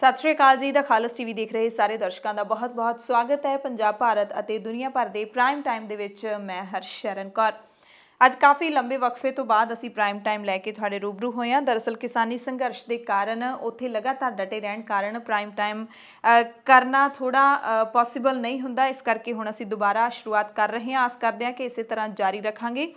सत श्री अकाल जी। The खालस TV देख रहे सारे दर्शकों का बहुत बहुत स्वागत है। पंजाब भारत और दुनिया भर के प्राइम टाइम दे विच मैं हरशरण कौर। अज काफ़ी लंबे वक्फे तो बाद असी प्राइम टाइम लैके थोड़े रूबरू होए हैं। दरअसल किसानी संघर्ष के कारण उत्थे लगातार डटे रहन कारण प्राइम टाइम करना थोड़ा पॉसीबल नहीं हुंदा। इस करके हुण असी दोबारा शुरुआत कर रहे हैं। आस करते हैं कि इस तरह जारी रखांगे।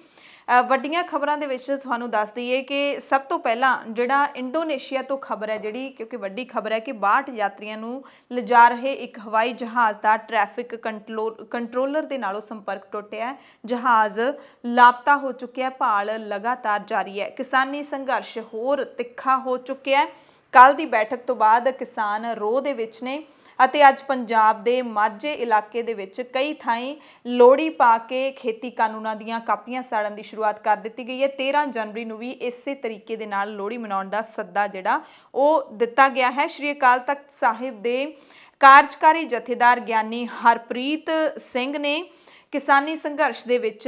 वड्डियां खबरां दे विच तुहानूं दस दईए कि सब तो पहला जिहड़ा इंडोनेशिया तो खबर है जिहड़ी, क्योंकि वड्डी खबर है कि 62 यात्रियों नूं लिजा रहे एक हवाई जहाज़ का ट्रैफिक कंट्रोलर दे नालों संपर्क टुटिया है। जहाज़ लापता हो चुका है। भाल लगातार जारी है। किसानी संघर्ष होर तिखा हो चुका है। कल की बैठक तो बाद किसान रोह दे विच ने ਅਤੇ ਅੱਜ पंजाब के माझे इलाके दे विच कई थाई लोहड़ी पा के खेती कानूनों दीयां कापियां साड़न की शुरुआत कर दी गई है। 13 जनवरी नूं भी इसे तरीके दे नाल लोहड़ी मनाउण दा सद्दा जिहड़ा ओह दिता गया है। श्री अकाल तख्त साहिब दे कार्यकारी जथेदार ज्ञानी हरप्रीत सिंह ने किसानी संघर्ष दे विच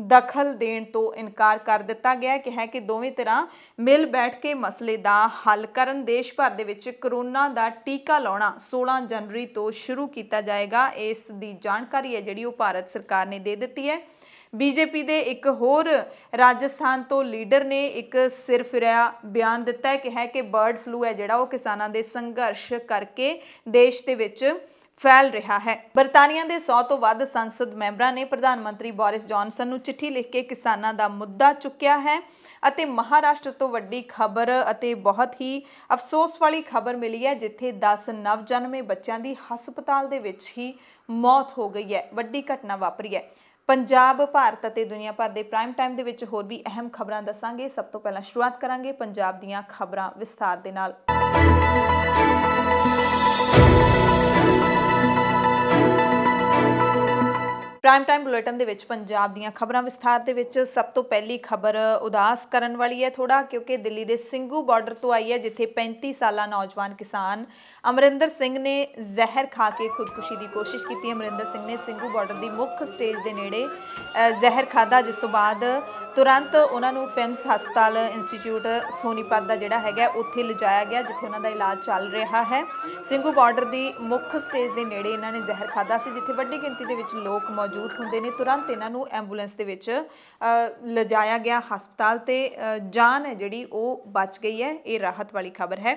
दखल देण तो इनकार कर दिता गया है कि दोवें तरह मिल बैठ के मसले का हल करन। देश भर दे विच कोरोना का टीका लाउणा 16 जनवरी तो शुरू किया जाएगा। इस दी जानकारी है जिहड़ी ओह भारत सरकार ने दे दित्ती है। बीजेपी के एक होर राजस्थान तो लीडर ने एक सिर फिरिया बयान दिता है कि बर्ड फ्लू है जिहड़ा ओह किसानां दे संघर्ष करके देश दे विच फैल रहा है। बरतानिया के 100 तो वध संसद मैंबरां ने प्रधानमंत्री बोरिस जॉनसन नूं चिट्ठी लिख के किसानां दा मुद्दा चुक्या है। ਅਤੇ महाराष्ट्र तो वड्डी खबर ਅਤੇ बहुत ही अफसोस वाली खबर मिली है जिथे 10 नवजन्मे बच्चों की हस्पताल दे विच ही मौत हो गई है। वड्डी घटना वापरी है। पंजाब भारत ਅਤੇ दुनिया भर के प्राइम टाइम दे विच होर भी अहम खबरां दसांगे। सब तो पहला शुरुआत करांगे पंजाब दीयां खबरां विस्तार दे नाल। प्राइम टाइम बुलेटिन दे विच पंजाब दीयां खबरां विस्तार दे विच सब तो पहली खबर उदास करन वाली है थोड़ा, क्योंकि दिल्ली दे सिंघू बॉर्डर तो आई है जिथे 35 साला नौजवान किसान अमरिंदर सिंह ने जहर खा के खुदकुशी की कोशिश की। अमरिंदर सिंह ने सिंघू बॉर्डर की मुख्य स्टेज के नेड़े जहर खाधा, जिस तो बाद तुरंत उन्होंने फिम्स हस्पताल इंस्टीट्यूट सोनीपत का जिहड़ा हैगा उत्थे लिजाया गया जिथे उन्हों का इलाज चल रहा है। सिंघू बॉर्डर की मुख्य स्टेज के नेड़े इन्होंने जहर खाधा सी जिथे वड्डी गिणती दे विच लोग मौजूद होंदे ने। तुरंत इन्हों एंबूलेंस दे विच लिजाया गया हस्पताल ते जान है जिहड़ी ओह बच गई है। ये राहत वाली खबर है।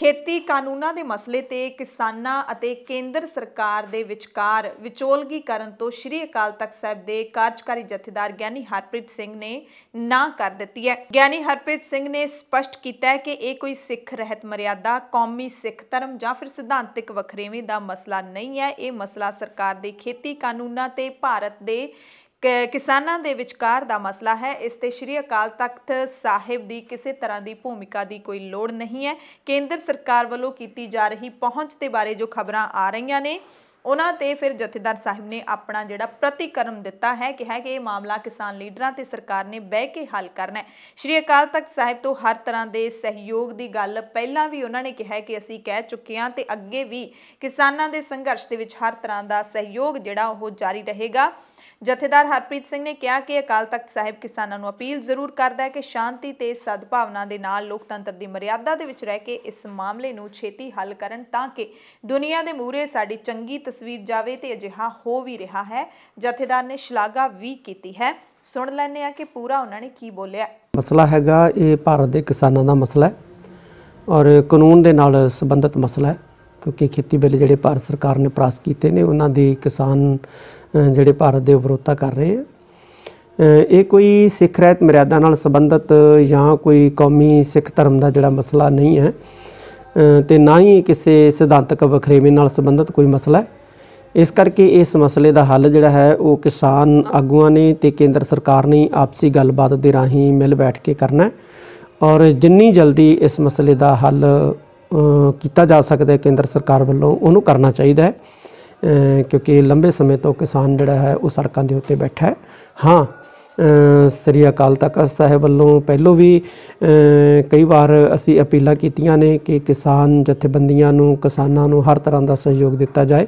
खेती कानूनों के मसले ते किसानां अते केंद्र सरकार दे विचकार विचोलगी करन तो श्री अकाल तख्त साहिब दे कार्यकारी जथेदार ज्ञानी हरप्रीत सिंह ने ना कर दित्ती है। ज्ञानी हरप्रीत सिंह ने स्पष्ट किया है कि यह कोई सिख रहत मर्यादा, कौमी सिख धर्म जां फिर सिद्धांतिक वखरेवें दा मसला नहीं है। यह मसला सरकार दे खेती कानूनों ते भारत दे किसानां दे विचकार दा मसला है। इस ते श्री अकाल तख्त साहिब की किसी तरह की भूमिका की कोई लोड़ नहीं है। केंद्र सरकार वालों की जा रही पहुँच के बारे जो खबरां आ रही ने उन्हां ते फिर जथेदार साहिब ने अपना जिहड़ा प्रतिक्रम दिता है कि यह मामला किसान लीडरां ते सरकार ने बह के हल करना है। श्री अकाल तख्त साहिब तो हर तरह के सहयोग की गल पहला भी उन्होंने कहा कि असीं कह चुके हैं ते अगे भी किसानां दे संघर्ष दे विच हर तरह का सहयोग जिहड़ा ओह जारी रहेगा। जथेदार हरप्रीत सिंह ने कहा कि अकाल तख्त साहिब किसानों को अपील जरूर करता है कि शांति ते सद्भावना दे नाल लोकतंत्र की मर्यादा दे विच रह के इस मामले नूं छेती हल करन ताकि दुनिया के मूहरे साडी चंगी तस्वीर जावे ते अजिहा हो भी रहा है। जथेदार ने शलाघा भी की है। सुन लैंदे आ कि पूरा उन्होंने की बोलिया। मसला हैगा ये भारत के किसानों का मसला है और कानून के नाल संबंधित मसला है, क्योंकि खेती बिल जिहड़े भारत सरकार ने पास किए ने उन्हां दी किसान ਜਿਹੜੇ ਭਾਰਤ ਦੇ ਵਿਰੋਧਤਾ ਕਰ ਰਹੇ ਆ। ਇਹ ਕੋਈ ਸਿੱਖ ਰਹਿਤ ਮਰਿਆਦਾ ਨਾਲ ਸੰਬੰਧਿਤ ਜਾਂ ਕੋਈ ਕੌਮੀ ਸਿੱਖ ਧਰਮ ਦਾ ਜਿਹੜਾ ਮਸਲਾ ਨਹੀਂ ਹੈ ਤੇ ਨਾ ਹੀ ਕਿਸੇ ਸਿਧਾਂਤਕ ਵਖਰੇਵੇਂ ਨਾਲ ਸੰਬੰਧਿਤ ਕੋਈ ਮਸਲਾ ਹੈ। ਇਸ ਕਰਕੇ ਇਸ ਮਸਲੇ ਦਾ ਹੱਲ ਜਿਹੜਾ ਹੈ ਉਹ ਕਿਸਾਨ ਆਗੂਆਂ ਨੇ ਤੇ ਕੇਂਦਰ ਸਰਕਾਰ ਨੇ ਆਪਸੀ ਗੱਲਬਾਤ ਦੇ ਰਾਹੀਂ ਮਿਲ ਬੈਠ ਕੇ ਕਰਨਾ ਹੈ ਔਰ ਜਿੰਨੀ ਜਲਦੀ ਇਸ ਮਸਲੇ ਦਾ ਹੱਲ ਕੀਤਾ ਜਾ ਸਕਦਾ ਹੈ ਕੇਂਦਰ ਸਰਕਾਰ ਵੱਲੋਂ ਉਹਨੂੰ ਕਰਨਾ ਚਾਹੀਦਾ ਹੈ, ਕਿਉਂਕਿ ਲੰਬੇ ਸਮੇਂ ਤੋਂ ਕਿਸਾਨ ਜਿਹੜਾ ਹੈ ਉਹ ਸੜਕਾਂ ਦੇ ਉੱਤੇ ਬੈਠਾ ਹੈ। ਹਾਂ, ਸ੍ਰੀ ਅਕਾਲ ਤਖਤ ਸਾਹਿਬ ਵੱਲੋਂ ਪਹਿਲੋਂ ਵੀ ਕਈ ਵਾਰ ਅਸੀਂ ਅਪੀਲਾਂ ਕੀਤੀਆਂ ਨੇ ਕਿ ਕਿਸਾਨ ਜਥੇਬੰਦੀਆਂ ਨੂੰ, ਕਿਸਾਨਾਂ ਨੂੰ ਹਰ ਤਰ੍ਹਾਂ ਦਾ ਸਹਿਯੋਗ ਦਿੱਤਾ ਜਾਏ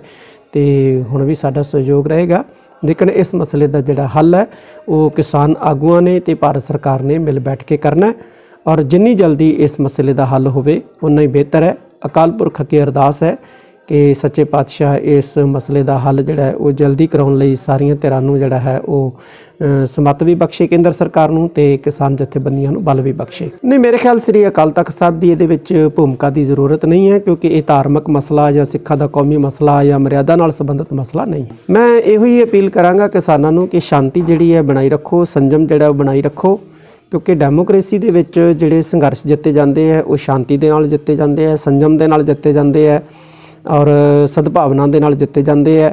ਤੇ ਹੁਣ ਵੀ ਸਾਡਾ ਸਹਿਯੋਗ ਰਹੇਗਾ। ਲੇਕਿਨ ਇਸ ਮਸਲੇ ਦਾ ਜਿਹੜਾ ਹੱਲ ਹੈ ਉਹ ਕਿਸਾਨ ਆਗੂਆਂ ਨੇ ਤੇ ਭਾਰਤ ਸਰਕਾਰ ਨੇ ਮਿਲ ਬੈਠ ਕੇ ਕਰਨਾ ਹੈ ਔਰ ਜਿੰਨੀ ਜਲਦੀ ਇਸ ਮਸਲੇ ਦਾ ਹੱਲ ਹੋਵੇ ਉਨਾ ਹੀ ਬਿਹਤਰ ਹੈ। ਅਕਾਲ ਪੁਰਖ ਅੱਗੇ ਅਰਦਾਸ ਹੈ ਕਿ ਸੱਚੇ ਪਾਤਸ਼ਾਹ ਇਸ ਮਸਲੇ ਦਾ ਹੱਲ ਜਿਹੜਾ ਹੈ ਉਹ ਜਲਦੀ ਕਰਾਉਣ ਲਈ ਸਾਰੀਆਂ ਧਿਰਾਂ ਨੂੰ ਜਿਹੜਾ ਹੈ ਉਹ ਸਮੱਤ ਵੀ ਬਖਸ਼ੇ ਕੇਂਦਰ ਸਰਕਾਰ ਨੂੰ ਤੇ ਕਿਸਾਨ ਜਥੇਬੰਦੀਆਂ ਨੂੰ ਬਲ ਵੀ ਬਖਸ਼ੇ। ਨਹੀਂ, ਮੇਰੇ ਖਿਆਲ ਸ੍ਰੀ ਅਕਾਲ ਤਖਤ ਸਾਹਿਬ ਦੀ ਇਹਦੇ ਵਿੱਚ ਭੂਮਿਕਾ ਦੀ ਜ਼ਰੂਰਤ ਨਹੀਂ ਹੈ, ਕਿਉਂਕਿ ਇਹ ਧਾਰਮਿਕ ਮਸਲਾ ਜਾਂ ਸਿੱਖਾਂ ਦਾ ਕੌਮੀ ਮਸਲਾ ਜਾਂ ਮਰਿਆਦਾ ਨਾਲ ਸੰਬੰਧਿਤ ਮਸਲਾ ਨਹੀਂ। ਮੈਂ ਇਹੋ ਹੀ ਅਪੀਲ ਕਰਾਂਗਾ ਕਿਸਾਨਾਂ ਨੂੰ ਕਿ ਸ਼ਾਂਤੀ ਜਿਹੜੀ ਹੈ ਬਣਾਈ ਰੱਖੋ, ਸੰਜਮ ਜਿਹੜਾ ਉਹ ਬਣਾਈ ਰੱਖੋ, ਕਿਉਂਕਿ ਡੈਮੋਕ੍ਰੇਸੀ ਦੇ ਵਿੱਚ ਜਿਹੜੇ ਸੰਘਰਸ਼ ਜਿੱਤੇ ਜਾਂਦੇ ਹੈ ਉਹ ਸ਼ਾਂਤੀ ਦੇ ਨਾਲ ਜਿੱਤੇ ਜਾਂਦੇ ਹੈ, ਸੰਜਮ ਦੇ ਨਾਲ ਜਿੱਤੇ ਜਾਂਦੇ ਹੈ ਔਰ ਸਦਭਾਵਨਾ ਦੇ ਨਾਲ ਜਿੱਤੇ ਜਾਂਦੇ ਹੈ,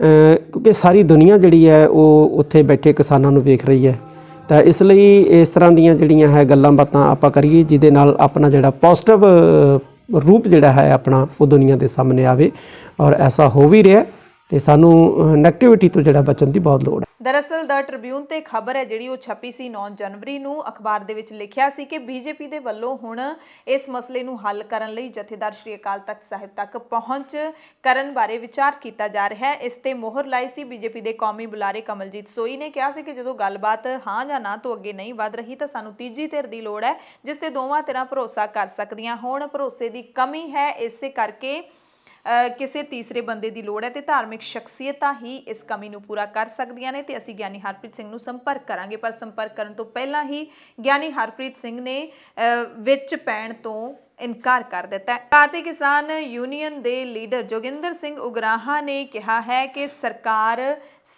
ਕਿਉਂਕਿ ਸਾਰੀ ਦੁਨੀਆ ਜਿਹੜੀ ਹੈ ਉਹ ਉੱਥੇ ਬੈਠੇ ਕਿਸਾਨਾਂ ਨੂੰ ਵੇਖ ਰਹੀ ਹੈ। ਤਾਂ ਇਸ ਲਈ ਇਸ ਤਰ੍ਹਾਂ ਦੀਆਂ ਜਿਹੜੀਆਂ ਹੈ ਗੱਲਾਂ ਬਾਤਾਂ ਆਪਾਂ ਕਰੀਏ ਜਿਹਦੇ ਨਾਲ ਆਪਣਾ ਜਿਹੜਾ ਪੋਜ਼ਿਟਿਵ ਰੂਪ ਜਿਹੜਾ ਹੈ ਆਪਣਾ ਉਹ ਦੁਨੀਆ ਦੇ ਸਾਹਮਣੇ ਆਵੇ ਔਰ ਐਸਾ ਹੋ ਵੀ ਰਿਹਾ ਤੇ ਸਾਨੂੰ ਨੈਗੇਟਿਵਿਟੀ ਤੋਂ ਜਿਹੜਾ ਬਚਣ ਦੀ ਬਹੁਤ ਲੋੜ ਹੈ। ਦਰਅਸਲ ਦ ਟ੍ਰਿਬਿਊਨ ਤੇ ਖਬਰ ਹੈ ਜਿਹੜੀ ਉਹ ਛਪੀ ਸੀ 9 ਜਨਵਰੀ ਨੂੰ। ਅਖਬਾਰ ਦੇ ਵਿੱਚ ਲਿਖਿਆ ਸੀ ਕਿ ਬੀਜੇਪੀ ਦੇ ਵੱਲੋਂ ਹੁਣ ਇਸ ਮਸਲੇ ਨੂੰ ਹੱਲ ਕਰਨ ਲਈ ਜਥੇਦਾਰ ਸ਼੍ਰੀ ਅਕਾਲ ਤਖਤ ਸਾਹਿਬ ਤੱਕ ਪਹੁੰਚ ਕਰਨ ਬਾਰੇ ਵਿਚਾਰ ਕੀਤਾ ਜਾ ਰਿਹਾ ਹੈ। ਇਸ ਤੇ ਮੋਹਰ ਲਾਈ ਸੀ ਬੀਜੇਪੀ ਦੇ ਕੌਮੀ ਬੁਲਾਰੇ ਕਮਲਜੀਤ ਸੋਈ ਨੇ। ਕਿਹਾ ਸੀ ਕਿ ਜਦੋਂ ਗੱਲਬਾਤ ਹਾਂ ਜਾਂ ਨਾ ਤੋਂ ਅੱਗੇ ਨਹੀਂ ਵੱਧ ਰਹੀ ਤਾਂ ਸਾਨੂੰ ਤੀਜੀ ਧਿਰ ਦੀ ਲੋੜ ਹੈ ਜਿਸ ਤੇ ਦੋਵਾਂ ਧਿਰਾਂ ਭਰੋਸਾ ਕਰ ਸਕਦੀਆਂ ਹੋਣ। ਭਰੋਸੇ ਦੀ ਕਮੀ ਹੈ, ਇਸੇ ਕਰਕੇ ਕਿਸੇ ਤੀਸਰੇ ਬੰਦੇ ਦੀ ਲੋੜ ਹੈ ਤੇ ਧਾਰਮਿਕ ਸ਼ਖਸੀਅਤਾਂ ਹੀ ਇਸ ਕਮੀ ਨੂੰ ਪੂਰਾ ਕਰ ਸਕਦੀਆਂ ਨੇ ਤੇ ਅਸੀਂ ਗਿਆਨੀ ਹਰਪ੍ਰੀਤ ਸਿੰਘ ਨੂੰ ਸੰਪਰਕ ਕਰਾਂਗੇ। ਪਰ ਸੰਪਰਕ ਕਰਨ ਤੋਂ ਪਹਿਲਾਂ ਹੀ ਗਿਆਨੀ ਹਰਪ੍ਰੀਤ ਸਿੰਘ ਨੇ ਵਿੱਚ ਪੈਣ ਤੋਂ ਇਨਕਾਰ ਕਰ ਦਿੱਤਾ ਹੈ। ਭਾਰਤੀ ਕਿਸਾਨ ਯੂਨੀਅਨ ਦੇ ਲੀਡਰ ਜੋਗਿੰਦਰ ਸਿੰਘ ਉਗਰਾਹਾਂ ਨੇ ਕਿਹਾ ਹੈ ਕਿ ਸਰਕਾਰ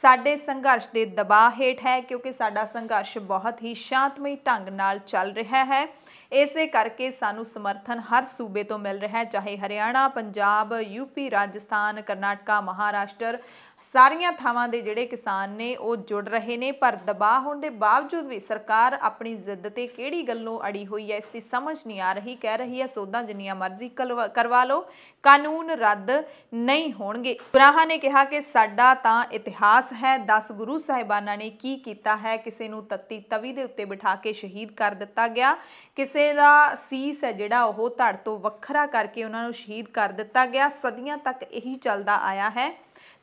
ਸਾਡੇ ਸੰਘਰਸ਼ ਦੇ ਦਬਾਅ ਹੇਠ ਹੈ, ਕਿਉਂਕਿ ਸਾਡਾ ਸੰਘਰਸ਼ ਬਹੁਤ ਹੀ ਸ਼ਾਂਤਮਈ ਢੰਗ ਨਾਲ ਚੱਲ ਰਿਹਾ ਹੈ। ਇਸੇ ਕਰਕੇ ਸਾਨੂੰ ਸਮਰਥਨ ਹਰ ਸੂਬੇ ਤੋਂ ਮਿਲ ਰਿਹਾ ਹੈ, ਚਾਹੇ ਹਰਿਆਣਾ, ਪੰਜਾਬ, ਯੂਪੀ, ਰਾਜਸਥਾਨ, ਕਰਨਾਟਕਾ, ਮਹਾਰਾਸ਼ਟਰ, ਸਾਰੀਆਂ ਥਾਵਾਂ ਦੇ ਜਿਹੜੇ ਕਿਸਾਨ ਨੇ ਉਹ ਜੁੜ ਰਹੇ ਨੇ। ਪਰ ਦਬਾਅ ਹੋਣ ਦੇ ਬਾਵਜੂਦ ਵੀ ਸਰਕਾਰ ਆਪਣੀ ਜ਼ਿੱਦ ਤੇ ਕਿਹੜੀ ਗੱਲੋਂ ਅੜੀ ਹੋਈ ਹੈ ਇਸ ਦੀ ਸਮਝ ਨਹੀਂ ਆ ਰਹੀ। ਕਹਿ ਰਹੀ ਹੈ ਸੋਧਾਂ ਜਿੰਨੀਆਂ ਮਰਜ਼ੀ ਕਰਵਾ ਲਓ, ਕਾਨੂੰਨ ਰੱਦ ਨਹੀਂ ਹੋਣਗੇ। ਉਗਰਾਹਾਂ ਨੇ ਕਿਹਾ ਕਿ ਸਾਡਾ ਤਾਂ ਇਤਿਹਾਸ ਹੈ, 10 ਗੁਰੂ ਸਾਹਿਬਾਨਾਂ ਨੇ ਕੀ ਕੀਤਾ ਹੈ। ਕਿਸੇ ਨੂੰ ਤੱਤੀ ਤਵੀ ਦੇ ਉੱਤੇ ਬਿਠਾ ਕੇ ਸ਼ਹੀਦ ਕਰ ਦਿੱਤਾ ਗਿਆ, ਕਿਸੇ ਦਾ ਸੀਸ ਹੈ ਜਿਹੜਾ ਉਹ ਧੜ ਤੋਂ ਵੱਖਰਾ ਕਰਕੇ ਉਹਨਾਂ ਨੂੰ ਸ਼ਹੀਦ ਕਰ ਦਿੱਤਾ ਗਿਆ। ਸਦੀਆਂ ਤੱਕ ਇਹੀ ਚੱਲਦਾ ਆਇਆ ਹੈ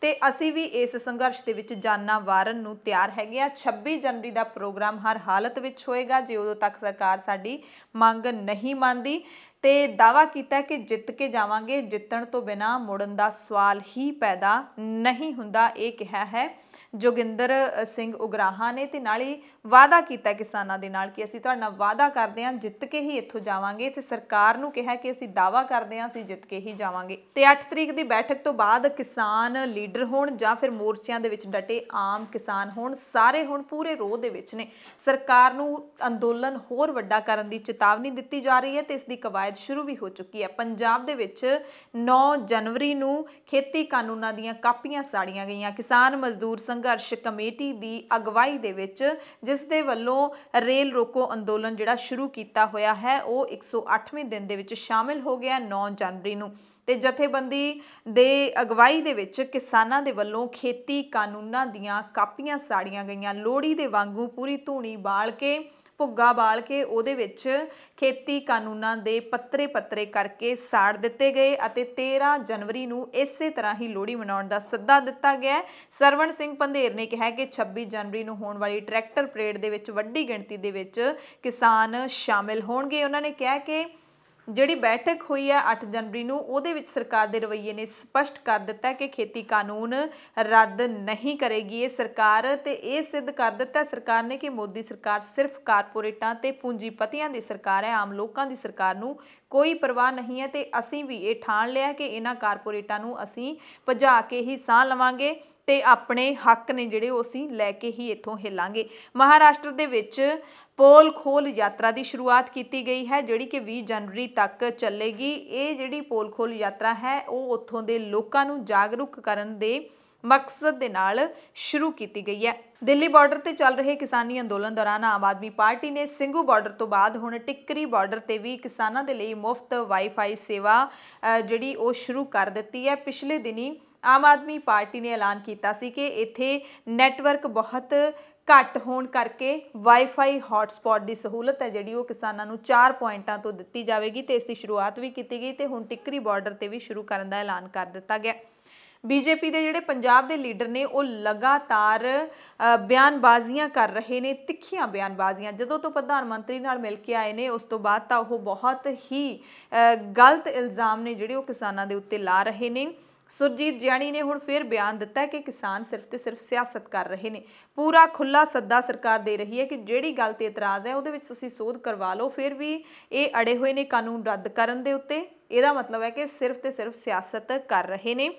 ਤੇ ਅਸੀਂ ਵੀ ਇਸ ਸੰਘਰਸ਼ ਦੇ ਵਿੱਚ ਜਾਨਾਂ ਵਾਰਨ ਨੂੰ ਤਿਆਰ ਹੈਗੇ ਆ। 26 ਜਨਵਰੀ ਦਾ ਪ੍ਰੋਗਰਾਮ ਹਰ ਹਾਲਤ ਵਿੱਚ ਹੋਏਗਾ ਜੇ ਉਦੋਂ ਤੱਕ ਸਰਕਾਰ ਸਾਡੀ ਮੰਗ ਨਹੀਂ ਮੰਨਦੀ। ਤੇ ਦਾਅਵਾ ਕੀਤਾ ਕਿ ਜਿੱਤ ਕੇ ਜਾਵਾਂਗੇ, ਜਿੱਤਣ ਤੋਂ ਬਿਨਾਂ ਮੁੜਨ ਦਾ ਸਵਾਲ ਹੀ ਪੈਦਾ ਨਹੀਂ ਹੁੰਦਾ। ਇਹ ਕਿਹਾ ਹੈ ਜੋਗਿੰਦਰ ਸਿੰਘ ਉਗਰਾਹਾਂ ਨੇ ਤੇ ਨਾਲ ਹੀ ਵਾਅਦਾ ਕੀਤਾ ਕਿਸਾਨਾਂ ਦੇ ਨਾਲ ਕਿ ਅਸੀਂ ਤੁਹਾਡੇ ਨਾਲ ਵਾਅਦਾ ਕਰਦੇ ਹਾਂ ਜਿੱਤ ਕੇ ਹੀ ਇੱਥੋਂ ਜਾਵਾਂਗੇ ਤੇ ਸਰਕਾਰ ਨੂੰ ਕਿਹਾ ਕਿ ਅਸੀਂ ਦਾਅਵਾ ਕਰਦੇ ਹਾਂ ਅਸੀਂ ਜਿੱਤ ਕੇ ਹੀ ਜਾਵਾਂਗੇ। ਤੇ 8 ਤਰੀਕ ਦੀ ਬੈਠਕ ਤੋਂ ਬਾਅਦ ਕਿਸਾਨ ਲੀਡਰ ਹੋਣ ਜਾਂ ਫਿਰ ਮੋਰਚਿਆਂ ਦੇ ਵਿੱਚ ਡਟੇ ਆਮ ਕਿਸਾਨ ਹੋਣ, ਸਾਰੇ ਹੁਣ ਪੂਰੇ ਰੋਹ ਦੇ ਵਿੱਚ ਨੇ। ਸਰਕਾਰ ਨੂੰ ਅੰਦੋਲਨ ਹੋਰ ਵੱਡਾ ਕਰਨ ਦੀ ਚੇਤਾਵਨੀ ਦਿੱਤੀ ਜਾ ਰਹੀ ਹੈ ਤੇ ਇਸ ਦੀ ਕਵਾਇਦ ਸ਼ੁਰੂ ਵੀ ਹੋ ਚੁੱਕੀ ਹੈ। ਪੰਜਾਬ ਦੇ ਵਿੱਚ 9 ਜਨਵਰੀ ਨੂੰ ਖੇਤੀ ਕਾਨੂੰਨਾਂ ਦੀਆਂ ਕਾਪੀਆਂ ਸਾੜੀਆਂ ਗਈਆਂ। ਕਿਸਾਨ ਮਜ਼ਦੂਰ ਸੰਘਰਸ਼ ਕਮੇਟੀ ਦੀ ਅਗਵਾਈ ਦੇ ਵਿੱਚ, ਜਿਸ ਦੇ ਵੱਲੋਂ ਰੇਲ ਰੋਕੋ ਅੰਦੋਲਨ ਜਿਹੜਾ ਸ਼ੁਰੂ ਕੀਤਾ ਹੋਇਆ ਹੈ ਉਹ 108ਵੇਂ ਦਿਨ ਦੇ ਵਿੱਚ ਸ਼ਾਮਿਲ ਹੋ ਗਿਆ 9 ਜਨਵਰੀ ਨੂੰ। ਤੇ ਜਥੇਬੰਦੀ ਦੇ ਅਗਵਾਈ ਦੇ ਵਿੱਚ ਕਿਸਾਨਾਂ ਦੇ ਵੱਲੋਂ ਖੇਤੀ ਕਾਨੂੰਨਾਂ ਦੀਆਂ ਕਾਪੀਆਂ ਸਾੜੀਆਂ ਗਈਆਂ। ਲੋਹੜੀ ਦੇ ਵਾਂਗੂ ਪੂਰੀ ਧੂਣੀ ਬਾਲ ਕੇ, ਭੁੱਗਾ ਬਾਲ ਕੇ ਉਹਦੇ ਵਿੱਚ ਖੇਤੀ ਕਾਨੂੰਨਾਂ ਦੇ ਪੱਤਰੇ ਕਰਕੇ ਸਾੜ ਦਿੱਤੇ ਗਏ ਅਤੇ 13 ਜਨਵਰੀ ਨੂੰ ਇਸੇ ਤਰ੍ਹਾਂ ਹੀ ਲੋਹੜੀ ਮਨਾਉਣ ਦਾ ਸੱਦਾ ਦਿੱਤਾ ਗਿਆ। ਸਰਵਣ ਸਿੰਘ ਪੰਧੇਰ ਨੇ ਕਿਹਾ ਕਿ 26 ਜਨਵਰੀ ਨੂੰ ਹੋਣ ਵਾਲੀ ਟਰੈਕਟਰ ਪਰੇਡ ਦੇ ਵਿੱਚ ਵੱਡੀ ਗਿਣਤੀ ਦੇ ਵਿੱਚ ਕਿਸਾਨ ਸ਼ਾਮਿਲ ਹੋਣਗੇ। ਉਹਨਾਂ ਨੇ ਕਿਹਾ ਕਿ ਜਿਹੜੀ ਬੈਠਕ ਹੋਈ ਹੈ 8 ਜਨਵਰੀ ਨੂੰ, ਉਹਦੇ ਵਿੱਚ ਸਰਕਾਰ ਦੇ ਰਵੱਈਏ ਨੇ ਸਪਸ਼ਟ ਕਰ ਦਿੱਤਾ ਕਿ ਖੇਤੀ ਕਾਨੂੰਨ ਰੱਦ ਨਹੀਂ ਕਰੇਗੀ ਇਹ ਸਰਕਾਰ। ਤੇ ਇਹ ਸਿੱਧ ਕਰ ਦਿੱਤਾ ਸਰਕਾਰ ਨੇ ਕਿ ਮੋਦੀ ਸਰਕਾਰ ਸਿਰਫ ਕਾਰਪੋਰੇਟਾਂ ਤੇ ਪੂੰਜੀਪਤੀਆਂ ਦੀ ਸਰਕਾਰ ਹੈ, ਆਮ ਲੋਕਾਂ ਦੀ ਸਰਕਾਰ ਨੂੰ ਕੋਈ ਪਰਵਾਹ ਨਹੀਂ ਹੈ। ਤੇ ਅਸੀਂ ਵੀ ਇਹ ਠਾਣ ਲਿਆ ਕਿ ਇਹਨਾਂ ਕਾਰਪੋਰੇਟਾਂ ਨੂੰ ਅਸੀਂ ਭਜਾ ਕੇ ਹੀ ਸਾਹ ਲਵਾਂਗੇ ਤੇ ਆਪਣੇ ਹੱਕ ਨੇ ਜਿਹੜੇ ਉਹ ਅਸੀਂ ਲੈ ਕੇ ਹੀ ਇੱਥੋਂ ਹਿੱਲਾਂਗੇ। ਮਹਾਰਾਸ਼ਟਰ ਦੇ ਵਿੱਚ ਪੋਲ ਖੋਲ ਯਾਤਰਾ ਦੀ ਸ਼ੁਰੂਆਤ ਕੀਤੀ ਗਈ ਹੈ, ਜਿਹੜੀ ਕਿ 20 ਜਨਵਰੀ ਤੱਕ ਚੱਲੇਗੀ। ਇਹ ਜਿਹੜੀ ਪੋਲ ਖੋਲ ਯਾਤਰਾ ਹੈ ਉਹ ਉੱਥੋਂ ਦੇ ਲੋਕਾਂ ਨੂੰ ਜਾਗਰੂਕ ਕਰਨ ਦੇ ਮਕਸਦ ਦੇ ਨਾਲ ਸ਼ੁਰੂ ਕੀਤੀ ਗਈ ਹੈ। ਦਿੱਲੀ ਬਾਰਡਰ ਤੇ ਚੱਲ ਰਹੇ ਕਿਸਾਨੀ ਅੰਦੋਲਨ ਦੌਰਾਨ ਆਮ ਆਦਮੀ ਪਾਰਟੀ ਨੇ ਸਿੰਘੂ ਬਾਰਡਰ ਤੋਂ ਬਾਅਦ ਹੁਣ ਟਿੱਕਰੀ ਬਾਰਡਰ ਤੇ ਵੀ ਕਿਸਾਨਾਂ ਦੇ ਲਈ ਮੁਫਤ ਵਾਈਫਾਈ ਸੇਵਾ ਜਿਹੜੀ ਉਹ ਸ਼ੁਰੂ ਕਰ ਦਿੱਤੀ ਹੈ। ਪਿਛਲੇ ਦਿਨੀ ਆਮ ਆਦਮੀ ਪਾਰਟੀ ਨੇ ਐਲਾਨ ਕੀਤਾ ਸੀ ਕਿ ਇੱਥੇ ਨੈਟਵਰਕ ਬਹੁਤ ਘੱਟ ਹੋਣ ਕਰਕੇ ਵਾਈਫਾਈ ਹੌਟਸਪੌਟ ਦੀ ਸਹੂਲਤ ਹੈ ਜਿਹੜੀ ਉਹ ਕਿਸਾਨਾਂ ਨੂੰ 4 ਪੁਆਇੰਟਾਂ ਤੋਂ ਦਿੱਤੀ ਜਾਵੇਗੀ ਤੇ ਇਸ ਦੀ ਸ਼ੁਰੂਆਤ ਵੀ ਕੀਤੀ ਗਈ ਤੇ ਹੁਣ ਟਿੱਕਰੀ ਬਾਰਡਰ ਤੇ ਵੀ ਸ਼ੁਰੂ ਕਰਨ ਦਾ ਐਲਾਨ ਕਰ ਦਿੱਤਾ ਗਿਆ। ਬੀਜੇਪੀ ਦੇ ਜਿਹੜੇ ਪੰਜਾਬ ਦੇ ਲੀਡਰ ਨੇ ਉਹ ਲਗਾਤਾਰ ਬਿਆਨਬਾਜ਼ੀਆਂ ਕਰ ਰਹੇ ਨੇ, ਤਿੱਖੀਆਂ ਬਿਆਨਬਾਜ਼ੀਆਂ। ਜਦੋਂ ਤੋਂ ਪ੍ਰਧਾਨ ਮੰਤਰੀ ਨਾਲ ਮਿਲ ਕੇ ਆਏ ਨੇ ਉਸ ਤੋਂ ਬਾਅਦ ਤਾਂ ਉਹ ਬਹੁਤ ਹੀ ਗਲਤ ਇਲਜ਼ਾਮ ਨੇ ਜਿਹੜੇ ਉਹ ਕਿਸਾਨਾਂ ਦੇ ਉੱਤੇ ਲਾ ਰਹੇ ਨੇ। ਸੁਰਜੀਤ ਜਿਆਣੀ ਨੇ ਹੁਣ ਫਿਰ ਬਿਆਨ ਦਿੱਤਾ ਕਿ ਕਿਸਾਨ ਸਿਰਫ ਤੇ ਸਿਰਫ ਸਿਆਸਤ ਕਰ ਰਹੇ ਨੇ। ਪੂਰਾ ਖੁੱਲਾ ਸੱਦਾ ਸਰਕਾਰ ਦੇ ਰਹੀ ਹੈ ਕਿ ਜਿਹੜੀ ਗੱਲ ਤੇ ਇਤਰਾਜ਼ ਹੈ ਉਹਦੇ ਵਿੱਚ ਤੁਸੀਂ ਸੋਧ ਕਰਵਾ ਲਓ, ਫਿਰ ਵੀ ਇਹ ਅੜੇ ਹੋਏ ਨੇ ਕਾਨੂੰਨ ਰੱਦ ਕਰਨ ਦੇ ਉੱਤੇ। ਇਹਦਾ ਮਤਲਬ ਹੈ ਕਿ ਸਿਰਫ ਤੇ ਸਿਰਫ ਸਿਆਸਤ ਕਰ ਰਹੇ ਨੇ।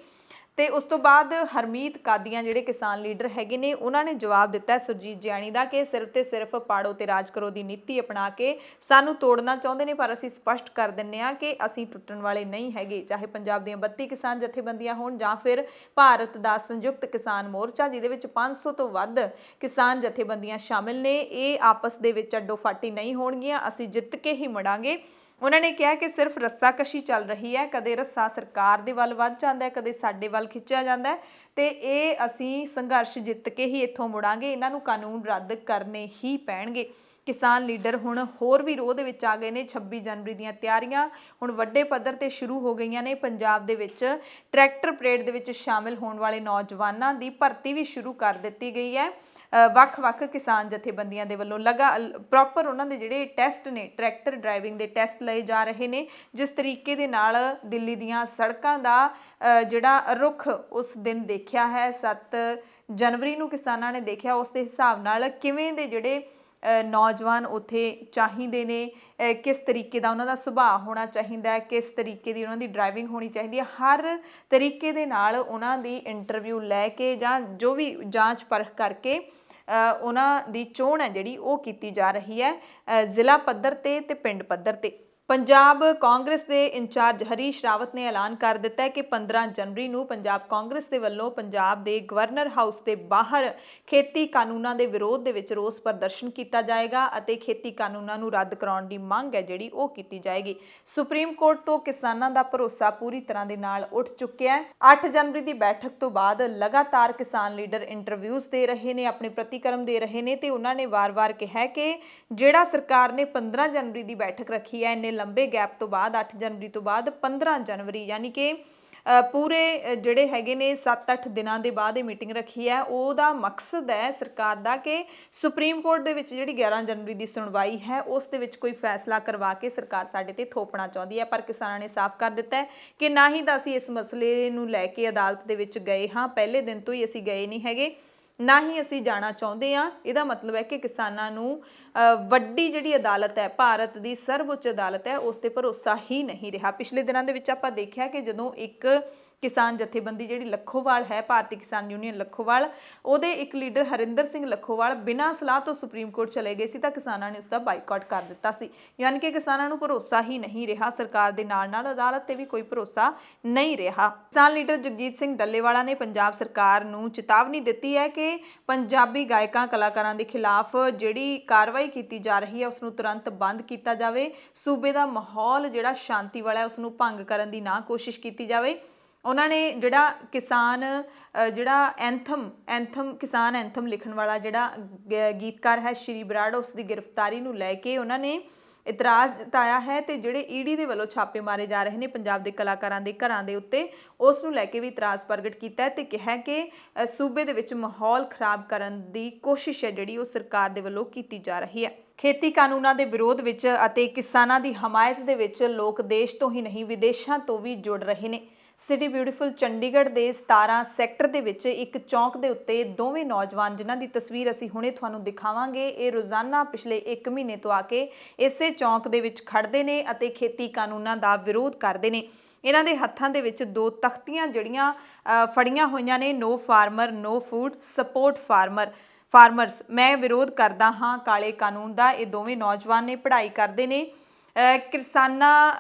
ਤੇ ਉਸ ਤੋਂ ਬਾਅਦ ਹਰਮੀਤ ਕਾਦੀਆਂ ਜਿਹੜੇ ਕਿਸਾਨ ਲੀਡਰ ਹੈਗੇ ਨੇ ਉਹਨਾਂ ਨੇ ਜਵਾਬ ਦਿੱਤਾ ਸੁਰਜੀਤ ਜਿਆਣੀ ਦਾ ਕਿ ਸਿਰਫ ਤੇ ਸਿਰਫ ਪਾੜੋ ਤੇ ਰਾਜ ਕਰੋ ਦੀ ਨੀਤੀ ਅਪਣਾ ਕੇ ਸਾਨੂੰ ਤੋੜਨਾ ਚਾਹੁੰਦੇ ਨੇ, ਪਰ ਅਸੀਂ ਸਪਸ਼ਟ ਕਰ ਦਿੰਨੇ ਆ ਕਿ ਅਸੀਂ ਟੁੱਟਣ ਵਾਲੇ ਨਹੀਂ ਹੈਗੇ। ਚਾਹੇ ਪੰਜਾਬ ਦੀਆਂ 32 ਕਿਸਾਨ ਜਥੇਬੰਦੀਆਂ ਹੋਣ ਜਾਂ ਫਿਰ ਭਾਰਤ ਦਾ ਸੰਯੁਕਤ ਕਿਸਾਨ ਮੋਰਚਾ ਜਿਹਦੇ ਵਿੱਚ 500 ਤੋਂ ਵੱਧ ਕਿਸਾਨ ਜਥੇਬੰਦੀਆਂ ਸ਼ਾਮਿਲ ਨੇ, ਇਹ ਆਪਸ ਦੇ ਵਿੱਚ ਅੱਡੋ ਫਾਟੀ ਨਹੀਂ ਹੋਣਗੀਆਂ, ਅਸੀਂ ਜਿੱਤ ਕੇ ਹੀ ਮੁੜਾਂਗੇ। ਉਹਨਾਂ ਨੇ ਕਿਹਾ ਕਿ ਸਿਰਫ ਰੱਸਾਕਸ਼ੀ ਚੱਲ ਰਹੀ ਹੈ, ਕਦੇ ਰੱਸਾ ਸਰਕਾਰ ਦੇ ਵੱਲ ਵੱਧ ਜਾਂਦਾ ਹੈ, ਕਦੇ ਸਾਡੇ ਵੱਲ ਖਿੱਚਿਆ ਜਾਂਦਾ ਹੈ ਤੇ ਇਹ ਅਸੀਂ ਸੰਘਰਸ਼ ਜਿੱਤ ਕੇ ਹੀ ਇੱਥੋਂ ਮੁੜਾਂਗੇ, ਇਹਨਾਂ ਨੂੰ ਕਾਨੂੰਨ ਰੱਦ ਕਰਨੇ ਹੀ ਪੈਣਗੇ। ਕਿਸਾਨ ਲੀਡਰ ਹੁਣ ਹੋਰ ਵੀ ਰੋਹ ਦੇ ਵਿੱਚ ਆ ਗਏ ਨੇ। 26 ਜਨਵਰੀ ਦੀਆਂ ਤਿਆਰੀਆਂ ਹੁਣ ਵੱਡੇ ਪੱਧਰ ਤੇ ਸ਼ੁਰੂ ਹੋ ਗਈਆਂ ਨੇ। ਪੰਜਾਬ ਦੇ ਵਿੱਚ ਟਰੈਕਟਰ ਪਰੇਡ ਦੇ ਵਿੱਚ ਸ਼ਾਮਿਲ ਹੋਣ ਵਾਲੇ ਨੌਜਵਾਨਾਂ ਦੀ ਭਰਤੀ ਵੀ ਸ਼ੁਰੂ ਕਰ ਦਿੱਤੀ ਗਈ ਹੈ। ਵੱਖ-ਵੱਖ ਕਿਸਾਨ ਜਥੇਬੰਦੀਆਂ ਦੇ ਵੱਲੋਂ ਪ੍ਰੋਪਰ ਉਹਨਾਂ ਦੇ ਜਿਹੜੇ ਟੈਸਟ ਨੇ, ਟਰੈਕਟਰ ਡਰਾਈਵਿੰਗ ਦੇ ਟੈਸਟ ਲਏ ਜਾ ਰਹੇ ਨੇ। ਜਿਸ ਤਰੀਕੇ ਦੇ ਨਾਲ ਦਿੱਲੀ ਦੀਆਂ ਸੜਕਾਂ ਦਾ ਜਿਹੜਾ ਰੁੱਖ ਉਸ ਦਿਨ ਦੇਖਿਆ ਹੈ, 7 ਜਨਵਰੀ ਨੂੰ ਕਿਸਾਨਾਂ ਨੇ ਦੇਖਿਆ, ਉਸ ਦੇ ਹਿਸਾਬ ਨਾਲ ਕਿਵੇਂ ਦੇ ਜਿਹੜੇ ਨੌਜਵਾਨ ਉੱਥੇ ਚਾਹੀਦੇ ਨੇ, ਕਿਸ ਤਰੀਕੇ ਦਾ ਉਹਨਾਂ ਦਾ ਸੁਭਾਅ ਹੋਣਾ ਚਾਹੀਦਾ ਹੈ, ਕਿਸ ਤਰੀਕੇ ਦੀ ਉਹਨਾਂ ਦੀ ਡਰਾਈਵਿੰਗ ਹੋਣੀ ਚਾਹੀਦੀ ਹੈ, ਹਰ ਤਰੀਕੇ ਦੇ ਨਾਲ ਉਹਨਾਂ ਦੀ ਇੰਟਰਵਿਊ ਲੈ ਕੇ ਜਾਂ ਜੋ ਵੀ ਜਾਂਚ ਪਰਖ ਕਰਕੇ ਉਹਨਾਂ ਦੀ ਚੋਣ ਹੈ ਜਿਹੜੀ ਉਹ ਕੀਤੀ ਜਾ ਰਹੀ ਹੈ ਜ਼ਿਲ੍ਹਾ ਪੱਧਰ ਤੇ ਪਿੰਡ ਪੱਧਰ ਤੇ। ਪੰਜਾਬ ਕਾਂਗਰਸ ਦੇ ਇੰਚਾਰਜ ਹਰੀਸ਼ ਰਾਵਤ ਨੇ ਐਲਾਨ ਕਰ ਦਿੱਤਾ ਹੈ ਕਿ 15 ਜਨਵਰੀ ਨੂੰ ਪੰਜਾਬ ਕਾਂਗਰਸ ਦੇ ਵੱਲੋਂ ਪੰਜਾਬ ਦੇ ਗਵਰਨਰ ਹਾਊਸ ਦੇ ਬਾਹਰ ਖੇਤੀ ਕਾਨੂੰਨਾਂ ਦੇ ਵਿਰੋਧ ਦੇ ਵਿੱਚ ਰੋਸ ਪ੍ਰਦਰਸ਼ਨ ਕੀਤਾ ਜਾਏਗਾ ਅਤੇ ਖੇਤੀ ਕਾਨੂੰਨਾਂ ਨੂੰ ਰੱਦ ਕਰਾਉਣ ਦੀ ਮੰਗ ਹੈ ਜਿਹੜੀ ਉਹ ਕੀਤੀ ਜਾਏਗੀ। ਸੁਪਰੀਮ ਕੋਰਟ ਤੋਂ ਕਿਸਾਨਾਂ ਦਾ ਭਰੋਸਾ ਪੂਰੀ ਤਰ੍ਹਾਂ ਦੇ ਨਾਲ ਉੱਠ ਚੁੱਕਿਆ ਹੈ। 8 ਜਨਵਰੀ ਦੀ ਬੈਠਕ ਤੋਂ ਬਾਅਦ ਲਗਾਤਾਰ ਕਿਸਾਨ ਲੀਡਰ ਇੰਟਰਵਿਊਜ਼ ਦੇ ਰਹੇ ਨੇ, ਆਪਣੇ ਪ੍ਰਤੀਕਰਮ ਦੇ ਰਹੇ ਨੇ ਤੇ ਉਹਨਾਂ ਨੇ ਵਾਰ-ਵਾਰ ਕਿਹਾ ਕਿ ਜਿਹੜਾ ਸਰਕਾਰ ਨੇ 15 ਜਨਵਰੀ ਦੀ ਬੈਠਕ ਰੱਖੀ ਹੈ, ਇੰਨੇ ਲੰਬੇ ਗੈਪ ਤੋਂ ਬਾਅਦ 8 ਜਨਵਰੀ ਤੋਂ ਬਾਅਦ 15 ਜਨਵਰੀ ਯਾਨੀ ਕਿ ਪੂਰੇ ਜਿਹੜੇ ਹੈਗੇ ਨੇ 7-8 ਦਿਨਾਂ ਦੇ ਬਾਅਦ ਇਹ ਮੀਟਿੰਗ ਰੱਖੀ ਹੈ, ਉਹਦਾ ਮਕਸਦ ਹੈ ਸਰਕਾਰ ਦਾ ਕਿ ਸੁਪਰੀਮ ਕੋਰਟ ਦੇ ਵਿੱਚ ਜਿਹੜੀ 11 ਜਨਵਰੀ ਦੀ ਸੁਣਵਾਈ ਹੈ ਉਸ ਦੇ ਵਿੱਚ ਕੋਈ ਫੈਸਲਾ ਕਰਵਾ ਕੇ ਸਰਕਾਰ ਸਾਡੇ ਤੇ ਥੋਪਣਾ ਚਾਹੁੰਦੀ ਹੈ। ਪਰ ਕਿਸਾਨਾਂ ਨੇ ਸਾਫ਼ ਕਰ ਦਿੱਤਾ ਹੈ ਕਿ ਨਾ ਹੀ ਤਾਂ ਅਸੀਂ ਇਸ ਮਸਲੇ ਨੂੰ ਲੈ ਕੇ ਅਦਾਲਤ ਦੇ ਵਿੱਚ ਗਏ ਹਾਂ, ਪਹਿਲੇ ਦਿਨ ਤੋਂ ਹੀ ਅਸੀਂ ਗਏ ਨਹੀਂ ਹੈਗੇ, ਨਾ ਹੀ ਅਸੀਂ ਜਾਣਾ ਚਾਹੁੰਦੇ ਹਾਂ। ਇਹਦਾ ਮਤਲਬ ਹੈ ਕਿ ਕਿਸਾਨਾਂ ਨੂੰ ਵੱਡੀ ਜਿਹੜੀ ਅਦਾਲਤ ਹੈ, ਭਾਰਤ ਦੀ ਸਰਵਉੱਚ ਅਦਾਲਤ ਹੈ, ਉਸ ਤੇ ਭਰੋਸਾ ਹੀ ਨਹੀਂ ਰਿਹਾ। ਪਿਛਲੇ ਦਿਨਾਂ ਦੇ ਵਿੱਚ ਆਪਾਂ ਦੇਖਿਆ ਕਿ ਜਦੋਂ ਇੱਕ ਕਿਸਾਨ ਜਥੇਬੰਦੀ ਜਿਹੜੀ ਲੱਖੋਵਾਲ ਹੈ, ਭਾਰਤੀ ਕਿਸਾਨ ਯੂਨੀਅਨ ਲੱਖੋਵਾਲ, ਉਹਦੇ ਇੱਕ ਲੀਡਰ ਹਰਿੰਦਰ ਸਿੰਘ ਲੱਖੋਵਾਲ ਬਿਨਾਂ ਸਲਾਹ ਤੋਂ ਸੁਪਰੀਮ ਕੋਰਟ ਚਲੇ ਗਏ ਸੀ ਤਾਂ ਕਿਸਾਨਾਂ ਨੇ ਉਸ ਦਾ ਬਾਈਕਾਟ ਕਰ ਦਿੱਤਾ ਸੀ। ਯਾਨੀ ਕਿ ਕਿਸਾਨਾਂ ਨੂੰ ਭਰੋਸਾ ਹੀ ਨਹੀਂ ਰਿਹਾ, ਸਰਕਾਰ ਦੇ ਨਾਲ ਅਦਾਲਤ ਤੇ ਵੀ ਕੋਈ ਭਰੋਸਾ ਨਹੀਂ ਰਿਹਾ। ਕਿਸਾਨ ਲੀਡਰ ਜਗਜੀਤ ਸਿੰਘ ਡੱਲੇਵਾਲਾ ਨੇ ਪੰਜਾਬ ਸਰਕਾਰ ਨੂੰ ਚੇਤਾਵਨੀ ਦਿੱਤੀ ਹੈ ਕਿ ਪੰਜਾਬੀ ਗਾਇਕਾਂ ਕਲਾਕਾਰਾਂ ਦੇ ਖਿਲਾਫ ਜਿਹੜੀ ਕਾਰਵਾਈ ਕੀਤੀ ਜਾ ਰਹੀ ਹੈ ਉਸ ਨੂੰ ਤੁਰੰਤ ਬੰਦ ਕੀਤਾ ਜਾਵੇ। ਸੂਬੇ ਦਾ ਮਾਹੌਲ ਜਿਹੜਾ ਸ਼ਾਂਤੀ ਵਾਲਾ ਹੈ ਉਸ ਨੂੰ ਭੰਗ ਕਰਨ ਦੀ ਨਾ ਕੋਸ਼ਿਸ਼ ਕੀਤੀ ਜਾਵੇ। ਉਹਨਾਂ ਨੇ ਜਿਹੜਾ ਕਿਸਾਨ ਜਿਹੜਾ ਕਿਸਾਨ ਐਂਥਮ ਲਿਖਣ ਵਾਲਾ ਜਿਹੜਾ ਗੀਤਕਾਰ ਹੈ ਸ਼੍ਰੀ ਬਰਾੜ, ਉਸ ਦੀ ਗ੍ਰਿਫਤਾਰੀ ਨੂੰ ਲੈ ਕੇ ਉਹਨਾਂ ਨੇ ਇਤਰਾਜ਼ ਜਤਾਇਆ ਹੈ ਤੇ ਜਿਹੜੇ ਈਡੀ ਦੇ ਵੱਲੋਂ ਛਾਪੇ ਮਾਰੇ ਜਾ ਰਹੇ ਨੇ ਪੰਜਾਬ ਦੇ ਕਲਾਕਾਰਾਂ ਦੇ ਘਰਾਂ ਦੇ ਉੱਤੇ, ਉਸ ਨੂੰ ਲੈ ਕੇ ਵੀ ਇਤਰਾਜ਼ ਪ੍ਰਗਟ ਕੀਤਾ ਹੈ ਤੇ ਕਿਹਾ ਕਿ ਸੂਬੇ ਦੇ ਵਿੱਚ ਮਾਹੌਲ ਖਰਾਬ ਕਰਨ ਦੀ ਕੋਸ਼ਿਸ਼ ਹੈ ਜਿਹੜੀ ਉਹ ਸਰਕਾਰ ਦੇ ਵੱਲੋਂ ਕੀਤੀ ਜਾ ਰਹੀ ਹੈ। ਖੇਤੀ ਕਾਨੂੰਨਾਂ ਦੇ ਵਿਰੋਧ ਵਿੱਚ ਅਤੇ ਕਿਸਾਨਾਂ ਦੀ ਹਮਾਇਤ ਦੇ ਵਿੱਚ ਲੋਕ ਦੇਸ਼ ਤੋਂ ਹੀ ਨਹੀਂ ਵਿਦੇਸ਼ਾਂ ਤੋਂ ਵੀ ਜੁੜ ਰਹੇ ਨੇ। ਸਿਟੀ ਬਿਊਟੀਫੁਲ ਚੰਡੀਗੜ੍ਹ ਦੇ 17 ਸੈਕਟਰ ਦੇ ਵਿੱਚ ਇੱਕ ਚੌਂਕ ਦੇ ਉੱਤੇ ਦੋਵੇਂ ਨੌਜਵਾਨ ਜਿਨ੍ਹਾਂ ਦੀ ਤਸਵੀਰ ਅਸੀਂ ਹੁਣੇ ਤੁਹਾਨੂੰ ਦਿਖਾਵਾਂਗੇ, ਇਹ ਰੋਜ਼ਾਨਾ ਪਿਛਲੇ 1 ਮਹੀਨੇ ਤੋਂ ਆ ਕੇ ਇਸੇ ਚੌਂਕ ਦੇ ਵਿੱਚ ਖੜਦੇ ਨੇ ਅਤੇ ਖੇਤੀ ਕਾਨੂੰਨਾਂ ਦਾ ਵਿਰੋਧ ਕਰਦੇ ਨੇ। ਇਹਨਾਂ ਦੇ ਹੱਥਾਂ ਦੇ ਵਿੱਚ 2 ਤਖਤੀਆਂ ਜਿਹੜੀਆਂ ਫੜੀਆਂ ਹੋਈਆਂ ਨੇ, no farmer no food support farmers. ਮੈਂ ਵਿਰੋਧ ਕਰਦਾ ਹਾਂ ਕਾਲੇ ਕਾਨੂੰਨ ਦਾ। ਇਹ ਦੋਵੇਂ ਨੌਜਵਾਨ ਨੇ, ਪੜ੍ਹਾਈ ਕਰਦੇ ਨੇ। ਕਿਸਾਨਾਂ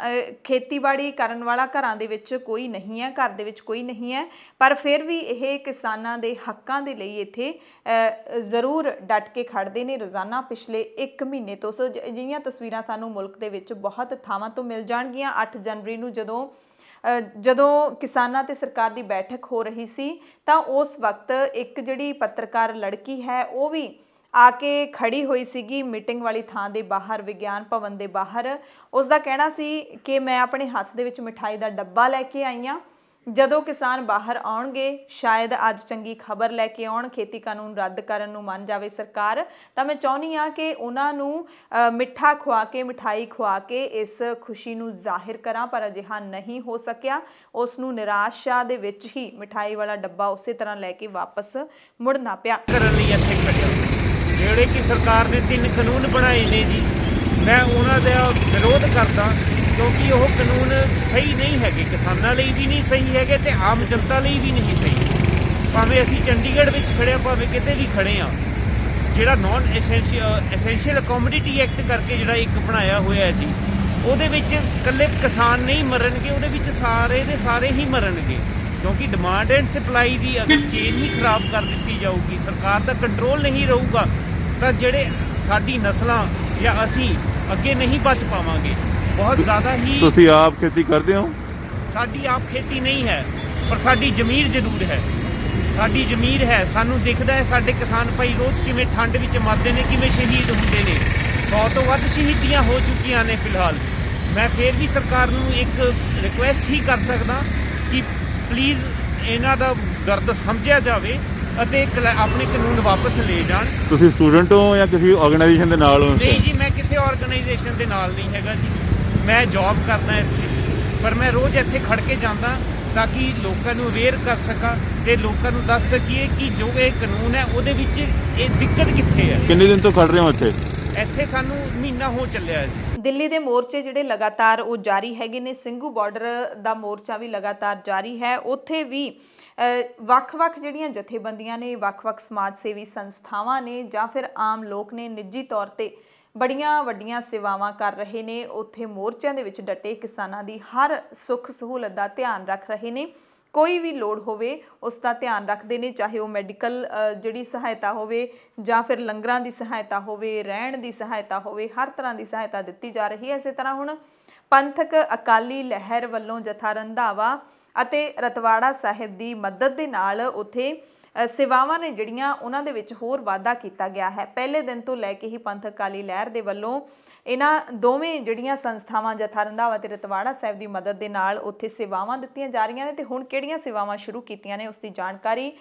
ਖੇਤੀਬਾੜੀ ਕਰਨ ਵਾਲਾ ਘਰਾਂ ਦੇ ਵਿੱਚ ਕੋਈ ਨਹੀਂ ਹੈ, ਘਰ ਦੇ ਵਿੱਚ ਕੋਈ ਨਹੀਂ ਹੈ, ਪਰ ਫਿਰ ਵੀ ਇਹ ਕਿਸਾਨਾਂ ਦੇ ਹੱਕਾਂ ਦੇ ਲਈ ਇੱਥੇ ਜ਼ਰੂਰ ਡਟ ਕੇ ਖੜ੍ਹਦੇ ਨੇ ਰੋਜ਼ਾਨਾ ਪਿਛਲੇ 1 ਮਹੀਨੇ ਤੋਂ। ਸੋ ਅਜਿਹੀਆਂ ਤਸਵੀਰਾਂ ਸਾਨੂੰ ਮੁਲਕ ਦੇ ਵਿੱਚ ਬਹੁਤ ਥਾਵਾਂ ਤੋਂ ਮਿਲ ਜਾਣਗੀਆਂ। 8 ਜਨਵਰੀ ਨੂੰ ਜਦੋਂ ਕਿਸਾਨਾਂ ਤੇ ਸਰਕਾਰ ਦੀ ਬੈਠਕ ਹੋ ਰਹੀ ਸੀ ਤਾਂ ਉਸ ਵਕਤ ਇੱਕ ਜਿਹੜੀ ਪੱਤਰਕਾਰ ਲੜਕੀ ਹੈ ਉਹ ਵੀ ਆ ਕੇ ਖੜੀ ਹੋਈ ਸੀਗੀ ਮੀਟਿੰਗ ਵਾਲੀ ਥਾਂ ਦੇ ਬਾਹਰ, ਵਿਗਿਆਨ ਭਵਨ ਦੇ ਬਾਹਰ। ਉਸ ਦਾ ਕਹਿਣਾ ਸੀ ਕਿ ਮੈਂ ਆਪਣੇ ਹੱਥ ਦੇ ਵਿੱਚ ਮਿਠਾਈ ਦਾ ਡੱਬਾ ਲੈ ਕੇ ਆਈ ਹਾਂ। ਜਦੋਂ ਕਿਸਾਨ ਬਾਹਰ ਆਉਣਗੇ, ਸ਼ਾਇਦ ਅੱਜ ਚੰਗੀ ਖਬਰ ਲੈ ਕੇ ਆਉਣ, ਖੇਤੀ ਕਾਨੂੰਨ ਰੱਦ ਕਰਨ ਨੂੰ ਮੰਨ ਜਾਵੇ ਸਰਕਾਰ, ਤਾਂ ਮੈਂ ਚਾਹੁੰਦੀ ਹਾਂ ਕਿ ਉਹਨਾਂ ਨੂੰ ਮਿੱਠਾ ਖਵਾ ਕੇ, ਮਿਠਾਈ ਖਵਾ ਕੇ ਇਸ ਖੁਸ਼ੀ ਨੂੰ ਜ਼ਾਹਿਰ ਕਰਾਂ, ਪਰ ਅਜਿਹਾ ਨਹੀਂ ਹੋ ਸਕਿਆ। ਉਸ ਨੂੰ ਨਿਰਾਸ਼ਾ ਦੇ ਵਿੱਚ ਹੀ ਮਿਠਾਈ ਵਾਲਾ ਡੱਬਾ ਉਸੇ ਤਰ੍ਹਾਂ ਲੈ ਕੇ ਵਾਪਸ ਮੁੜਨਾ ਪਿਆ। ਕਰਨ ਲਈ ਇੱਥੇ ਖੜਿਆ ਜਿਹੜੇ ਕਿ ਸਰਕਾਰ ਨੇ 3 ਕਾਨੂੰਨ ਬਣਾਏ ਨੇ ਜੀ, ਮੈਂ ਉਹਨਾਂ ਦਾ ਵਿਰੋਧ ਕਰਦਾ ਕਿਉਂਕਿ ਉਹ ਕਾਨੂੰਨ ਸਹੀ ਨਹੀਂ ਹੈਗੇ, ਕਿਸਾਨਾਂ ਲਈ ਵੀ ਨਹੀਂ ਸਹੀ ਹੈਗੇ ਤੇ ਆਮ ਜਨਤਾ ਲਈ ਵੀ ਨਹੀਂ ਸਹੀ। ਭਾਵੇਂ ਅਸੀਂ ਚੰਡੀਗੜ੍ਹ ਵਿੱਚ ਖੜ੍ਹੇ ਹਾਂ, ਭਾਵੇਂ ਕਿਤੇ ਵੀ ਖੜ੍ਹੇ ਹਾਂ, ਜਿਹੜਾ ਨਾਨ ਐਸੈਂਸ਼ੀਅਲ ਕਮੋਡਿਟੀ ਐਕਟ ਕਰਕੇ ਜਿਹੜਾ ਇੱਕ ਬਣਾਇਆ ਹੋਇਆ ਜੀ, ਉਹਦੇ ਵਿੱਚ ਇਕੱਲੇ ਕਿਸਾਨ ਨਹੀਂ ਮਰਨਗੇ, ਉਹਦੇ ਵਿੱਚ ਸਾਰੇ ਦੇ ਸਾਰੇ ਹੀ ਮਰਨਗੇ ਕਿਉਂਕਿ ਡਿਮਾਂਡ ਐਂਡ ਸਪਲਾਈ ਦੀ ਅਗਰ ਚੇਨ ਹੀ ਖਰਾਬ ਕਰ ਦਿੱਤੀ ਜਾਊਗੀ, ਸਰਕਾਰ ਦਾ ਕੰਟਰੋਲ ਨਹੀਂ ਰਹੂਗਾ, ਤਾਂ ਜਿਹੜੇ ਸਾਡੀ ਨਸਲਾਂ ਜਾਂ ਅਸੀਂ ਅੱਗੇ ਨਹੀਂ ਬਚ ਪਾਵਾਂਗੇ। ਬਹੁਤ ਜ਼ਿਆਦਾ ਹੀ। ਤੁਸੀਂ ਆਪ ਖੇਤੀ ਕਰਦੇ ਹੋ? ਸਾਡੀ ਆਪ ਖੇਤੀ ਨਹੀਂ ਹੈ, ਪਰ ਸਾਡੀ ਜ਼ਮੀਰ ਜ਼ਰੂਰ ਹੈ। ਸਾਡੀ ਜ਼ਮੀਰ ਹੈ, ਸਾਨੂੰ ਦਿਖਦਾ ਹੈ ਸਾਡੇ ਕਿਸਾਨ ਭਾਈ ਰੋਜ਼ ਕਿਵੇਂ ਠੰਡ ਵਿੱਚ ਮਰਦੇ ਨੇ, ਕਿਵੇਂ ਸ਼ਹੀਦ ਹੁੰਦੇ ਨੇ। 100 ਤੋਂ ਵੱਧ ਸ਼ਹੀਦੀਆਂ ਹੋ ਚੁੱਕੀਆਂ ਨੇ ਫਿਲਹਾਲ। ਮੈਂ ਫਿਰ ਵੀ ਸਰਕਾਰ ਨੂੰ ਇੱਕ ਰਿਕੁਐਸਟ ਹੀ ਕਰ ਸਕਦਾ ਕਿ ਪਲੀਜ਼ ਇਹਨਾਂ ਦਾ ਦਰਦ ਸਮਝਿਆ ਜਾਵੇ ਅਤੇ ਆਪਣੇ ਕਾਨੂੰਨ ਵਾਪਸ ਲੈ ਜਾਣ। ਤੁਸੀਂ ਸਟੂਡੈਂਟ ਹੋ ਜਾਂ ਕਿਸੇ ਆਰਗੇਨਾਈਜੇਸ਼ਨ ਦੇ ਨਾਲ ਹੋ? ਨਹੀਂ ਜੀ, ਮੈਂ ਕਿਸੇ ਆਰਗੇਨਾਈਜੇਸ਼ਨ ਦੇ ਨਾਲ ਨਹੀਂ ਹੈਗਾ ਜੀ, ਮੈਂ ਜੌਬ ਕਰਦਾ ਇੱਥੇ, ਪਰ ਮੈਂ ਰੋਜ਼ ਇੱਥੇ ਖੜ ਕੇ ਜਾਂਦਾ ਤਾਂ ਕਿ ਲੋਕਾਂ ਨੂੰ ਅਵੇਅਰ ਕਰ ਸਕਾਂ ਤੇ ਲੋਕਾਂ ਨੂੰ ਦੱਸ ਸਕੀਏ ਕਿ ਜੋ ਇਹ ਕਾਨੂੰਨ ਹੈ ਉਹਦੇ ਵਿੱਚ ਇਹ ਦਿੱਕਤ ਕਿੱਥੇ ਹੈ। ਕਿੰਨੇ ਦਿਨ ਤੋਂ ਖੜ ਰਹੇ ਹੋ ਇੱਥੇ? ਇੱਥੇ ਸਾਨੂੰ ਮਹੀਨਾ ਹੋ ਚੱਲਿਆ ਹੈ ਜੀ। ਦਿੱਲੀ ਦੇ ਮੋਰਚੇ ਜਿਹੜੇ ਲਗਾਤਾਰ ਉਹ ਜਾਰੀ ਹੈਗੇ ਨੇ, ਸਿੰਘੂ ਬਾਰਡਰ ਦਾ ਮੋਰਚਾ ਵੀ ਲਗਾਤਾਰ ਜਾਰੀ ਹੈ। ਉੱਥੇ ਵੀ ਵੱਖ-ਵੱਖ ਜਿਹੜੀਆਂ ਜਥੇਬੰਦੀਆਂ ਨੇ, ਵੱਖ-ਵੱਖ ਸਮਾਜ ਸੇਵੀ ਸੰਸਥਾਵਾਂ ਨੇ ਜਾਂ ਫਿਰ ਆਮ ਲੋਕ ਨੇ, ਨਿੱਜੀ ਤੌਰ ਤੇ ਬੜੀਆਂ ਵੱਡੀਆਂ ਸੇਵਾਵਾਂ ਕਰ ਰਹੇ ਨੇ। ਉੱਥੇ ਮੋਰਚਿਆਂ ਦੇ ਵਿੱਚ ਡਟੇ ਕਿਸਾਨਾਂ ਦੀ ਹਰ ਸੁੱਖ ਸਹੂਲਤ ਦਾ ਧਿਆਨ ਰੱਖ ਰਹੇ ਨੇ। ਕੋਈ ਵੀ ਲੋੜ ਹੋਵੇ ਉਸ ਦਾ ਧਿਆਨ ਰੱਖਦੇ ਨੇ, ਚਾਹੇ ਉਹ ਮੈਡੀਕਲ ਜਿਹੜੀ ਸਹਾਇਤਾ ਹੋਵੇ ਜਾਂ ਫਿਰ ਲੰਗਰਾਂ ਦੀ ਸਹਾਇਤਾ ਹੋਵੇ, ਰਹਿਣ ਦੀ ਸਹਾਇਤਾ ਹੋਵੇ, ਹਰ ਤਰ੍ਹਾਂ ਦੀ ਸਹਾਇਤਾ ਦਿੱਤੀ ਜਾ ਰਹੀ ਹੈ। ਇਸੇ ਤਰ੍ਹਾਂ ਹੁਣ ਪੰਥਕ ਅਕਾਲੀ ਲਹਿਰ ਵੱਲੋਂ ਜਥਾ ਰੰਧਾਵਾ ਅਤੇ ਰਤਵਾੜਾ ਸਾਹਿਬ ਦੀ ਮਦਦ ਦੇ ਨਾਲ ਉੱਥੇ ਸੇਵਾਵਾਂ ਨੇ ਜਿਹੜੀਆਂ ਉਹਨਾਂ ਦੇ ਵਿੱਚ ਹੋਰ ਵਾਧਾ ਕੀਤਾ ਗਿਆ ਹੈ। ਪਹਿਲੇ ਦਿਨ ਤੋਂ ਲੈ ਕੇ ਹੀ ਪੰਥਕ ਅਕਾਲੀ ਲਹਿਰ ਦੇ ਵੱਲੋਂ ਇਹਨਾਂ ਦੋਵੇਂ ਜਿਹੜੀਆਂ ਸੰਸਥਾਵਾਂ ਜਥਾ ਰੰਧਾਵਾ ਤੇ ਰਤਵਾੜਾ ਸਾਹਿਬ ਦੀ ਮਦਦ ਦੇ ਨਾਲ ਉੱਥੇ ਸੇਵਾਵਾਂ ਦਿੱਤੀਆਂ ਜਾ ਰਹੀਆਂ ਨੇ। ਤੇ ਹੁਣ ਕਿਹੜੀਆਂ ਸੇਵਾਵਾਂ ਸ਼ੁਰੂ ਕੀਤੀਆਂ ਨੇ ਉਸ ਦੀ ਜਾਣਕਾਰੀ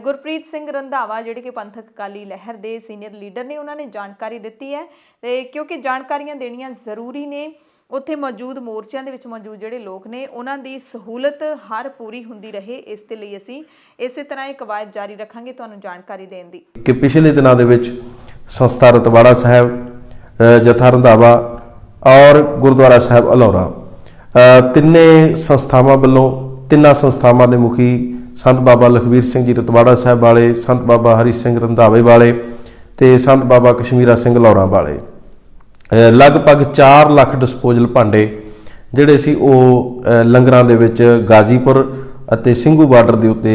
ਗੁਰਪ੍ਰੀਤ ਸਿੰਘ ਰੰਧਾਵਾ ਜਿਹੜੇ ਕਿ ਪੰਥਕ ਅਕਾਲੀ ਲਹਿਰ ਦੇ ਸੀਨੀਅਰ ਲੀਡਰ ਨੇ, ਉਹਨਾਂ ਨੇ ਜਾਣਕਾਰੀ ਦਿੱਤੀ ਹੈ। ਤੇ ਕਿਉਂਕਿ ਜਾਣਕਾਰੀਆਂ ਦੇਣੀਆਂ ਜ਼ਰੂਰੀ ਨੇ, ਉੱਥੇ ਮੌਜੂਦ ਮੋਰਚਿਆਂ ਦੇ ਵਿੱਚ ਮੌਜੂਦ ਜਿਹੜੇ ਲੋਕ ਨੇ ਉਹਨਾਂ ਦੀ ਸਹੂਲਤ ਹਰ ਪੂਰੀ ਹੁੰਦੀ ਰਹੇ, ਇਸ ਦੇ ਲਈ ਅਸੀਂ ਇਸੇ ਤਰ੍ਹਾਂ ਇਹ ਕਵਾਇਦ ਜਾਰੀ ਰੱਖਾਂਗੇ ਤੁਹਾਨੂੰ ਜਾਣਕਾਰੀ ਦੇਣ ਦੀ। ਕਿ ਪਿਛਲੇ ਦਿਨਾਂ ਦੇ ਵਿੱਚ ਸੰਸਥਾ ਰਤਵਾੜਾ ਸਾਹਿਬ, ਜਥਾ ਰੰਧਾਵਾ ਔਰ ਗੁਰਦੁਆਰਾ ਸਾਹਿਬ ਅਲੌਰਾ, ਤਿੰਨੇ ਸੰਸਥਾਵਾਂ ਵੱਲੋਂ, ਤਿੰਨਾਂ ਸੰਸਥਾਵਾਂ ਦੇ ਮੁਖੀ ਸੰਤ ਬਾਬਾ ਲਖਵੀਰ ਸਿੰਘ ਜੀ ਰਤਵਾੜਾ ਸਾਹਿਬ ਵਾਲੇ, ਸੰਤ ਬਾਬਾ ਹਰੀ ਸਿੰਘ ਰੰਧਾਵੇ ਵਾਲੇ ਤੇ ਸੰਤ ਬਾਬਾ ਕਸ਼ਮੀਰਾ ਸਿੰਘ ਲੌਰਾ ਵਾਲੇ ਲਗਭਗ 4 ਲੱਖ ਡਿਸਪੋਜ਼ਲ ਭਾਂਡੇ ਜਿਹੜੇ ਸੀ ਉਹ ਲੰਗਰਾਂ ਦੇ ਵਿੱਚ ਗਾਜ਼ੀਪੁਰ ਅਤੇ ਸਿੰਘੂ ਬਾਰਡਰ ਦੇ ਉੱਤੇ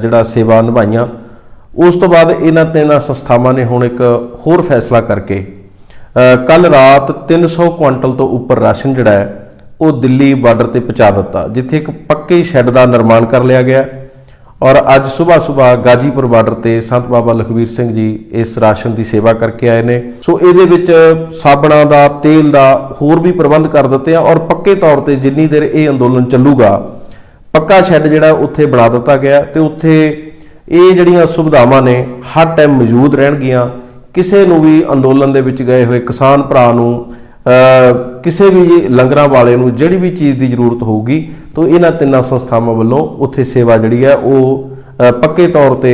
ਜਿਹੜਾ ਸੇਵਾ ਨਿਭਾਈਆਂ। ਉਸ ਤੋਂ ਬਾਅਦ ਇਹਨਾਂ ਤਿੰਨਾਂ ਸੰਸਥਾਵਾਂ ਨੇ ਹੁਣ ਇੱਕ ਹੋਰ ਫੈਸਲਾ ਕਰਕੇ ਕੱਲ ਰਾਤ 300 ਕੁਆਂਟਲ ਤੋਂ ਉੱਪਰ ਰਾਸ਼ਨ ਜਿਹੜਾ ਹੈ ਉਹ ਦਿੱਲੀ ਬਾਰਡਰ ਤੇ ਪਹੁੰਚਾ ਦਿੱਤਾ, ਜਿੱਥੇ ਇੱਕ ਪੱਕੇ ਸ਼ੈੱਡ ਦਾ ਨਿਰਮਾਣ ਕਰ ਲਿਆ ਗਿਆ। ਔਰ ਅੱਜ ਸਵੇਰ ਗਾਜੀਪੁਰ ਬਾਰਡਰ ਤੇ ਸੰਤ ਬਾਬਾ ਲਖਵੀਰ ਸਿੰਘ ਜੀ ਇਸ ਰਾਸ਼ਨ ਦੀ ਸੇਵਾ ਕਰਕੇ ਆਏ ਨੇ। ਸੋ ਇਹਦੇ ਵਿੱਚ ਸਾਬਣਾਂ ਦਾ, ਤੇਲ ਦਾ ਹੋਰ ਵੀ ਪ੍ਰਬੰਧ ਕਰ ਦਿੱਤੇ ਆ ਔਰ ਪੱਕੇ ਤੌਰ ਤੇ ਜਿੰਨੀ ਦੇਰ ਇਹ ਅੰਦੋਲਨ ਚੱਲੂਗਾ ਪੱਕਾ ਸ਼ੈੱਡ ਜਿਹੜਾ ਉੱਥੇ ਬਣਾ ਦਿੱਤਾ ਗਿਆ ਤੇ ਉੱਥੇ ਇਹ ਜਿਹੜੀਆਂ ਸੁਵਿਧਾਵਾਂ ਨੇ ਹਰ ਟਾਈਮ ਮੌਜੂਦ ਰਹਿਣਗੀਆਂ। ਕਿਸੇ ਨੂੰ ਵੀ ਅੰਦੋਲਨ ਦੇ ਵਿੱਚ ਗਏ ਹੋਏ ਕਿਸਾਨ ਭਰਾ ਨੂੰ, ਕਿਸੇ ਵੀ ਲੰਗਰਾਂ ਵਾਲੇ ਨੂੰ ਜਿਹੜੀ ਵੀ ਚੀਜ਼ ਦੀ ਜ਼ਰੂਰਤ ਹੋਊਗੀ ਤਾਂ ਇਹਨਾਂ ਤਿੰਨਾਂ ਸੰਸਥਾਵਾਂ ਵੱਲੋਂ ਉੱਥੇ ਸੇਵਾ ਜਿਹੜੀ ਹੈ ਉਹ ਪੱਕੇ ਤੌਰ ਤੇ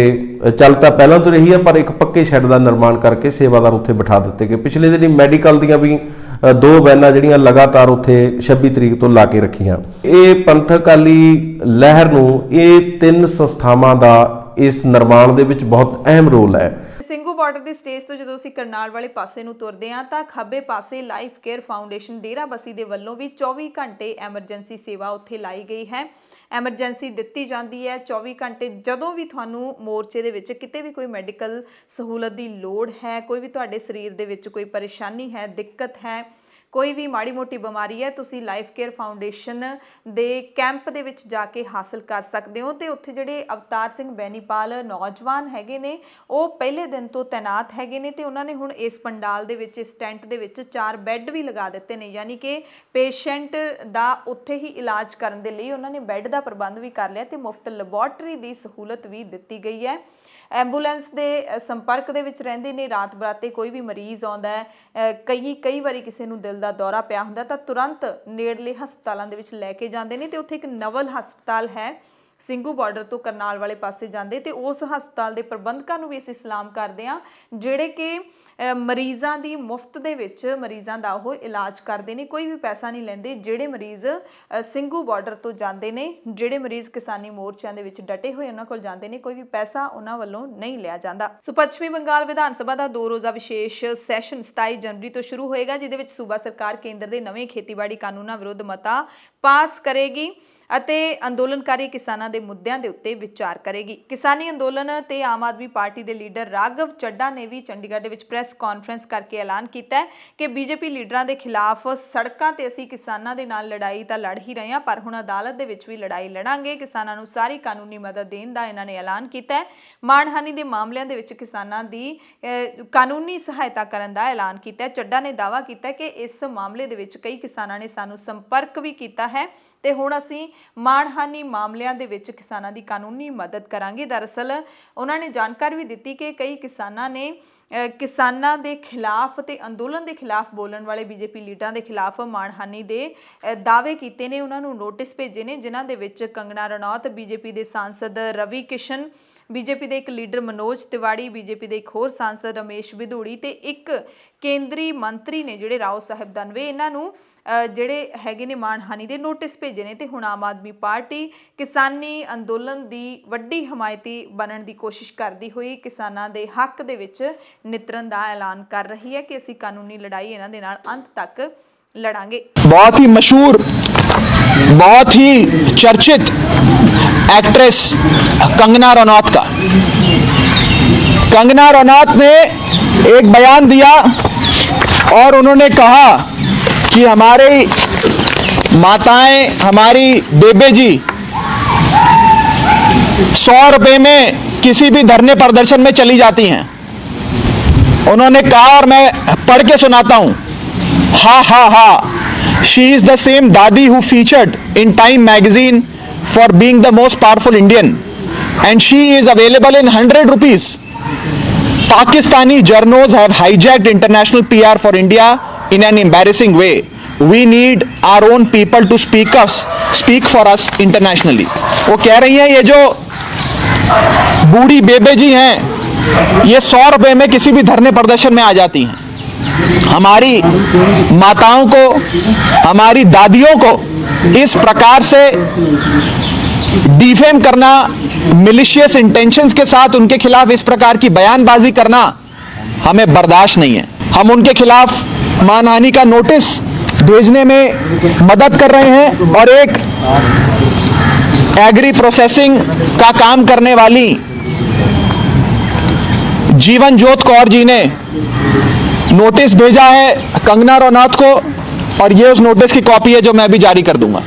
ਚੱਲ ਤਾਂ ਪਹਿਲਾਂ ਤੋਂ ਰਹੀ ਹੈ, ਪਰ ਇੱਕ ਪੱਕੇ ਸ਼ੈੱਡ ਦਾ ਨਿਰਮਾਣ ਕਰਕੇ ਸੇਵਾਦਾਰ ਉੱਥੇ ਬਿਠਾ ਦਿੱਤੇ ਗਏ। ਪਿਛਲੇ ਦਿਨੀ ਮੈਡੀਕਲ ਦੀਆਂ ਵੀ 2 ਵੈਨਾਂ ਜਿਹੜੀਆਂ ਲਗਾਤਾਰ ਉੱਥੇ 26 ਤਰੀਕ ਤੋਂ ਲਾ ਕੇ ਰੱਖੀਆਂ। ਇਹ ਪੰਥਕ ਅਕਾਲੀ ਲਹਿਰ ਨੂੰ ਇਹ 3 ਸੰਸਥਾਵਾਂ ਦਾ ਇਸ ਨਿਰਮਾਣ ਦੇ ਵਿੱਚ ਬਹੁਤ ਅਹਿਮ ਰੋਲ ਹੈ। ਸਿੰਘੂ ਬਾਰਡਰ ਦੀ ਸਟੇਜ ਤੋਂ ਜਦੋਂ ਅਸੀਂ ਕਰਨਾਲ ਵਾਲੇ ਪਾਸੇ ਨੂੰ ਤੁਰਦੇ ਹਾਂ ਤਾਂ ਖੱਬੇ ਪਾਸੇ ਲਾਈਫ ਕੇਅਰ ਫਾਊਂਡੇਸ਼ਨ ਡੇਰਾਬੱਸੀ ਦੇ ਵੱਲੋਂ ਵੀ 24 ਘੰਟੇ ਐਮਰਜੈਂਸੀ ਸੇਵਾ ਉੱਥੇ ਲਾਈ ਗਈ ਹੈ। ਐਮਰਜੈਂਸੀ ਦਿੱਤੀ ਜਾਂਦੀ ਹੈ 24 ਘੰਟੇ। ਜਦੋਂ ਵੀ ਤੁਹਾਨੂੰ ਮੋਰਚੇ ਦੇ ਵਿੱਚ ਕਿਤੇ ਵੀ ਕੋਈ ਮੈਡੀਕਲ ਸਹੂਲਤ ਦੀ ਲੋੜ ਹੈ, ਕੋਈ ਵੀ ਤੁਹਾਡੇ ਸਰੀਰ ਦੇ ਵਿੱਚ ਕੋਈ ਪਰੇਸ਼ਾਨੀ ਹੈ, ਦਿੱਕਤ ਹੈ, ਕੋਈ ਵੀ ਮਾੜੀ ਮੋਟੀ ਬਿਮਾਰੀ ਹੈ, ਤੁਸੀਂ ਲਾਈਫ ਕੇਅਰ ਫਾਊਂਡੇਸ਼ਨ ਦੇ ਕੈਂਪ ਦੇ ਵਿੱਚ ਜਾ ਕੇ ਹਾਸਲ ਕਰ ਸਕਦੇ ਹੋ। ਤੇ ਉੱਥੇ ਜਿਹੜੇ ਅਵਤਾਰ ਸਿੰਘ ਬੈਨੀਪਾਲ ਨੌਜਵਾਨ ਹੈਗੇ ਨੇ ਉਹ ਪਹਿਲੇ ਦਿਨ ਤੋਂ ਤੈਨਾਤ ਹੈਗੇ ਨੇ ਤੇ ਉਹਨਾਂ ਨੇ ਹੁਣ ਇਸ ਪੰਡਾਲ ਦੇ ਵਿੱਚ, ਇਸ ਟੈਂਟ ਦੇ ਵਿੱਚ 4 ਬੈੱਡ ਵੀ ਲਗਾ ਦਿੱਤੇ ਨੇ, ਯਾਨੀ ਕਿ ਪੇਸ਼ੈਂਟ ਦਾ ਉੱਥੇ ਹੀ ਇਲਾਜ ਕਰਨ ਦੇ ਲਈ ਉਹਨਾਂ ਨੇ ਬੈੱਡ ਦਾ ਪ੍ਰਬੰਧ ਵੀ ਕਰ ਲਿਆ ਤੇ ਮੁਫਤ ਲੈਬੋਰਟਰੀ ਦੀ ਸਹੂਲਤ ਵੀ ਦਿੱਤੀ ਗਈ ਹੈ। ਐਂਬੂਲੈਂਸ ਦੇ ਸੰਪਰਕ ਦੇ ਵਿੱਚ ਰਹਿੰਦੇ ਨੇ। ਰਾਤ ਬਰਾਤੇ ਕੋਈ ਵੀ ਮਰੀਜ਼ ਆਉਂਦਾ ਹੈ, ਕਈ ਵਾਰੀ ਕਿਸੇ ਨੂੰ ਦਿਲ ਦਾ ਦੌਰਾ ਪਿਆ ਹੁੰਦਾ ਤਾਂ ਤੁਰੰਤ ਨੇੜਲੇ ਹਸਪਤਾਲਾਂ ਦੇ ਵਿੱਚ ਲੈ ਕੇ ਜਾਂਦੇ ਨੇ। ਤੇ ਉੱਥੇ ਇੱਕ ਨਵਲ ਹਸਪਤਾਲ ਹੈ ਸਿੰਘੂ ਬਾਰਡਰ ਤੋਂ ਕਰਨਾਲ ਵਾਲੇ ਪਾਸੇ ਜਾਂਦੇ, ਤੇ ਉਸ ਹਸਪਤਾਲ ਦੇ ਪ੍ਰਬੰਧਕਾਂ ਨੂੰ ਵੀ ਅਸੀਂ ਸਲਾਮ ਕਰਦੇ ਹਾਂ ਜਿਹੜੇ ਕਿ ਮਰੀਜ਼ਾਂ ਦੀ ਮੁਫਤ ਦੇ ਵਿੱਚ ਮਰੀਜ਼ਾਂ ਦਾ ਉਹ ਇਲਾਜ ਕਰਦੇ ਨੇ, ਕੋਈ ਵੀ ਪੈਸਾ ਨਹੀਂ ਲੈਂਦੇ। ਜਿਹੜੇ ਮਰੀਜ਼ ਸਿੰਘੂ ਬਾਰਡਰ ਤੋਂ ਜਾਂਦੇ ਨੇ, ਜਿਹੜੇ ਮਰੀਜ਼ ਕਿਸਾਨੀ ਮੋਰਚਿਆਂ ਦੇ ਵਿੱਚ ਡਟੇ ਹੋਏ ਉਹਨਾਂ ਕੋਲ ਜਾਂਦੇ ਨੇ, ਕੋਈ ਵੀ ਪੈਸਾ ਉਹਨਾਂ ਵੱਲੋਂ ਨਹੀਂ ਲਿਆ ਜਾਂਦਾ। ਸੋ ਪੱਛਮੀ ਬੰਗਾਲ ਵਿਧਾਨ ਸਭਾ ਦਾ 2 ਰੋਜ਼ਾ ਵਿਸ਼ੇਸ਼ ਸੈਸ਼ਨ 27 ਜਨਵਰੀ ਤੋਂ ਸ਼ੁਰੂ ਹੋਏਗਾ, ਜਿਹਦੇ ਵਿੱਚ ਸੂਬਾ ਸਰਕਾਰ ਕੇਂਦਰ ਦੇ ਨਵੇਂ ਖੇਤੀਬਾੜੀ ਕਾਨੂੰਨਾਂ ਵਿਰੁੱਧ ਮਤਾ ਪਾਸ ਕਰੇਗੀ ਅਤੇ ਅੰਦੋਲਨਕਾਰੀ ਕਿਸਾਨਾਂ ਦੇ ਮੁੱਦਿਆਂ ਦੇ ਉੱਤੇ ਵਿਚਾਰ ਕਰੇਗੀ। ਕਿਸਾਨੀ ਅੰਦੋਲਨ ਤੇ ਆਮ ਆਦਮੀ ਪਾਰਟੀ ਦੇ ਲੀਡਰ ਰਾਘਵ ਚੱਡਾ ਨੇ ਵੀ ਚੰਡੀਗੜ੍ਹ ਦੇ ਵਿੱਚ ਪ੍ਰੈਸ ਕਾਨਫਰੰਸ ਕਰਕੇ ਐਲਾਨ ਕੀਤਾ ਕਿ ਬੀਜੇਪੀ ਲੀਡਰਾਂ ਦੇ ਖਿਲਾਫ ਸੜਕਾਂ ਤੇ ਅਸੀਂ ਕਿਸਾਨਾਂ ਦੇ ਨਾਲ ਲੜਾਈ ਤਾਂ ਲੜ ਹੀ ਰਹੇ ਹਾਂ, ਪਰ ਹੁਣ ਅਦਾਲਤ ਦੇ ਵਿੱਚ ਵੀ ਲੜਾਈ ਲੜਾਂਗੇ। ਕਿਸਾਨਾਂ ਨੂੰ ਸਾਰੀ ਕਾਨੂੰਨੀ ਮਦਦ ਦੇਣ ਦਾ ਇਹਨਾਂ ਨੇ ਐਲਾਨ ਕੀਤਾ ਹੈ। ਮਾਣਹਾਨੀ ਦੇ ਮਾਮਲਿਆਂ ਦੇ ਵਿੱਚ ਕਿਸਾਨਾਂ ਦੀ ਕਾਨੂੰਨੀ ਸਹਾਇਤਾ ਕਰਨ ਦਾ ਐਲਾਨ ਕੀਤਾ ਹੈ। ਚੱਡਾ ਨੇ ਦਾਅਵਾ ਕੀਤਾ ਕਿ ਇਸ ਮਾਮਲੇ ਦੇ ਵਿੱਚ ਕਈ ਕਿਸਾਨਾਂ ਨੇ ਸਾਨੂੰ ਸੰਪਰਕ ਵੀ ਕੀਤਾ ਹੈ ਤੇ ਹੁਣ ਅਸੀਂ ਮਾਣਹਾਨੀ ਮਾਮਲਿਆਂ ਦੇ ਵਿੱਚ ਕਿਸਾਨਾਂ ਦੀ ਕਾਨੂੰਨੀ ਮਦਦ ਕਰਾਂਗੇ। ਦਰਅਸਲ ਉਹਨਾਂ ਨੇ ਜਾਣਕਾਰੀ ਵੀ ਦਿੱਤੀ ਕਿ ਕਈ ਕਿਸਾਨਾਂ ਨੇ ਕਿਸਾਨਾਂ ਦੇ ਖਿਲਾਫ ਤੇ ਅੰਦੋਲਨ ਦੇ ਖਿਲਾਫ ਬੋਲਣ ਵਾਲੇ ਬੀਜੇਪੀ ਲੀਡਰਾਂ ਦੇ ਖਿਲਾਫ ਮਾਣਹਾਨੀ ਦੇ ਦਾਅਵੇ ਕੀਤੇ ਨੇ, ਉਹਨਾਂ ਨੂੰ ਨੋਟਿਸ ਭੇਜੇ ਨੇ, ਜਿਨ੍ਹਾਂ ਦੇ ਵਿੱਚ ਕੰਗਨਾ ਰਣੌਤ, ਬੀਜੇਪੀ ਦੇ ਸਾਂਸਦ ਰਵੀ ਕਿਸ਼ਨ, ਬੀਜੇਪੀ ਦੇ ਇੱਕ ਲੀਡਰ ਮਨੋਜ ਤਿਵਾੜੀ, ਬੀਜੇਪੀ ਦੇ ਇੱਕ ਹੋਰ ਸਾਂਸਦ ਰਮੇਸ਼ ਬਿਧੂੜੀ ਤੇ ਇੱਕ ਕੇਂਦਰੀ ਮੰਤਰੀ ਨੇ ਜਿਹੜੇ ਰਾਓ ਸਾਹਿਬ ਦਨਵੇ, ਇਹਨਾਂ ਨੂੰ ਜਿਹੜੇ ਹੈਗੇ ਨੇ ਮਾਣਹਾਨੀ ਦੇ ਨੋਟਿਸ ਭੇਜੇ ਨੇ। ਤੇ ਹੁਣ ਆਮ ਆਦਮੀ ਪਾਰਟੀ ਕਿਸਾਨੀ ਅੰਦੋਲਨ ਦੀ ਵੱਡੀ ਹਮਾਇਤੀ ਬਣਨ ਦੀ ਕੋਸ਼ਿਸ਼ ਕਰਦੀ ਹੋਈ ਕਿਸਾਨਾਂ ਦੇ ਹੱਕ ਦੇ ਵਿੱਚ ਨਿਤਰਨ ਦਾ ਐਲਾਨ ਕਰ ਰਹੀ ਹੈ ਕਿ ਅਸੀਂ ਕਾਨੂੰਨੀ ਲੜਾਈ ਇਹਨਾਂ ਦੇ ਨਾਲ ਅੰਤ ਤੱਕ ਲੜਾਂਗੇ। बहुत ही मशहूर, बहुत ही चर्चित एक्ट्रेस कंगना रनौत का, कंगना रनौत ने एक बयान दिया और उन्होंने कहा कि हमारी माताएं, हमारी बेबे जी 100 रुपए में किसी भी धरने प्रदर्शन में चली जाती हैं। उन्होंने कहा और मैं पढ़ के सुनाता हूं, हा हा हा, शी इज द सेम दादी who featured in Time magazine for being the most powerful Indian and she is available in 100 rupees. Pakistani journos have hijacked international PR for India in an embarrassing way. We need our own people to speak for us internationally. वो कह रही हैं ये जो बूढ़ी बेबे जी हैं ये 100 रुपए में किसी भी धरने प्रदर्शन में आ जाती हैं। हमारी माताओं को, हमारी दादियों को इस प्रकार से डिफेम करना, मिलिशियस इंटेंशंस के साथ उनके खिलाफ इस प्रकार की बयानबाजी करना हमें बर्दाश्त नहीं है। हम उनके खिलाफ मानहानि का नोटिस भेजने में मदद कर रहे हैं और एक एग्री प्रोसेसिंग का काम करने वाली जीवन ज्योत कौर जी ने नोटिस भेजा है कंगना रनौत को और ये उस नोटिस की कॉपी है जो मैं भी जारी कर दूंगा।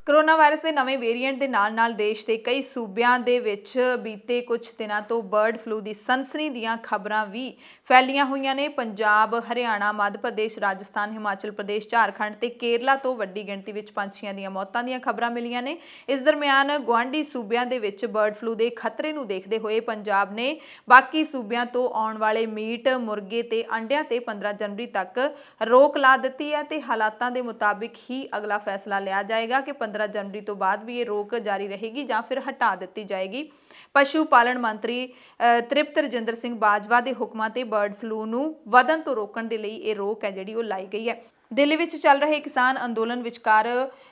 ਕੋਰੋਨਾ ਵਾਇਰਸ ਦੇ ਨਵੇਂ ਵੇਰੀਐਂਟ ਦੇ ਨਾਲ-ਨਾਲ ਦੇਸ਼ ਦੇ ਕਈ ਸੂਬਿਆਂ ਦੇ ਵਿੱਚ ਬੀਤੇ ਕੁਝ ਦਿਨਾਂ ਤੋਂ ਬਰਡ ਫਲੂ ਦੀ ਸਨਸਨੀ ਦੀਆਂ ਖਬਰਾਂ ਵੀ ਫੈਲੀਆਂ ਹੋਈਆਂ ਨੇ। ਪੰਜਾਬ, ਹਰਿਆਣਾ, ਮੱਧ ਪ੍ਰਦੇਸ਼, ਰਾਜਸਥਾਨ, ਹਿਮਾਚਲ ਪ੍ਰਦੇਸ਼, ਝਾਰਖੰਡ ਤੇ ਕੇਰਲਾ ਤੋਂ ਵੱਡੀ ਗਿਣਤੀ ਵਿੱਚ ਪੰਛੀਆਂ ਦੀਆਂ ਮੌਤਾਂ ਦੀਆਂ ਖਬਰਾਂ ਮਿਲੀਆਂ ਨੇ। ਇਸ ਦਰਮਿਆਨ ਗੁਆਂਢੀ ਸੂਬਿਆਂ ਦੇ ਵਿੱਚ ਬਰਡ ਫਲੂ ਦੇ ਖਤਰੇ ਨੂੰ ਦੇਖਦੇ ਹੋਏ ਪੰਜਾਬ ਨੇ ਬਾਕੀ ਸੂਬਿਆਂ ਤੋਂ ਆਉਣ ਵਾਲੇ ਮੀਟ, ਮੁਰਗੇ ਤੇ ਅੰਡਿਆਂ ਤੇ 15 ਜਨਵਰੀ ਤੱਕ ਰੋਕ ਲਾ ਦਿੱਤੀ ਹੈ ਤੇ ਹਾਲਾਤਾਂ ਦੇ ਮੁਤਾਬਿਕ ਹੀ ਅਗਲਾ ਫੈਸਲਾ ਲਿਆ ਜਾਏਗਾ ਕਿ 15 ਜਨਵਰੀ ਤੋਂ ਬਾਅਦ ਵੀ ਇਹ ਰੋਕ ਜਾਰੀ ਰਹੇਗੀ ਜਾਂ ਫਿਰ ਹਟਾ ਦਿੱਤੀ ਜਾਏਗੀ। ਪਸ਼ੂ ਪਾਲਣ ਮੰਤਰੀ ਤ੍ਰਿਪਤ ਰਜਿੰਦਰ ਸਿੰਘ ਬਾਜਵਾ ਦੇ ਹੁਕਮਾਂ ਤੇ ਬਰਡ ਫਲੂ ਨੂੰ ਵਧਣ ਤੋਂ ਰੋਕਣ ਦੇ ਲਈ ਇਹ ਰੋਕ ਹੈ ਜਿਹੜੀ ਉਹ ਲਾਈ ਗਈ ਹੈ। ਦਿੱਲੀ ਵਿੱਚ ਚੱਲ ਰਹੇ ਕਿਸਾਨ ਅੰਦੋਲਨ ਵਿਚਕਾਰ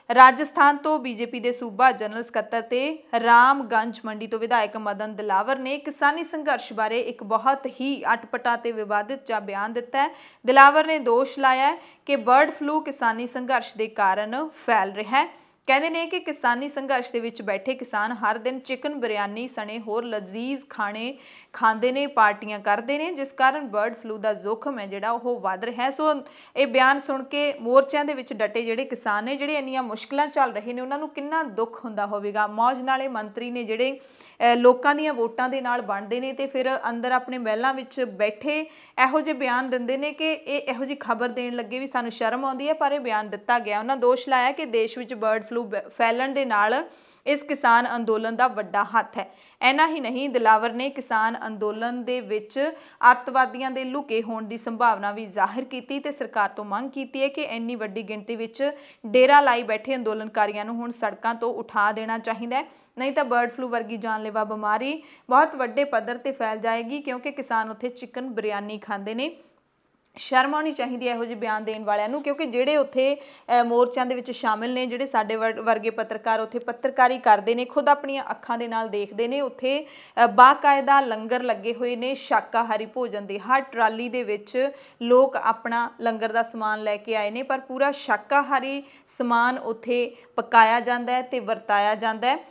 ਰਾਜਸਥਾਨ ਤੋਂ ਬੀਜੇਪੀ ਦੇ ਸੂਬਾ ਜਨਰਲ ਸਕੱਤਰ ਤੇ ਰਾਮਗੰਜ ਮੰਡੀ ਤੋਂ ਵਿਧਾਇਕ ਮਦਨ ਦਿਲਾਵਰ ਨੇ ਕਿਸਾਨੀ ਸੰਘਰਸ਼ ਬਾਰੇ ਇੱਕ ਬਹੁਤ ਹੀ ਅਟਪਟਾ ਤੇ ਵਿਵਾਦਿਤ ਜਿਹਾ ਬਿਆਨ ਦਿੱਤਾ ਹੈ। ਦਿਲਾਵਰ ਨੇ ਦੋਸ਼ ਲਾਇਆ ਹੈ ਕਿ ਬਰਡ ਫਲੂ ਕਿਸਾਨੀ ਸੰਘਰਸ਼ ਦੇ ਕਾਰਨ ਫੈਲ ਰਿਹਾ ਹੈ। ਕਹਿੰਦੇ ਨੇ ਕਿ ਕਿਸਾਨੀ ਸੰਘਰਸ਼ ਦੇ ਵਿੱਚ ਬੈਠੇ ਕਿਸਾਨ ਹਰ ਦਿਨ ਚਿਕਨ ਬਿਰਿਆਨੀ ਸਣੇ ਹੋਰ ਲਜ਼ੀਜ਼ ਖਾਣੇ ਖਾਂਦੇ ਨੇ, ਪਾਰਟੀਆਂ ਕਰਦੇ ਨੇ, ਜਿਸ ਕਾਰਨ ਬਰਡ ਫਲੂ ਦਾ ਜ਼ੋਖਮ ਹੈ ਜਿਹੜਾ ਉਹ ਵੱਧ ਰਿਹਾ ਹੈ। ਸੋ ਇਹ ਬਿਆਨ ਸੁਣ ਕੇ ਮੋਰਚਿਆਂ ਦੇ ਵਿੱਚ ਡਟੇ ਜਿਹੜੇ ਕਿਸਾਨ ਨੇ, ਜਿਹੜੇ ਇੰਨੀਆਂ ਮੁਸ਼ਕਲਾਂ ਚੱਲ ਰਹੇ ਨੇ, ਉਹਨਾਂ ਨੂੰ ਕਿੰਨਾ ਦੁੱਖ ਹੁੰਦਾ ਹੋਵੇਗਾ। ਮੌਜ ਨਾਲੇ ਮੰਤਰੀ ਨੇ ਜਿਹੜੇ ਲੋਕਾਂ ਦੀਆਂ ਵੋਟਾਂ ਦੇ ਨਾਲ ਬਣਦੇ ਨੇ ਤੇ ਫਿਰ ਅੰਦਰ ਆਪਣੇ ਮਹਿਲਾਂ ਵਿੱਚ ਬੈਠੇ ਇਹੋ ਜਿਹੇ ਬਿਆਨ ਦਿੰਦੇ ਨੇ ਕਿ ਇਹ ਇਹੋ ਜਿਹੀ ਖਬਰ ਦੇਣ ਲੱਗੇ ਵੀ ਸਾਨੂੰ ਸ਼ਰਮ ਆਉਂਦੀ ਹੈ, ਪਰ ਇਹ ਬਿਆਨ ਦਿੱਤਾ ਗਿਆ। ਉਹਨਾਂ ਦੋਸ਼ ਲਾਇਆ ਕਿ ਦੇਸ਼ ਵਿੱਚ ਬਰਡ ਫਲੂ ਫੈਲਣ ਦੇ ਨਾਲ ਇਸ ਕਿਸਾਨ ਅੰਦੋਲਨ ਦਾ ਵੱਡਾ ਹੱਥ ਹੈ। ਇੰਨਾ ਹੀ ਨਹੀਂ, ਦਿਲਾਵਰ ਨੇ ਕਿਸਾਨ ਅੰਦੋਲਨ ਦੇ ਵਿੱਚ ਅੱਤਵਾਦੀਆਂ ਦੇ ਲੁਕੇ ਹੋਣ ਦੀ ਸੰਭਾਵਨਾ ਵੀ ਜ਼ਾਹਿਰ ਕੀਤੀ ਤੇ ਸਰਕਾਰ ਤੋਂ ਮੰਗ ਕੀਤੀ ਹੈ ਕਿ ਇੰਨੀ ਵੱਡੀ ਗਿਣਤੀ ਵਿੱਚ ਡੇਰਾ ਲਾਈ ਬੈਠੇ ਅੰਦੋਲਨਕਾਰੀਆਂ ਨੂੰ ਹੁਣ ਸੜਕਾਂ ਤੋਂ ਉਠਾ ਦੇਣਾ ਚਾਹੀਦਾ ਹੈ, ਨਹੀਂ ਤਾਂ ਬਰਡ ਫਲੂ ਵਰਗੀ ਜਾਨਲੇਵਾ ਬਿਮਾਰੀ ਬਹੁਤ ਵੱਡੇ ਪੱਧਰ ਤੇ ਫੈਲ ਜਾਏਗੀ, ਕਿਉਂਕਿ ਕਿਸਾਨ ਉੱਥੇ ਚਿਕਨ ਬਿਰਿਆਨੀ ਖਾਂਦੇ ਨੇ। ਸ਼ਰਮ ਆਉਣੀ ਚਾਹੀਦੀ ਹੈ ਇਹੋ ਜਿਹੇ ਬਿਆਨ ਦੇਣ ਵਾਲਿਆਂ ਨੂੰ, ਕਿਉਂਕਿ ਜਿਹੜੇ ਉੱਥੇ ਮੋਰਚਿਆਂ ਦੇ ਵਿੱਚ ਸ਼ਾਮਿਲ ਨੇ, ਜਿਹੜੇ ਸਾਡੇ ਵਰਗੇ ਪੱਤਰਕਾਰ ਉੱਥੇ ਪੱਤਰਕਾਰੀ ਕਰਦੇ ਨੇ, ਖੁਦ ਆਪਣੀਆਂ ਅੱਖਾਂ ਦੇ ਨਾਲ ਦੇਖਦੇ ਨੇ, ਉੱਥੇ ਬਾਕਾਇਦਾ ਲੰਗਰ ਲੱਗੇ ਹੋਏ ਨੇ ਸ਼ਾਕਾਹਾਰੀ ਭੋਜਨ ਦੇ। ਹਰ ਟਰਾਲੀ ਦੇ ਵਿੱਚ ਲੋਕ ਆਪਣਾ ਲੰਗਰ ਦਾ ਸਮਾਨ ਲੈ ਕੇ ਆਏ ਨੇ, ਪਰ ਪੂਰਾ ਸ਼ਾਕਾਹਾਰੀ ਸਮਾਨ ਉੱਥੇ ਪਕਾਇਆ ਜਾਂਦਾ ਹੈ ਤੇ ਵਰਤਾਇਆ ਜਾਂਦਾ ਹੈ।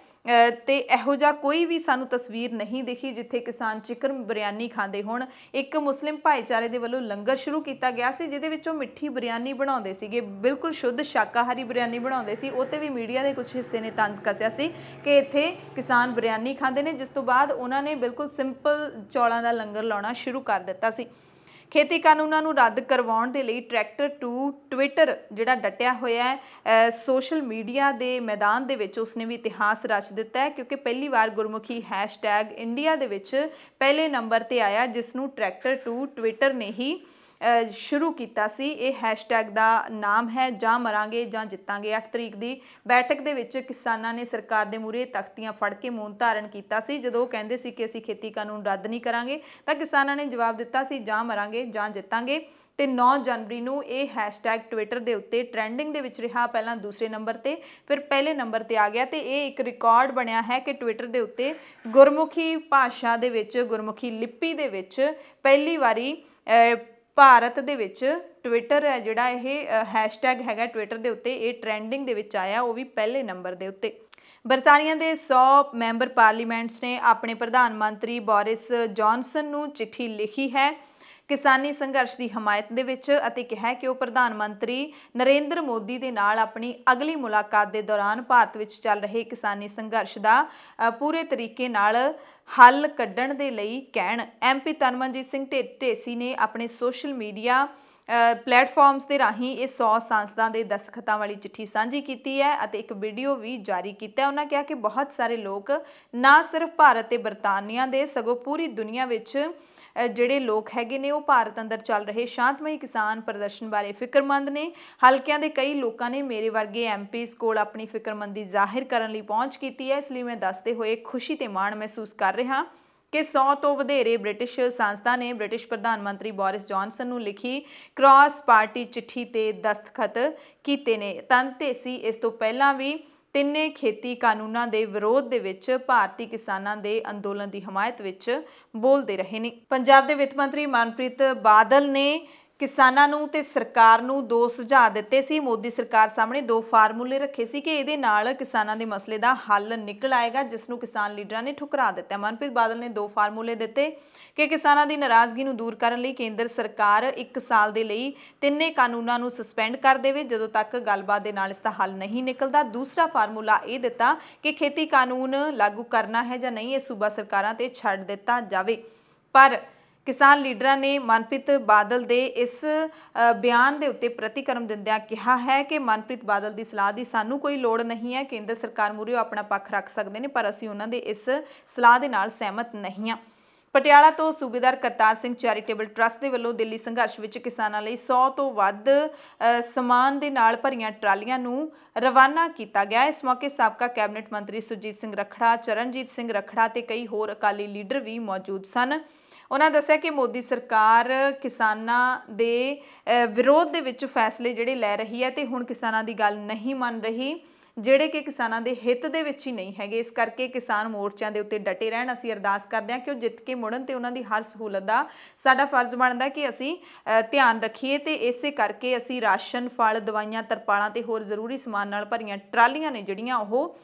ਤੇ ਇਹੋ ਜਿਹਾ ਕੋਈ ਵੀ ਸਾਨੂੰ ਤਸਵੀਰ ਨਹੀਂ ਦਿਖੀ ਜਿੱਥੇ ਕਿਸਾਨ ਚਿਕਨ ਬਿਰਿਆਨੀ ਖਾਂਦੇ ਹੋਣ। ਇੱਕ ਮੁਸਲਿਮ ਭਾਈਚਾਰੇ ਦੇ ਵੱਲੋਂ ਲੰਗਰ ਸ਼ੁਰੂ ਕੀਤਾ ਗਿਆ ਸੀ ਜਿਹਦੇ ਵਿੱਚੋਂ ਮਿੱਠੀ ਬਿਰਿਆਨੀ ਬਣਾਉਂਦੇ ਸੀਗੇ, ਬਿਲਕੁਲ ਸ਼ੁੱਧ ਸ਼ਾਕਾਹਾਰੀ ਬਿਰਿਆਨੀ ਬਣਾਉਂਦੇ ਸੀ। ਉਹ 'ਤੇ ਵੀ ਮੀਡੀਆ ਦੇ ਕੁਝ ਹਿੱਸੇ ਨੇ ਤੰਜ਼ ਕੱਸਿਆ ਸੀ ਕਿ ਇੱਥੇ ਕਿਸਾਨ ਬਿਰਿਆਨੀ ਖਾਂਦੇ ਨੇ, ਜਿਸ ਤੋਂ ਬਾਅਦ ਉਹਨਾਂ ਨੇ ਬਿਲਕੁਲ ਸਿੰਪਲ ਚੌਲਾਂ ਦਾ ਲੰਗਰ ਲਾਉਣਾ ਸ਼ੁਰੂ ਕਰ ਦਿੱਤਾ ਸੀ। ਖੇਤੀ ਕਾਨੂੰਨਾਂ ਨੂੰ ਰੱਦ ਕਰਵਾਉਣ ਦੇ ਲਈ ਟਰੈਕਟਰ ਟੂ ਟਵਿੱਟਰ ਜਿਹੜਾ ਡਟਿਆ ਹੋਇਆ ਹੈ ਸੋਸ਼ਲ ਮੀਡੀਆ ਦੇ ਮੈਦਾਨ ਦੇ ਵਿੱਚ, ਉਸਨੇ ਵੀ ਇਤਿਹਾਸ ਰਚ ਦਿੱਤਾ ਹੈ, ਕਿਉਂਕਿ ਪਹਿਲੀ ਵਾਰ ਗੁਰਮੁਖੀ ਹੈਸ਼ਟੈਗ ਇੰਡੀਆ ਦੇ ਵਿੱਚ ਪਹਿਲੇ ਨੰਬਰ ਤੇ ਆਇਆ, ਜਿਸ ਨੂੰ ਟਰੈਕਟਰ ਟੂ ਟਵਿੱਟਰ ਨੇ ਹੀ ਸ਼ੁਰੂ ਕੀਤਾ ਸੀ। ਇਹ ਹੈਸ਼ਟੈਗ ਦਾ ਨਾਮ ਹੈ ਜਾਂ ਮਰਾਂਗੇ ਜਾਂ ਜਿੱਤਾਂਗੇ। 8 ਤਰੀਕ ਦੀ ਬੈਠਕ ਦੇ ਵਿੱਚ ਕਿਸਾਨਾਂ ਨੇ ਸਰਕਾਰ ਦੇ ਮੂਹਰੇ ਤਖਤੀਆਂ ਫੜ ਕੇ ਮੌਨ ਧਾਰਨ ਕੀਤਾ ਸੀ। ਜਦੋਂ ਉਹ ਕਹਿੰਦੇ ਸੀ ਕਿ ਅਸੀਂ ਖੇਤੀ ਕਾਨੂੰਨ ਰੱਦ ਨਹੀਂ ਕਰਾਂਗੇ, ਤਾਂ ਕਿਸਾਨਾਂ ਨੇ ਜਵਾਬ ਦਿੱਤਾ ਸੀ ਜਾਂ ਮਰਾਂਗੇ ਜਾਂ ਜਿੱਤਾਂਗੇ। ਤੇ 9 ਜਨਵਰੀ ਨੂੰ ਇਹ ਹੈਸ਼ਟੈਗ ਟਵਿੱਟਰ ਦੇ ਉੱਤੇ ਟ੍ਰੈਂਡਿੰਗ ਦੇ ਵਿੱਚ ਰਿਹਾ, ਪਹਿਲਾਂ ਦੂਸਰੇ ਨੰਬਰ ਤੇ ਫਿਰ ਪਹਿਲੇ ਨੰਬਰ ਤੇ ਆ ਗਿਆ। ਤੇ ਇਹ ਇੱਕ ਰਿਕਾਰਡ ਬਣਿਆ ਹੈ ਕਿ ਟਵਿੱਟਰ ਦੇ ਉੱਤੇ ਗੁਰਮੁਖੀ ਭਾਸ਼ਾ ਦੇ ਵਿੱਚ, ਗੁਰਮੁਖੀ ਲਿਪੀ ਦੇ ਵਿੱਚ ਪਹਿਲੀ ਵਾਰੀ ਭਾਰਤ ਦੇ ਵਿੱਚ ਟਵਿੱਟਰ ਹੈ ਜਿਹੜਾ ਇਹ ਹੈਸ਼ਟੈਗ ਹੈਗਾ ਟਵਿੱਟਰ ਦੇ ਉੱਤੇ, ਇਹ ਟ੍ਰੈਂਡਿੰਗ ਦੇ ਵਿੱਚ ਆਇਆ, ਉਹ ਵੀ ਪਹਿਲੇ ਨੰਬਰ ਦੇ ਉੱਤੇ। ਬਰਤਾਨੀਆ ਦੇ 100 ਮੈਂਬਰ ਪਾਰਲੀਮੈਂਟਸ ਨੇ ਆਪਣੇ ਪ੍ਰਧਾਨ ਮੰਤਰੀ ਬੋਰਿਸ ਜੌਨਸਨ ਨੂੰ ਚਿੱਠੀ ਲਿਖੀ ਹੈ ਕਿਸਾਨੀ ਸੰਘਰਸ਼ ਦੀ ਹਮਾਇਤ ਦੇ ਵਿੱਚ, ਅਤੇ ਕਿਹਾ ਕਿ ਉਹ ਪ੍ਰਧਾਨ ਮੰਤਰੀ ਨਰਿੰਦਰ ਮੋਦੀ ਦੇ ਨਾਲ ਆਪਣੀ ਅਗਲੀ ਮੁਲਾਕਾਤ ਦੇ ਦੌਰਾਨ ਭਾਰਤ ਵਿੱਚ ਚੱਲ ਰਹੇ ਕਿਸਾਨੀ ਸੰਘਰਸ਼ ਦਾ ਪੂਰੇ ਤਰੀਕੇ ਨਾਲ ਹੱਲ ਕੱਢਣ ਦੇ ਲਈ ਕਹਿਣ। MP ਤਨਮਨਜੀਤ ਸਿੰਘ ਢੇਸੀ ਨੇ ਆਪਣੇ ਸੋਸ਼ਲ ਮੀਡੀਆ ਪਲੇਟਫਾਰਮਸ ਦੇ ਰਾਹੀਂ ਇਹ 100 ਸਾਂਸਦਾਂ ਦੇ ਦਸਤਖਤਾਂ ਵਾਲੀ ਚਿੱਠੀ ਸਾਂਝੀ ਕੀਤੀ ਹੈ ਅਤੇ ਇੱਕ ਵੀਡੀਓ ਵੀ ਜਾਰੀ ਕੀਤਾ। ਉਹਨਾਂ ਕਿਹਾ ਕਿ ਬਹੁਤ ਸਾਰੇ ਲੋਕ ਨਾ ਸਿਰਫ ਭਾਰਤ ਤੇ ਬਰਤਾਨੀਆ ਦੇ, ਸਗੋਂ ਪੂਰੀ ਦੁਨੀਆ ਵਿੱਚ ਜਿਹੜੇ ਲੋਕ ਹੈਗੇ ਨੇ ਉਹ ਭਾਰਤ ਅੰਦਰ ਚੱਲ ਰਹੇ ਸ਼ਾਂਤਮਈ ਕਿਸਾਨ ਪ੍ਰਦਰਸ਼ਨ ਬਾਰੇ ਫਿਕਰਮੰਦ ਨੇ। ਹਲਕਿਆਂ ਦੇ ਕਈ ਲੋਕਾਂ ਨੇ ਮੇਰੇ ਵਰਗੇ MPs ਕੋਲ ਆਪਣੀ ਫਿਕਰਮੰਦੀ ਜ਼ਾਹਿਰ ਕਰਨ ਲਈ ਪਹੁੰਚ ਕੀਤੀ ਹੈ। ਇਸ ਲਈ ਮੈਂ ਦੱਸਦੇ ਹੋਏ ਖੁਸ਼ੀ ਤੇ ਮਾਣ ਮਹਿਸੂਸ ਕਰ ਰਿਹਾ ਕਿ 100 ਤੋਂ ਵਧੇਰੇ ਬ੍ਰਿਟਿਸ਼ ਸੰਸਦਾਂ ਨੇ ਬ੍ਰਿਟਿਸ਼ ਪ੍ਰਧਾਨ ਮੰਤਰੀ ਬੋਰਿਸ ਜੌਨਸਨ ਨੂੰ ਲਿਖੀ ਕ੍ਰਾਸ ਪਾਰਟੀ ਚਿੱਠੀ ਤੇ ਦਸਤਖਤ ਕੀਤੇ ਨੇ। ਤਨ ਢੇਸੀ ਇਸ ਤੋਂ ਪਹਿਲਾਂ ਵੀ ਤਿੰਨੇ ਖੇਤੀ ਕਾਨੂੰਨਾਂ ਦੇ ਵਿਰੋਧ ਦੇ ਵਿੱਚ ਭਾਰਤੀ ਕਿਸਾਨਾਂ ਦੇ ਅੰਦੋਲਨ ਦੀ ਹਮਾਇਤ ਵਿੱਚ ਬੋਲਦੇ ਰਹੇ ਨੇ। ਪੰਜਾਬ ਦੇ ਵਿੱਤ ਮੰਤਰੀ ਮਨਪ੍ਰੀਤ ਬਾਦਲ ਨੇ ਕਿਸਾਨਾਂ ਨੂੰ ਤੇ ਸਰਕਾਰ ਨੂੰ 2 ਸੁਝਾਅ ਦਿੱਤੇ ਸੀ। ਮੋਦੀ ਸਰਕਾਰ ਸਾਹਮਣੇ 2 ਫਾਰਮੂਲੇ ਰੱਖੇ ਸੀ ਕਿ ਇਹਦੇ ਨਾਲ ਕਿਸਾਨਾਂ ਦੇ ਮਸਲੇ ਦਾ ਹੱਲ ਨਿਕਲ ਆਏਗਾ, ਜਿਸ ਨੂੰ ਕਿਸਾਨ ਲੀਡਰਾਂ ਨੇ ਠੁਕਰਾ ਦਿੱਤਾ। ਮਨਪ੍ਰੀਤ ਬਾਦਲ ਨੇ 2 ਫਾਰਮੂਲੇ ਦਿੱਤੇ ਕਿ ਕਿਸਾਨਾਂ ਦੀ ਨਾਰਾਜ਼ਗੀ ਨੂੰ ਦੂਰ ਕਰਨ ਲਈ ਕੇਂਦਰ ਸਰਕਾਰ 1 ਸਾਲ ਦੇ ਲਈ ਤਿੰਨੇ ਕਾਨੂੰਨਾਂ ਨੂੰ ਸਸਪੈਂਡ ਕਰ ਦੇਵੇ ਜਦੋਂ ਤੱਕ ਗੱਲਬਾਤ ਦੇ ਨਾਲ ਇਸ ਦਾ ਹੱਲ ਨਹੀਂ ਨਿਕਲਦਾ। ਦੂਸਰਾ ਫਾਰਮੂਲਾ ਇਹ ਦਿੱਤਾ ਕਿ ਖੇਤੀ ਕਾਨੂੰਨ ਲਾਗੂ ਕਰਨਾ ਹੈ ਜਾਂ ਨਹੀਂ, ਇਹ ਸੂਬਾ ਸਰਕਾਰਾਂ ਤੇ ਛੱਡ ਦਿੱਤਾ ਜਾਵੇ। ਪਰ ਕਿਸਾਨ ਲੀਡਰਾਂ ਨੇ ਮਨਪ੍ਰੀਤ ਬਾਦਲ ਦੇ ਇਸ ਬਿਆਨ ਦੇ ਉੱਤੇ ਪ੍ਰਤੀਕਰਮ ਦਿੰਦਿਆਂ ਕਿਹਾ ਹੈ ਕਿ ਮਨਪ੍ਰੀਤ ਬਾਦਲ ਦੀ ਸਲਾਹ ਦੀ ਸਾਨੂੰ ਕੋਈ ਲੋੜ ਨਹੀਂ ਹੈ। ਕੇਂਦਰ ਸਰਕਾਰ ਮੂਹਰੇ ਆਪਣਾ ਪੱਖ ਰੱਖ ਸਕਦੇ ਨੇ, ਪਰ ਅਸੀਂ ਉਹਨਾਂ ਦੇ ਇਸ ਸਲਾਹ ਦੇ ਨਾਲ ਸਹਿਮਤ ਨਹੀਂ ਹਾਂ। ਪਟਿਆਲਾ ਤੋਂ ਸੂਬੇਦਾਰ ਕਰਤਾਰ ਸਿੰਘ ਚੈਰੀਟੇਬਲ ਟਰੱਸਟ ਦੇ ਵੱਲੋਂ ਦਿੱਲੀ ਸੰਘਰਸ਼ ਵਿੱਚ ਕਿਸਾਨਾਂ ਲਈ 100 ਤੋਂ ਵੱਧ ਸਮਾਨ ਦੇ ਨਾਲ ਭਰੀਆਂ ਟਰਾਲੀਆਂ ਨੂੰ ਰਵਾਨਾ ਕੀਤਾ ਗਿਆ। ਇਸ ਮੌਕੇ ਸਾਬਕਾ ਕੈਬਨਿਟ ਮੰਤਰੀ ਸੁਰਜੀਤ ਸਿੰਘ ਰੱਖੜਾ, ਚਰਨਜੀਤ ਸਿੰਘ ਰੱਖੜਾ ਤੇ ਕਈ ਹੋਰ ਅਕਾਲੀ ਲੀਡਰ ਵੀ ਮੌਜੂਦ ਸਨ। ਉਹਨਾਂ ਦੱਸਿਆ ਕਿ ਮੋਦੀ ਸਰਕਾਰ ਕਿਸਾਨਾਂ ਦੇ ਵਿਰੋਧ ਦੇ ਵਿੱਚ ਫੈਸਲੇ ਜਿਹੜੇ ਲੈ ਰਹੀ ਹੈ ਤੇ ਹੁਣ ਕਿਸਾਨਾਂ ਦੀ ਗੱਲ ਨਹੀਂ ਮੰਨ ਰਹੀ, ਜਿਹੜੇ ਕਿ ਕਿਸਾਨਾਂ ਦੇ ਹਿੱਤ ਦੇ ਵਿੱਚ ਹੀ ਨਹੀਂ ਹੈਗੇ। ਇਸ ਕਰਕੇ ਕਿਸਾਨ ਮੋਰਚਿਆਂ ਦੇ ਉੱਤੇ ਡਟੇ ਰਹਿਣ। ਅਸੀਂ ਅਰਦਾਸ ਕਰਦੇ ਹਾਂ ਕਿ ਉਹ ਜਿੱਤ ਕੇ ਮੁੜਨ ਤੇ ਉਹਨਾਂ ਦੀ ਹਰ ਸਹੂਲਤ ਦਾ ਸਾਡਾ ਫਰਜ਼ ਬਣਦਾ ਕਿ ਅਸੀਂ ਧਿਆਨ ਰੱਖੀਏ ਤੇ ਇਸੇ ਕਰਕੇ ਅਸੀਂ ਰਾਸ਼ਨ, ਫਲ, ਦਵਾਈਆਂ, ਤਰਪਾਲਾਂ ਤੇ ਹੋਰ ਜ਼ਰੂਰੀ ਸਮਾਨ ਨਾਲ ਭਰੀਆਂ ਟਰਾਲੀਆਂ ਨੇ ਜਿਹੜੀਆਂ ਉਹ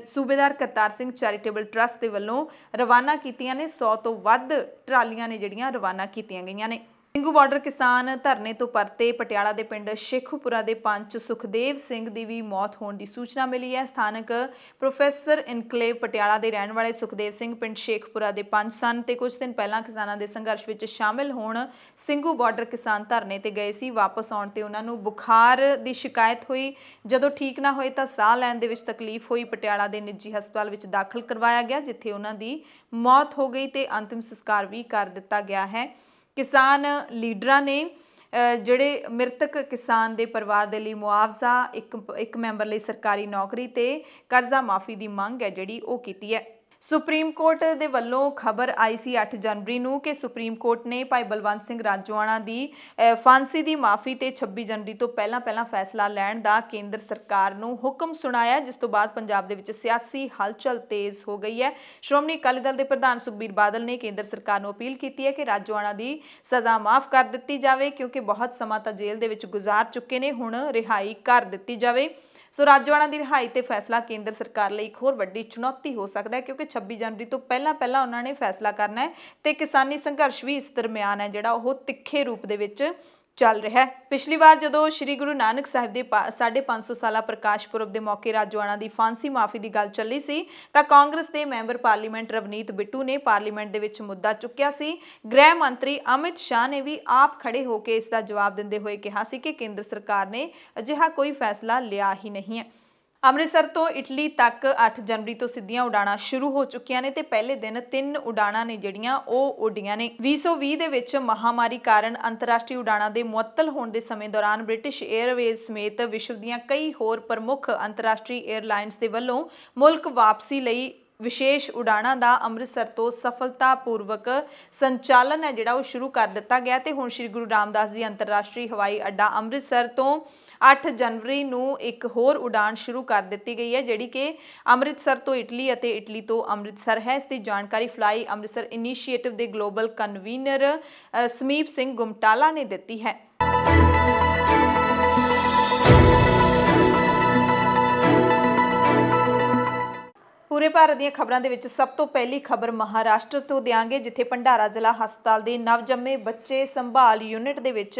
ਸੂਬੇਦਾਰ ਕਰਤਾਰ ਸਿੰਘ ਚੈਰੀਟੇਬਲ ਟਰੱਸਟ ਦੇ ਵੱਲੋਂ ਰਵਾਨਾ ਕੀਤੀਆਂ ਨੇ। 100 ਤੋਂ ਵੱਧ ਟਰਾਲੀਆਂ ਨੇ ਜਿਹੜੀਆਂ ਰਵਾਨਾ ਕੀਤੀਆਂ ਗਈਆਂ ਨੇ। ਸਿੰਘੂ ਬਾਰਡਰ ਕਿਸਾਨ ਧਰਨੇ ਤੋਂ ਪਰਤੇ ਪਟਿਆਲਾ ਦੇ ਪਿੰਡ ਸ਼ੇਖੂਪੁਰਾ ਦੇ ਪੰਚ ਸੁਖਦੇਵ ਸਿੰਘ ਦੀ ਵੀ ਮੌਤ ਹੋਣ ਦੀ ਸੂਚਨਾ ਮਿਲੀ ਹੈ। ਸਥਾਨਕ ਪ੍ਰੋਫੈਸਰ ਇਨਕਲੇਵ ਪਟਿਆਲਾ ਦੇ ਰਹਿਣ ਵਾਲੇ ਸੁਖਦੇਵ ਸਿੰਘ ਪਿੰਡ ਸ਼ੇਖੂਪੁਰਾ ਦੇ ਪੰਚ ਸਨ ਤੇ ਕੁਝ ਦਿਨ ਪਹਿਲਾਂ ਕਿਸਾਨਾਂ ਦੇ ਸੰਘਰਸ਼ ਵਿੱਚ ਸ਼ਾਮਿਲ ਹੋਣ ਸਿੰਘੂ ਬਾਰਡਰ ਕਿਸਾਨ ਧਰਨੇ ਤੇ ਗਏ ਸੀ। ਵਾਪਸ ਆਉਣ ਤੇ ਉਹਨਾਂ ਨੂੰ ਬੁਖਾਰ ਦੀ ਸ਼ਿਕਾਇਤ ਹੋਈ। ਜਦੋਂ ਠੀਕ ਨਾ ਹੋਏ ਤਾਂ ਸਾਹ ਲੈਣ ਦੇ ਵਿੱਚ ਤਕਲੀਫ ਹੋਈ। ਪਟਿਆਲਾ ਦੇ ਨਿੱਜੀ ਹਸਪਤਾਲ ਵਿੱਚ ਦਾਖਲ ਕਰਵਾਇਆ ਗਿਆ, ਜਿੱਥੇ ਉਹਨਾਂ ਦੀ ਮੌਤ ਹੋ ਗਈ ਤੇ ਅੰਤਿਮ ਸੰਸਕਾਰ ਵੀ ਕਰ ਦਿੱਤਾ ਗਿਆ ਹੈ। ਕਿਸਾਨ ਲੀਡਰਾਂ ਨੇ ਜਿਹੜੇ ਮ੍ਰਿਤਕ ਕਿਸਾਨ ਦੇ ਪਰਿਵਾਰ ਦੇ ਲਈ ਮੁਆਵਜ਼ਾ, ਇੱਕ ਮੈਂਬਰ ਲਈ ਸਰਕਾਰੀ ਨੌਕਰੀ ਤੇ ਕਰਜ਼ਾ ਮਾਫੀ ਦੀ ਮੰਗ ਹੈ ਜਿਹੜੀ ਉਹ ਕੀਤੀ ਹੈ। ਸੁਪਰੀਮ ਕੋਰਟ ਦੇ ਵੱਲੋਂ ਖਬਰ ਆਈ ਸੀ 8 ਜਨਵਰੀ ਨੂੰ ਕਿ ਸੁਪਰੀਮ ਕੋਰਟ ਨੇ ਭਾਈ ਬਲਵੰਤ ਸਿੰਘ ਰਾਜੋਆਣਾ ਦੀ ਫਾਂਸੀ ਦੀ ਮਾਫੀ ਤੇ 26 ਜਨਵਰੀ ਤੋਂ ਪਹਿਲਾਂ ਫੈਸਲਾ ਲੈਣ ਦਾ ਕੇਂਦਰ ਸਰਕਾਰ ਨੂੰ ਹੁਕਮ ਸੁਣਾਇਆ, ਜਿਸ ਤੋਂ ਬਾਅਦ ਪੰਜਾਬ ਦੇ ਵਿੱਚ ਸਿਆਸੀ ਹਲਚਲ ਤੇਜ਼ ਹੋ ਗਈ ਹੈ। ਸ਼੍ਰੋਮਣੀ ਅਕਾਲੀ ਦਲ ਦੇ ਪ੍ਰਧਾਨ ਸੁਖਬੀਰ ਬਾਦਲ ਨੇ ਕੇਂਦਰ ਸਰਕਾਰ ਨੂੰ ਅਪੀਲ ਕੀਤੀ ਹੈ ਕਿ ਰਾਜੋਆਣਾ ਦੀ ਸਜ਼ਾ ਮਾਫ ਕਰ ਦਿੱਤੀ ਜਾਵੇ, ਕਿਉਂਕਿ ਬਹੁਤ ਸਮਾਂ ਤਾਂ ਜੇਲ੍ਹ ਦੇ ਵਿੱਚ ਗੁਜ਼ਾਰ ਚੁੱਕੇ ਨੇ, ਹੁਣ ਰਿਹਾਈ ਕਰ ਦਿੱਤੀ ਜਾਵੇ। ਸੋ ਰਾਜੋਆਣਾ ਦੀ ਰਿਹਾਈ ਤੇ ਫੈਸਲਾ ਕੇਂਦਰ ਸਰਕਾਰ ਲਈ ਇੱਕ ਹੋਰ ਵੱਡੀ ਚੁਣੌਤੀ ਹੋ ਸਕਦਾ ਹੈ, ਕਿਉਂਕਿ 26 ਜਨਵਰੀ ਤੋਂ ਪਹਿਲਾਂ ਉਹਨਾਂ ਨੇ ਫੈਸਲਾ ਕਰਨਾ ਹੈ ਤੇ ਕਿਸਾਨੀ ਸੰਘਰਸ਼ ਵੀ ਇਸ ਦਰਮਿਆਨ ਹੈ ਜਿਹੜਾ ਉਹ ਤਿੱਖੇ ਰੂਪ ਦੇ ਵਿੱਚ ਚੱਲ ਰਿਹਾ ਹੈ। ਪਿਛਲੀ ਵਾਰ ਜਦੋਂ ਸ਼੍ਰੀ ਗੁਰੂ ਨਾਨਕ ਸਾਹਿਬ ਦੇ 550 ਸਾਲਾ ਪ੍ਰਕਾਸ਼ ਪੁਰਬ ਦੇ ਮੌਕੇ ਰਾਜੋਆਣਾ ਦੀ ਫਾਂਸੀ ਮਾਫੀ ਦੀ ਗੱਲ ਚੱਲੀ ਸੀ ਤਾਂ ਕਾਂਗਰਸ ਦੇ ਮੈਂਬਰ ਪਾਰਲੀਮੈਂਟ ਰਵਨੀਤ ਬਿੱਟੂ ਨੇ ਪਾਰਲੀਮੈਂਟ ਦੇ ਵਿੱਚ ਮੁੱਦਾ ਚੁੱਕਿਆ ਸੀ। ਗ੍ਰਹਿ ਮੰਤਰੀ ਅਮਿਤ ਸ਼ਾਹ ਨੇ ਵੀ ਆਪ ਖੜੇ ਹੋ ਕੇ ਇਸ ਦਾ ਜਵਾਬ ਦਿੰਦੇ ਹੋਏ ਕਿਹਾ ਸੀ ਕਿ ਕੇਂਦਰ ਸਰਕਾਰ ਨੇ ਅਜਿਹਾ ਕੋਈ ਫੈਸਲਾ ਲਿਆ ਹੀ ਨਹੀਂ ਹੈ। ਅੰਮ੍ਰਿਤਸਰ ਤੋਂ ਇਟਲੀ ਤੱਕ 8 ਜਨਵਰੀ ਤੋਂ ਸਿੱਧੀਆਂ ਉਡਾਣਾਂ ਸ਼ੁਰੂ ਹੋ ਚੁੱਕੀਆਂ ਨੇ ਤੇ ਪਹਿਲੇ ਦਿਨ 3 ਉਡਾਣਾਂ ਨੇ ਜਿਹੜੀਆਂ ਉਹ ਉੱਡੀਆਂ ਨੇ। 2020 ਦੇ ਵਿੱਚ ਮਹਾਮਾਰੀ ਕਾਰਨ ਅੰਤਰਰਾਸ਼ਟਰੀ ਉਡਾਣਾਂ ਦੇ ਮੁਅੱਤਲ ਹੋਣ ਦੇ ਸਮੇਂ ਦੌਰਾਨ ਬ੍ਰਿਟਿਸ਼ 에ਅਰਵੇਜ਼ ਸਮੇਤ ਵਿਸ਼ਵ ਦੀਆਂ ਕਈ ਹੋਰ ਪ੍ਰਮੁੱਖ ਅੰਤਰਰਾਸ਼ਟਰੀ 에ਅਰਲਾਈਨਸ ਦੇ ਵੱਲੋਂ ਮੁਲਕ ਵਾਪਸੀ ਲਈ ਵਿਸ਼ੇਸ਼ ਉਡਾਣਾਂ ਦਾ ਅੰਮ੍ਰਿਤਸਰ ਤੋਂ ਸਫਲਤਾਪੂਰਵਕ ਸੰਚਾਲਨ ਹੈ ਜਿਹੜਾ ਉਹ ਸ਼ੁਰੂ ਕਰ ਦਿੱਤਾ ਗਿਆ ਤੇ ਹੁਣ ਸ਼੍ਰੀ ਗੁਰੂ ਰਾਮਦਾਸ ਜੀ ਅੰਤਰਰਾਸ਼ਟਰੀ ਹਵਾਈ ਅੱਡਾ ਅੰਮ੍ਰਿਤਸਰ ਤੋਂ 8 ਜਨਵਰੀ ਨੂੰ ਇੱਕ ਹੋਰ ਉਡਾਣ ਸ਼ੁਰੂ ਕਰ ਦਿੱਤੀ ਗਈ ਹੈ, ਜਿਹੜੀ ਕਿ ਅੰਮ੍ਰਿਤਸਰ ਤੋਂ ਇਟਲੀ ਅਤੇ ਇਟਲੀ ਤੋਂ ਅੰਮ੍ਰਿਤਸਰ ਹੈ। ਇਸ ਦੀ ਜਾਣਕਾਰੀ ਫਲਾਈ ਅੰਮ੍ਰਿਤਸਰ ਇਨੀਸ਼ੀਏਟਿਵ ਦੇ ਗਲੋਬਲ ਕਨਵੀਨਰ ਸਮੀਪ ਸਿੰਘ ਗੁਮਟਾਲਾ ਨੇ ਦਿੱਤੀ ਹੈ। ਪੂਰੇ ਭਾਰਤ ਦੀਆਂ ਖਬਰਾਂ ਦੇ ਵਿੱਚ ਸਭ ਤੋਂ ਪਹਿਲੀ ਖਬਰ ਮਹਾਰਾਸ਼ਟਰ ਤੋਂ ਦਿਆਂਗੇ, ਜਿੱਥੇ ਭੰਡਾਰਾ ਜ਼ਿਲ੍ਹਾ ਹਸਪਤਾਲ ਦੇ ਨਵਜੰਮੇ ਬੱਚੇ ਸੰਭਾਲ ਯੂਨਿਟ ਦੇ ਵਿੱਚ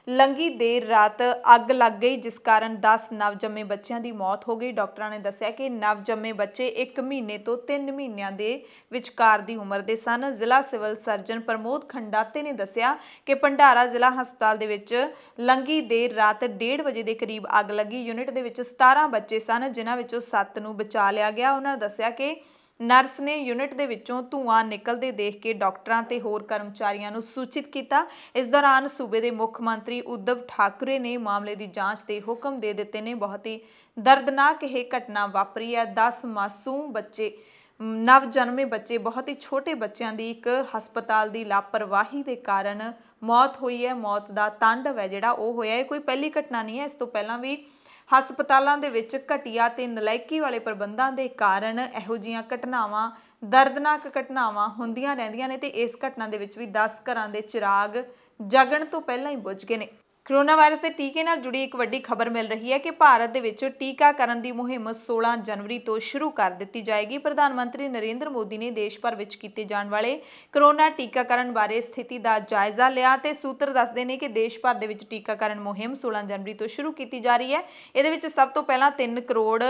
ਲੰਘੀ ਦੇਰ ਰਾਤ ਅੱਗ ਲੱਗ ਗਈ, ਜਿਸ ਕਾਰਨ 10 ਨਵਜੰਮੇ ਬੱਚਿਆਂ ਦੀ ਮੌਤ ਹੋ ਗਈ। ਡਾਕਟਰਾਂ ਨੇ ਦੱਸਿਆ ਕਿ ਨਵਜੰਮੇ ਬੱਚੇ 1 ਮਹੀਨੇ ਤੋਂ 3 ਮਹੀਨਿਆਂ ਦੇ ਵਿਚਕਾਰ ਦੀ ਉਮਰ ਦੇ ਸਨ। ਜ਼ਿਲ੍ਹਾ ਸਿਵਲ ਸਰਜਨ ਪ੍ਰਮੋਦ ਖੰਡਾਤੇ ਨੇ ਦੱਸਿਆ ਕਿ ਭੰਡਾਰਾ ਜ਼ਿਲ੍ਹਾ ਹਸਪਤਾਲ ਦੇ ਵਿੱਚ ਲੰਘੀ ਦੇਰ ਰਾਤ 1:30 ਵਜੇ ਦੇ ਕਰੀਬ ਅੱਗ ਲੱਗੀ। ਯੂਨਿਟ ਦੇ ਵਿੱਚ 17 ਬੱਚੇ ਸਨ, ਜਿਨ੍ਹਾਂ ਵਿੱਚੋਂ 7 ਨੂੰ ਬਚਾ ਲਿਆ ਗਿਆ। ਉਹਨਾਂ ਨੇ ਦੱਸਿਆ ਕਿ ਨਰਸ ਨੇ ਯੂਨਿਟ ਦੇ ਵਿੱਚੋਂ ਧੂਆਂ ਨਿਕਲਦੇ ਦੇਖ ਕੇ ਡਾਕਟਰਾਂ ਤੇ ਹੋਰ ਕਰਮਚਾਰੀਆਂ ਨੂੰ ਸੂਚਿਤ ਕੀਤਾ। ਇਸ ਦੌਰਾਨ ਸੂਬੇ ਦੇ ਮੁੱਖ ਮੰਤਰੀ ਉद्धਵ ਠਾਕਰੇ ਨੇ ਮਾਮਲੇ ਦੀ ਜਾਂਚ ਦੇ ਹੁਕਮ ਦੇ ਦਿੱਤੇ ਨੇ। ਬਹੁਤ ਹੀ ਦਰਦਨਾਕ ਇਹ ਘਟਨਾ ਵਾਪਰੀ ਹੈ। 10 ਮਾਸੂਮ ਬੱਚੇ, ਨਵਜਨਮੇ ਬੱਚੇ, ਬਹੁਤ ਹੀ ਛੋਟੇ ਬੱਚਿਆਂ ਦੀ ਇੱਕ ਹਸਪਤਾਲ ਦੀ ਲਾਪਰਵਾਹੀ ਦੇ ਕਾਰਨ ਮੌਤ ਹੋਈ ਹੈ। ਮੌਤ ਦਾ ਤਾਂਡਵ ਹੈ ਜਿਹੜਾ ਉਹ ਹੋਇਆ। ਇਹ ਕੋਈ ਪਹਿਲੀ ਘਟਨਾ ਨਹੀਂ ਹੈ। ਇਸ ਤੋਂ ਪਹਿਲਾਂ ਵੀ ਹਸਪਤਾਲਾਂ ਦੇ ਵਿੱਚ ਘਟੀਆ ਤੇ ਨਲਾਇਕੀ ਵਾਲੇ ਪ੍ਰਬੰਧਾਂ ਦੇ ਕਾਰਨ ਇਹੋ ਜਿਹੀਆਂ ਘਟਨਾਵਾਂ, ਦਰਦਨਾਕ ਘਟਨਾਵਾਂ ਹੁੰਦੀਆਂ ਰਹਿੰਦੀਆਂ ਨੇ ਤੇ ਇਸ ਘਟਨਾ ਦੇ ਵਿੱਚ ਵੀ 10 ਘਰਾਂ ਦੇ ਚਿਰਾਗ ਜਗਣ ਤੋਂ ਪਹਿਲਾਂ ਹੀ ਬੁਝ ਗਏ ਨੇ। ਕੋਰੋਨਾ ਵਾਇਰਸ ਦੇ ਟੀਕੇ ਨਾਲ ਜੁੜੀ ਇੱਕ ਵੱਡੀ ਖਬਰ ਮਿਲ ਰਹੀ ਹੈ ਕਿ ਭਾਰਤ ਦੇ ਵਿੱਚ ਟੀਕਾਕਰਨ ਦੀ ਮੁਹਿੰਮ 16 ਜਨਵਰੀ ਤੋਂ ਸ਼ੁਰੂ ਕਰ ਦਿੱਤੀ ਜਾਏਗੀ। ਪ੍ਰਧਾਨ ਮੰਤਰੀ ਨਰਿੰਦਰ ਮੋਦੀ ਨੇ ਦੇਸ਼ ਭਰ ਵਿੱਚ ਕੀਤੇ ਜਾਣ ਵਾਲੇ ਕੋਰੋਨਾ ਟੀਕਾਕਰਨ ਬਾਰੇ ਸਥਿਤੀ ਦਾ ਜਾਇਜ਼ਾ ਲਿਆ ਤੇ ਸੂਤਰ ਦੱਸਦੇ ਨੇ ਕਿ ਦੇਸ਼ ਭਰ ਦੇ ਵਿੱਚ ਟੀਕਾਕਰਨ ਮੁਹਿੰਮ 16 ਜਨਵਰੀ ਤੋਂ ਸ਼ੁਰੂ ਕੀਤੀ ਜਾ ਰਹੀ ਹੈ। ਇਹਦੇ ਵਿੱਚ ਸਭ ਤੋਂ ਪਹਿਲਾਂ 3 ਕਰੋੜ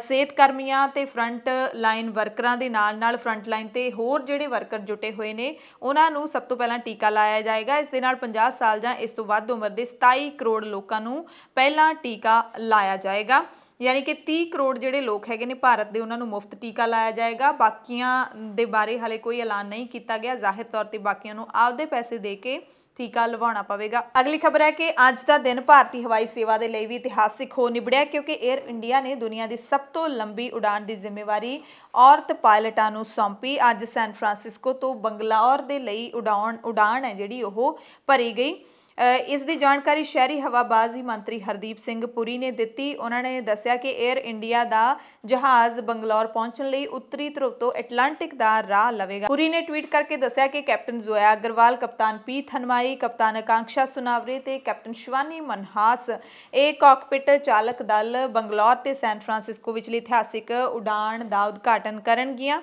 ਸਿਹਤ ਕਰਮੀਆਂ ਤੇ ਫਰੰਟ ਲਾਈਨ ਵਰਕਰਾਂ ਦੇ ਨਾਲ ਫਰੰਟ ਲਾਈਨ ਤੇ ਹੋਰ ਜਿਹੜੇ ਵਰਕਰ ਜੁਟੇ ਹੋਏ ਨੇ ਉਹਨਾਂ ਨੂੰ ਸਭ ਤੋਂ ਪਹਿਲਾਂ ਟੀਕਾ ਲਾਇਆ ਜਾਏਗਾ। ਇਸ ਦੇ ਨਾਲ 50 ਸਾਲ ਜਾਂ ਇਸ ਤੋਂ ਵੱਧ ਉਮਰ ਦੇ 27 ਕਰੋੜ ਲੋਕਾਂ ਨੂੰ ਪਹਿਲਾਂ ਟੀਕਾ ਲਾਇਆ ਜਾਏਗਾ। ਯਾਨੀ ਕਿ 30 ਕਰੋੜ ਜਿਹੜੇ ਲੋਕ ਹੈਗੇ ਨੇ ਭਾਰਤ ਦੇ, ਉਹਨਾਂ ਨੂੰ ਮੁਫਤ ਟੀਕਾ ਲਾਇਆ ਜਾਏਗਾ। ਬਾਕੀਆਂ ਦੇ ਬਾਰੇ ਹਾਲੇ ਕੋਈ ਐਲਾਨ ਨਹੀਂ ਕੀਤਾ ਗਿਆ। ਜ਼ਾਹਿਰ ਤੌਰ ਤੇ ਬਾਕੀਆਂ ਨੂੰ ਆਪਦੇ ਪੈਸੇ ਦੇ ਕੇ ਟੀਕਾ ਲਵਾਉਣਾ ਪਵੇਗਾ। ਅਗਲੀ ਖਬਰ ਹੈ ਕਿ ਅੱਜ ਦਾ ਦਿਨ ਭਾਰਤੀ ਹਵਾਈ ਸੇਵਾ ਦੇ ਲਈ ਵੀ ਇਤਿਹਾਸਿਕ ਹੋ ਨਿਬੜਿਆ, ਕਿਉਂਕਿ 에ਅਰ ਇੰਡੀਆ ਨੇ ਦੁਨੀਆ ਦੀ ਸਭ ਤੋਂ ਲੰਬੀ ਉਡਾਨ ਦੀ ਜ਼ਿੰਮੇਵਾਰੀ ਔਰਤ ਪਾਇਲਟਾਂ ਨੂੰ ਸੌਂਪੀ। ਅੱਜ ਸੈਨ ਫਰਾਂਸਿਸਕੋ ਤੋਂ ਬੰਗਲੌਰ ਦੇ ਲਈ ਉਡਾਨ ਹੈ ਜਿਹੜੀ ਉਹ ਭਰੀ ਗਈ। ਇਸ ਦੀ ਜਾਣਕਾਰੀ ਸ਼ਹਿਰੀ ਹਵਾਬਾਜ਼ੀ ਮੰਤਰੀ ਹਰਦੀਪ ਸਿੰਘ ਪੁਰੀ ਨੇ ਦਿੱਤੀ। ਉਹਨਾਂ ਨੇ ਦੱਸਿਆ ਕਿ 에ਅਰ ਇੰਡੀਆ ਦਾ ਜਹਾਜ਼ ਬੰਗਲੌਰ ਪਹੁੰਚਣ ਲਈ ਉੱਤਰੀ ਧਰੁਵ ਤੋਂ ਐਟਲਾਂਟਿਕ ਦਾ ਰਾਹ ਲਵੇਗਾ। ਪੁਰੀ ਨੇ ਟਵੀਟ ਕਰਕੇ ਦੱਸਿਆ ਕਿ ਕੈਪਟਨ ਜ਼ੋਇਆ ਅਗਰਵਾਲ, ਕਪਤਾਨ ਪੀ ਥਨਮਾਈ, ਕਪਤਾਨ ਆਕਾਂਕਸ਼ਾ ਸੁਨਾਵਰੇ ਤੇ ਕੈਪਟਨ ਸ਼ਿਵਾਨੀ ਮਨਹਾਸ ਇਹ ਕਾਕਪਿਟ ਚਾਲਕ ਦਲ ਬੰਗਲੌਰ ਤੇ ਸੈਨ ਫਰਾਂਸਿਸਕੋ ਵਿਚਲੀ ਇਤਿਹਾਸਿਕ ਉਡਾਨ ਦਾ ਉਦਘਾਟਨ ਕਰਨਗੀਆਂ।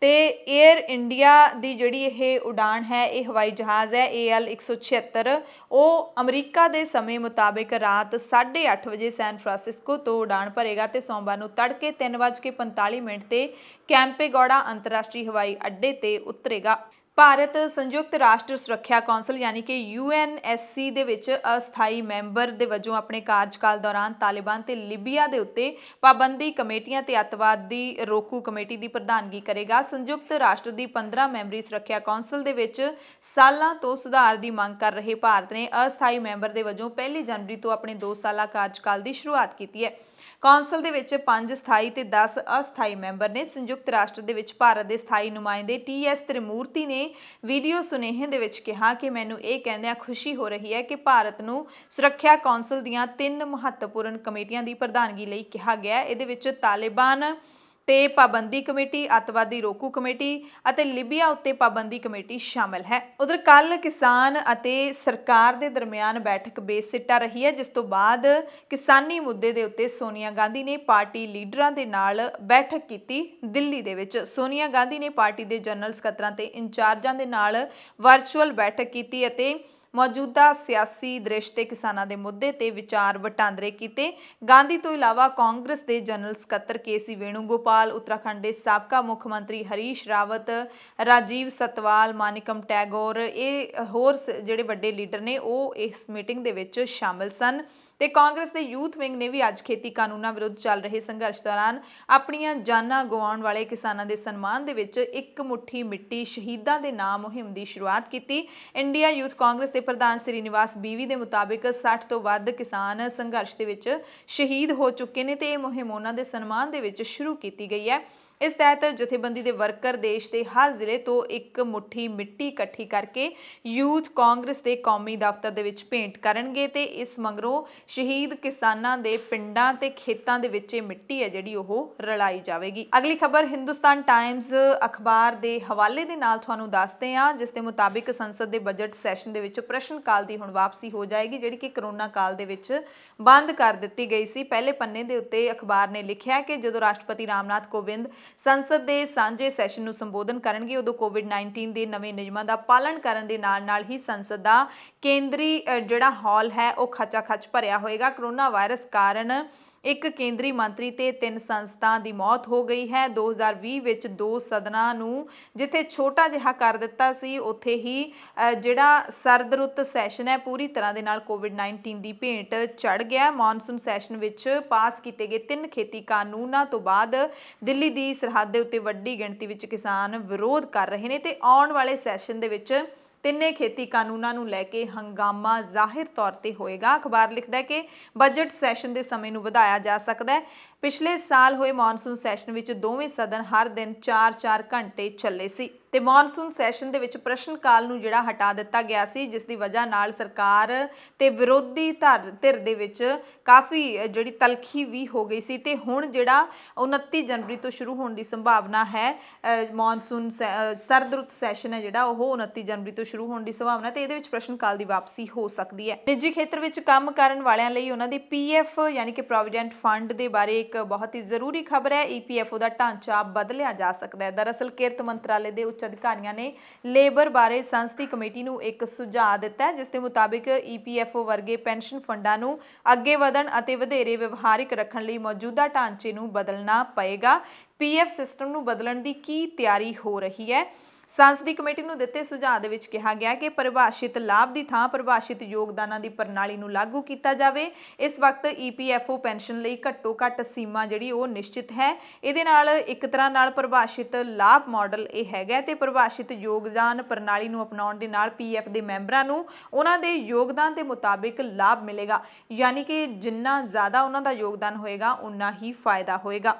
ਤੇ 에ਅਰ ਇੰਡੀਆ ਦੀ ਜਿਹੜੀ ਇਹ ਉਡਾਨ ਹੈ, ਇਹ ਹਵਾਈ ਜਹਾਜ਼ ਹੈ AL 176, ਉਹ ਅਮਰੀਕਾ ਦੇ ਸਮੇਂ ਮੁਤਾਬਿਕ ਰਾਤ 8:30 ਵਜੇ ਸੈਨ ਫਰਾਂਸਿਸਕੋ ਤੋਂ ਉਡਾਨ ਭਰੇਗਾ ਤੇ ਸੋਮਵਾਰ ਨੂੰ ਤੜਕੇ 3:45 ਤੇ ਕੈਂਪੇਗੌੜਾ ਅੰਤਰਰਾਸ਼ਟਰੀ ਹਵਾਈ ਅੱਡੇ ਤੇ ਉਤਰੇਗਾ। ਭਾਰਤ ਸੰਯੁਕਤ ਰਾਸ਼ਟਰ ਸੁਰੱਖਿਆ ਕੌਂਸਲ ਯਾਨੀ ਕਿ UNSC ਦੇ ਵਿੱਚ ਅਸਥਾਈ ਮੈਂਬਰ ਦੇ ਵਜੋਂ ਆਪਣੇ ਕਾਰਜਕਾਲ ਦੌਰਾਨ ਤਾਲਿਬਾਨ ਤੇ ਲੀਬੀਆ ਦੇ ਉੱਤੇ ਪਾਬੰਦੀ ਕਮੇਟੀਆਂ ਤੇ ਅੱਤਵਾਦ ਦੀ ਰੋਕੂ ਕਮੇਟੀ ਦੀ ਪ੍ਰਧਾਨਗੀ ਕਰੇਗਾ। ਸੰਯੁਕਤ ਰਾਸ਼ਟਰ ਦੀ 15 ਮੈਂਬਰੀ ਸੁਰੱਖਿਆ ਕੌਂਸਲ ਦੇ ਵਿੱਚ ਸਾਲਾਂ ਤੋਂ ਸੁਧਾਰ ਦੀ ਮੰਗ ਕਰ ਰਹੇ ਭਾਰਤ ਨੇ ਅਸਥਾਈ ਮੈਂਬਰ ਦੇ ਵਜੋਂ 1 ਜਨਵਰੀ ਤੋਂ ਆਪਣੇ 2 ਸਾਲਾ ਕਾਰਜਕਾਲ ਦੀ ਸ਼ੁਰੂਆਤ ਕੀਤੀ ਹੈ। ਕੌਂਸਲ ਦੇ ਵਿੱਚ 5 ਸਥਾਈ ਤੇ 10 ਅਸਥਾਈ ਮੈਂਬਰ ਨੇ। ਸੰਯੁਕਤ ਰਾਸ਼ਟਰ ਦੇ ਵਿੱਚ ਭਾਰਤ ਦੇ ਸਥਾਈ ਨੁਮਾਇੰਦੇ TS ਤ੍ਰਿਮੂਰਤੀ ਨੇ ਵੀਡੀਓ ਸੁਨੇਹੇ ਦੇ ਵਿੱਚ ਕਿਹਾ ਕਿ ਮੈਨੂੰ ਇਹ ਕਹਿੰਦਿਆਂ ਖੁਸ਼ੀ ਹੋ ਰਹੀ ਹੈ ਕਿ ਭਾਰਤ ਨੂੰ ਸੁਰੱਖਿਆ ਕੌਂਸਲ ਦੀਆਂ 3 ਮਹੱਤਵਪੂਰਨ ਕਮੇਟੀਆਂ ਦੀ ਪ੍ਰਧਾਨਗੀ ਲਈ ਕਿਹਾ ਗਿਆ। ਇਹਦੇ ਵਿੱਚ ਤਾਲਿਬਾਨ ਤੇ ਪਾਬੰਦੀ ਕਮੇਟੀ, ਅੱਤਵਾਦੀ ਰੋਕੂ ਕਮੇਟੀ ਅਤੇ ਲੀਬੀਆ ਉੱਤੇ ਪਾਬੰਦੀ ਕਮੇਟੀ ਸ਼ਾਮਲ ਹੈ। ਉਧਰ ਕੱਲ ਕਿਸਾਨ ਅਤੇ ਸਰਕਾਰ ਦੇ ਦਰਮਿਆਨ ਬੈਠਕ ਬੇਸਿੱਟਾ ਰਹੀ ਹੈ, ਜਿਸ ਤੋਂ ਬਾਅਦ ਕਿਸਾਨੀ ਮੁੱਦੇ ਦੇ ਉੱਤੇ ਸੋਨੀਆ ਗਾਂਧੀ ਨੇ ਪਾਰਟੀ ਲੀਡਰਾਂ ਦੇ ਨਾਲ ਬੈਠਕ ਕੀਤੀ। ਦਿੱਲੀ ਦੇ ਵਿੱਚ ਸੋਨੀਆ ਗਾਂਧੀ ਨੇ ਪਾਰਟੀ ਦੇ ਜਨਰਲ ਸਕੱਤਰਾਂ ਤੇ ਇੰਚਾਰਜਾਂ ਦੇ ਨਾਲ ਵਰਚੁਅਲ ਬੈਠਕ ਕੀਤੀ ਅਤੇ ਮੌਜੂਦਾ ਸਿਆਸੀ ਦ੍ਰਿਸ਼ ਤੇ ਕਿਸਾਨਾਂ ਦੇ ਮੁੱਦੇ ਤੇ ਵਿਚਾਰ ਵਟਾਂਦਰੇ ਕੀਤੇ। ਗਾਂਧੀ ਤੋਂ ਇਲਾਵਾ ਕਾਂਗਰਸ ਦੇ ਜਨਰਲ ਸਕੱਤਰ KC ਵੇਣੂਗੋਪਾਲ, ਉੱਤਰਾਖੰਡ ਦੇ ਸਾਬਕਾ ਮੁੱਖ ਮੰਤਰੀ ਹਰੀਸ਼ ਰਾਵਤ, ਰਾਜੀਵ ਸਤਵਾਲ, ਮਾਨਿਕਮ ਟੈਗੋਰ, ਇਹ ਹੋਰ ਜਿਹੜੇ ਵੱਡੇ ਲੀਡਰ ਨੇ ਉਹ ਇਸ ਮੀਟਿੰਗ ਦੇ ਵਿੱਚ ਸ਼ਾਮਲ ਸਨ। ਤੇ ਕਾਂਗਰਸ ਦੇ ਯੂਥ ਵਿੰਗ ਨੇ ਵੀ ਅੱਜ ਖੇਤੀ ਕਾਨੂੰਨਾਂ ਵਿਰੁੱਧ ਚੱਲ ਰਹੇ ਸੰਘਰਸ਼ ਦੌਰਾਨ ਆਪਣੀਆਂ ਜਾਨਾਂ ਗਵਾਉਣ ਵਾਲੇ ਕਿਸਾਨਾਂ ਦੇ ਸਨਮਾਨ ਦੇ ਵਿੱਚ ਇੱਕ ਮੁੱਠੀ ਮਿੱਟੀ ਸ਼ਹੀਦਾਂ ਦੇ ਨਾਮ ਮੁਹਿੰਮ ਦੀ ਸ਼ੁਰੂਆਤ ਕੀਤੀ। ਇੰਡੀਆ ਯੂਥ ਕਾਂਗਰਸ ਦੇ ਪ੍ਰਧਾਨ ਸ੍ਰੀਨਿਵਾਸ ਬੀਵੀ ਦੇ ਮੁਤਾਬਿਕ 60 ਤੋਂ ਵੱਧ ਕਿਸਾਨ ਸੰਘਰਸ਼ ਦੇ ਵਿੱਚ ਸ਼ਹੀਦ ਹੋ ਚੁੱਕੇ ਨੇ ਤੇ ਇਹ ਮੁਹਿੰਮ ਉਹਨਾਂ ਦੇ ਸਨਮਾਨ ਦੇ ਵਿੱਚ ਸ਼ੁਰੂ ਕੀਤੀ ਗਈ ਹੈ। ਇਸ ਤਹਿਤ ਜਥੇਬੰਦੀ ਦੇ ਵਰਕਰ ਦੇਸ਼ ਦੇ ਹਰ ਜ਼ਿਲ੍ਹੇ ਤੋਂ ਇੱਕ ਮੁੱਠੀ ਮਿੱਟੀ ਇਕੱਠੀ ਕਰਕੇ ਯੂਥ ਕਾਂਗਰਸ ਦੇ ਕੌਮੀ ਦਫ਼ਤਰ ਦੇ ਵਿੱਚ ਭੇਂਟ ਕਰਨਗੇ ਤੇ ਇਸ ਮਗਰੋਂ ਸ਼ਹੀਦ ਕਿਸਾਨਾਂ ਦੇ ਪਿੰਡਾਂ ਤੇ ਖੇਤਾਂ ਦੇ ਵਿੱਚ ਇਹ ਮਿੱਟੀ ਹੈ ਜਿਹੜੀ ਉਹ ਰਲਾਈ ਜਾਵੇਗੀ। ਅਗਲੀ ਖਬਰ ਹਿੰਦੁਸਤਾਨ ਟਾਈਮਜ਼ ਅਖਬਾਰ ਦੇ ਹਵਾਲੇ ਦੇ ਨਾਲ ਤੁਹਾਨੂੰ ਦੱਸਦੇ ਹਾਂ, ਜਿਸ ਦੇ ਮੁਤਾਬਿਕ ਸੰਸਦ ਦੇ ਬਜਟ ਸੈਸ਼ਨ ਦੇ ਵਿੱਚ ਪ੍ਰਸ਼ਨ ਕਾਲ ਦੀ ਹੁਣ ਵਾਪਸੀ ਹੋ ਜਾਏਗੀ, ਜਿਹੜੀ ਕਿ ਕਰੋਨਾ ਕਾਲ ਦੇ ਵਿੱਚ ਬੰਦ ਕਰ ਦਿੱਤੀ ਗਈ ਸੀ। ਪਹਿਲੇ ਪੰਨੇ ਦੇ ਉੱਤੇ ਅਖਬਾਰ ਨੇ ਲਿਖਿਆ ਕਿ ਜਦੋਂ ਰਾਸ਼ਟਰਪਤੀ ਰਾਮਨਾਥ ਕੋਵਿੰਦ ਸੰਸਦ ਦੇ ਸਾਂਝੇ ਸੈਸ਼ਨ ਨੂੰ ਸੰਬੋਧਨ ਕਰਨਗੇ, ਉਦੋਂ ਕੋਵਿਡ-19 ਦੇ ਨਵੇਂ ਨਿਯਮਾਂ ਦਾ ਪਾਲਣ ਕਰਨ ਦੇ ਨਾਲ ਹੀ ਸੰਸਦ ਦਾ ਕੇਂਦਰੀ ਜਿਹੜਾ ਹਾਲ ਹੈ ਉਹ ਖਚਾ-ਖਚ ਭਰਿਆ ਹੋਏਗਾ। ਕਰੋਨਾ ਵਾਇਰਸ ਕਾਰਨ ਇੱਕ ਕੇਂਦਰੀ ਮੰਤਰੀ ਤੇ 3 ਸੰਸਦਾਂ ਦੀ ਮੌਤ ਹੋ ਗਈ ਹੈ। 2020 ਵਿੱਚ 2 ਸਦਨਾਂ ਨੂੰ ਜਿੱਥੇ ਛੋਟਾ ਜਿਹਾ ਕਰ ਦਿੱਤਾ ਸੀ, ਉੱਥੇ ਹੀ ਜਿਹੜਾ ਸਰਦ ਰੁੱਤ ਸੈਸ਼ਨ ਹੈ ਪੂਰੀ ਤਰ੍ਹਾਂ ਦੇ ਨਾਲ ਕੋਵਿਡ-19 ਦੀ ਭੇਂਟ ਚੜ੍ਹ ਗਿਆ। ਮੌਨਸੂਨ ਸੈਸ਼ਨ ਵਿੱਚ ਪਾਸ ਕੀਤੇ ਗਏ 3 ਖੇਤੀ ਕਾਨੂੰਨਾਂ ਤੋਂ ਬਾਅਦ ਦਿੱਲੀ ਦੀ ਸਰਹੱਦ ਦੇ ਉੱਤੇ ਵੱਡੀ ਗਿਣਤੀ ਵਿੱਚ ਕਿਸਾਨ ਵਿਰੋਧ ਕਰ ਰਹੇ ਨੇ ਤੇ ਆਉਣ ਵਾਲੇ ਸੈਸ਼ਨ ਦੇ ਵਿੱਚ ਤਿੰਨੇ ਖੇਤੀ ਕਾਨੂੰਨਾਂ ਨੂੰ ਲੈ ਕੇ ਹੰਗਾਮਾ ਜ਼ਾਹਿਰ ਤੌਰ ਤੇ ਹੋਏਗਾ। ਅਖਬਾਰ ਲਿਖਦਾ ਹੈ ਕਿ ਬਜਟ ਸੈਸ਼ਨ ਦੇ ਸਮੇਂ ਨੂੰ ਵਧਾਇਆ ਜਾ ਸਕਦਾ ਹੈ। ਪਿਛਲੇ ਸਾਲ ਹੋਏ ਮੌਨਸੂਨ ਸੈਸ਼ਨ ਵਿੱਚ ਦੋਵੇਂ ਸਦਨ ਹਰ ਦਿਨ 4-4 ਘੰਟੇ ਚੱਲੇ ਸੀ ਤੇ ਮੌਨਸੂਨ ਸੈਸ਼ਨ ਦੇ ਵਿੱਚ ਪ੍ਰਸ਼ਨ ਕਾਲ ਨੂੰ ਜਿਹੜਾ ਹਟਾ ਦਿੱਤਾ ਗਿਆ ਸੀ, ਜਿਸ ਦੀ ਵਜ੍ਹਾ ਨਾਲ ਸਰਕਾਰ ਤੇ ਵਿਰੋਧੀ ਧਿਰ ਦੇ ਵਿੱਚ ਕਾਫੀ ਜਿਹੜੀ ਤਲਖੀ ਵੀ ਹੋ ਗਈ ਸੀ ਤੇ ਹੁਣ ਜਿਹੜਾ 29 ਜਨਵਰੀ ਤੋਂ ਸ਼ੁਰੂ ਹੋਣ ਦੀ ਸੰਭਾਵਨਾ ਹੈ ਮੌਨਸੂਨ ਸਰਦ ਰੁੱਤ ਸੈਸ਼ਨ ਹੈ ਜਿਹੜਾ ਉਹ 29 ਜਨਵਰੀ ਤੋਂ ਸ਼ੁਰੂ ਹੋਣ ਦੀ ਸੰਭਾਵਨਾ ਤੇ ਇਹਦੇ ਵਿੱਚ ਪ੍ਰਸ਼ਨ ਕਾਲ ਦੀ ਵਾਪਸੀ ਹੋ ਸਕਦੀ ਹੈ। ਨਿੱਜੀ ਖੇਤਰ ਵਿੱਚ ਕੰਮ ਕਰਨ ਵਾਲਿਆਂ ਲਈ ਉਹਨਾਂ ਦੇ PF ਯਾਨੀ ਕਿ ਪ੍ਰੋਵੀਡੈਂਟ ਫੰਡ ਦੇ ਬਾਰੇ ਇੱਕ ਬਹੁਤ ਹੀ ਜ਼ਰੂਰੀ ਖਬਰ ਹੈ। EPFO ਦਾ ਢਾਂਚਾ ਬਦਲਿਆ ਜਾ ਸਕਦਾ ਹੈ। ਦਰਅਸਲ ਕਿਰਤ ਮੰਤਰਾਲੇ ਦੇ ਉੱਚ ਅਧਿਕਾਰੀਆਂ ਨੇ ਲੇਬਰ ਬਾਰੇ ਸੰਸਦੀ ਕਮੇਟੀ ਨੂੰ ਇੱਕ ਸੁਝਾਅ ਦਿੱਤਾ ਹੈ, ਜਿਸ ਦੇ ਮੁਤਾਬਿਕ EPFO ਵਰਗੇ ਪੈਨਸ਼ਨ ਫੰਡਾਂ ਨੂੰ ਅੱਗੇ ਵਧਣ ਅਤੇ ਵਧੇਰੇ ਵਿਵਹਾਰਿਕ ਰੱਖਣ ਲਈ ਮੌਜੂਦਾ ਢਾਂਚੇ ਨੂੰ ਬਦਲਣਾ ਪਏਗਾ। PF ਸਿਸਟਮ ਨੂੰ ਬਦਲਣ ਦੀ ਕੀ ਤਿਆਰੀ ਹੋ ਰਹੀ ਹੈ? ਸੰਸਦੀ ਕਮੇਟੀ ਨੂੰ ਦਿੱਤੇ ਸੁਝਾਅ ਦੇ ਵਿੱਚ ਕਿਹਾ ਗਿਆ ਕਿ ਪਰਿਭਾਸ਼ਿਤ ਲਾਭ ਦੀ ਥਾਂ ਪਰਿਭਾਸ਼ਿਤ ਯੋਗਦਾਨਾਂ ਦੀ ਪ੍ਰਣਾਲੀ ਨੂੰ ਲਾਗੂ ਕੀਤਾ ਜਾਵੇ। ਇਸ ਵਕਤ EPFO ਪੈਨਸ਼ਨ ਲਈ ਘੱਟੋ ਘੱਟ ਸੀਮਾ ਜਿਹੜੀ ਉਹ ਨਿਸ਼ਚਿਤ ਹੈ। ਇਹਦੇ ਨਾਲ ਇੱਕ ਤਰ੍ਹਾਂ ਨਾਲ ਪਰਿਭਾਸ਼ਿਤ ਲਾਭ ਮਾਡਲ ਇਹ ਹੈਗਾ ਤੇ ਪਰਿਭਾਸ਼ਿਤ ਯੋਗਦਾਨ ਪ੍ਰਣਾਲੀ ਨੂੰ ਅਪਣਾਉਣ ਦੇ ਨਾਲ PF ਦੇ ਮੈਂਬਰਾਂ ਨੂੰ ਉਹਨਾਂ ਦੇ ਯੋਗਦਾਨ ਦੇ ਮੁਤਾਬਿਕ ਲਾਭ ਮਿਲੇਗਾ, ਯਾਨੀ ਕਿ ਜਿੰਨਾ ਜ਼ਿਆਦਾ ਉਹਨਾਂ ਦਾ ਯੋਗਦਾਨ ਹੋਏਗਾ ਉਨਾ ਹੀ ਫਾਇਦਾ ਹੋਏਗਾ।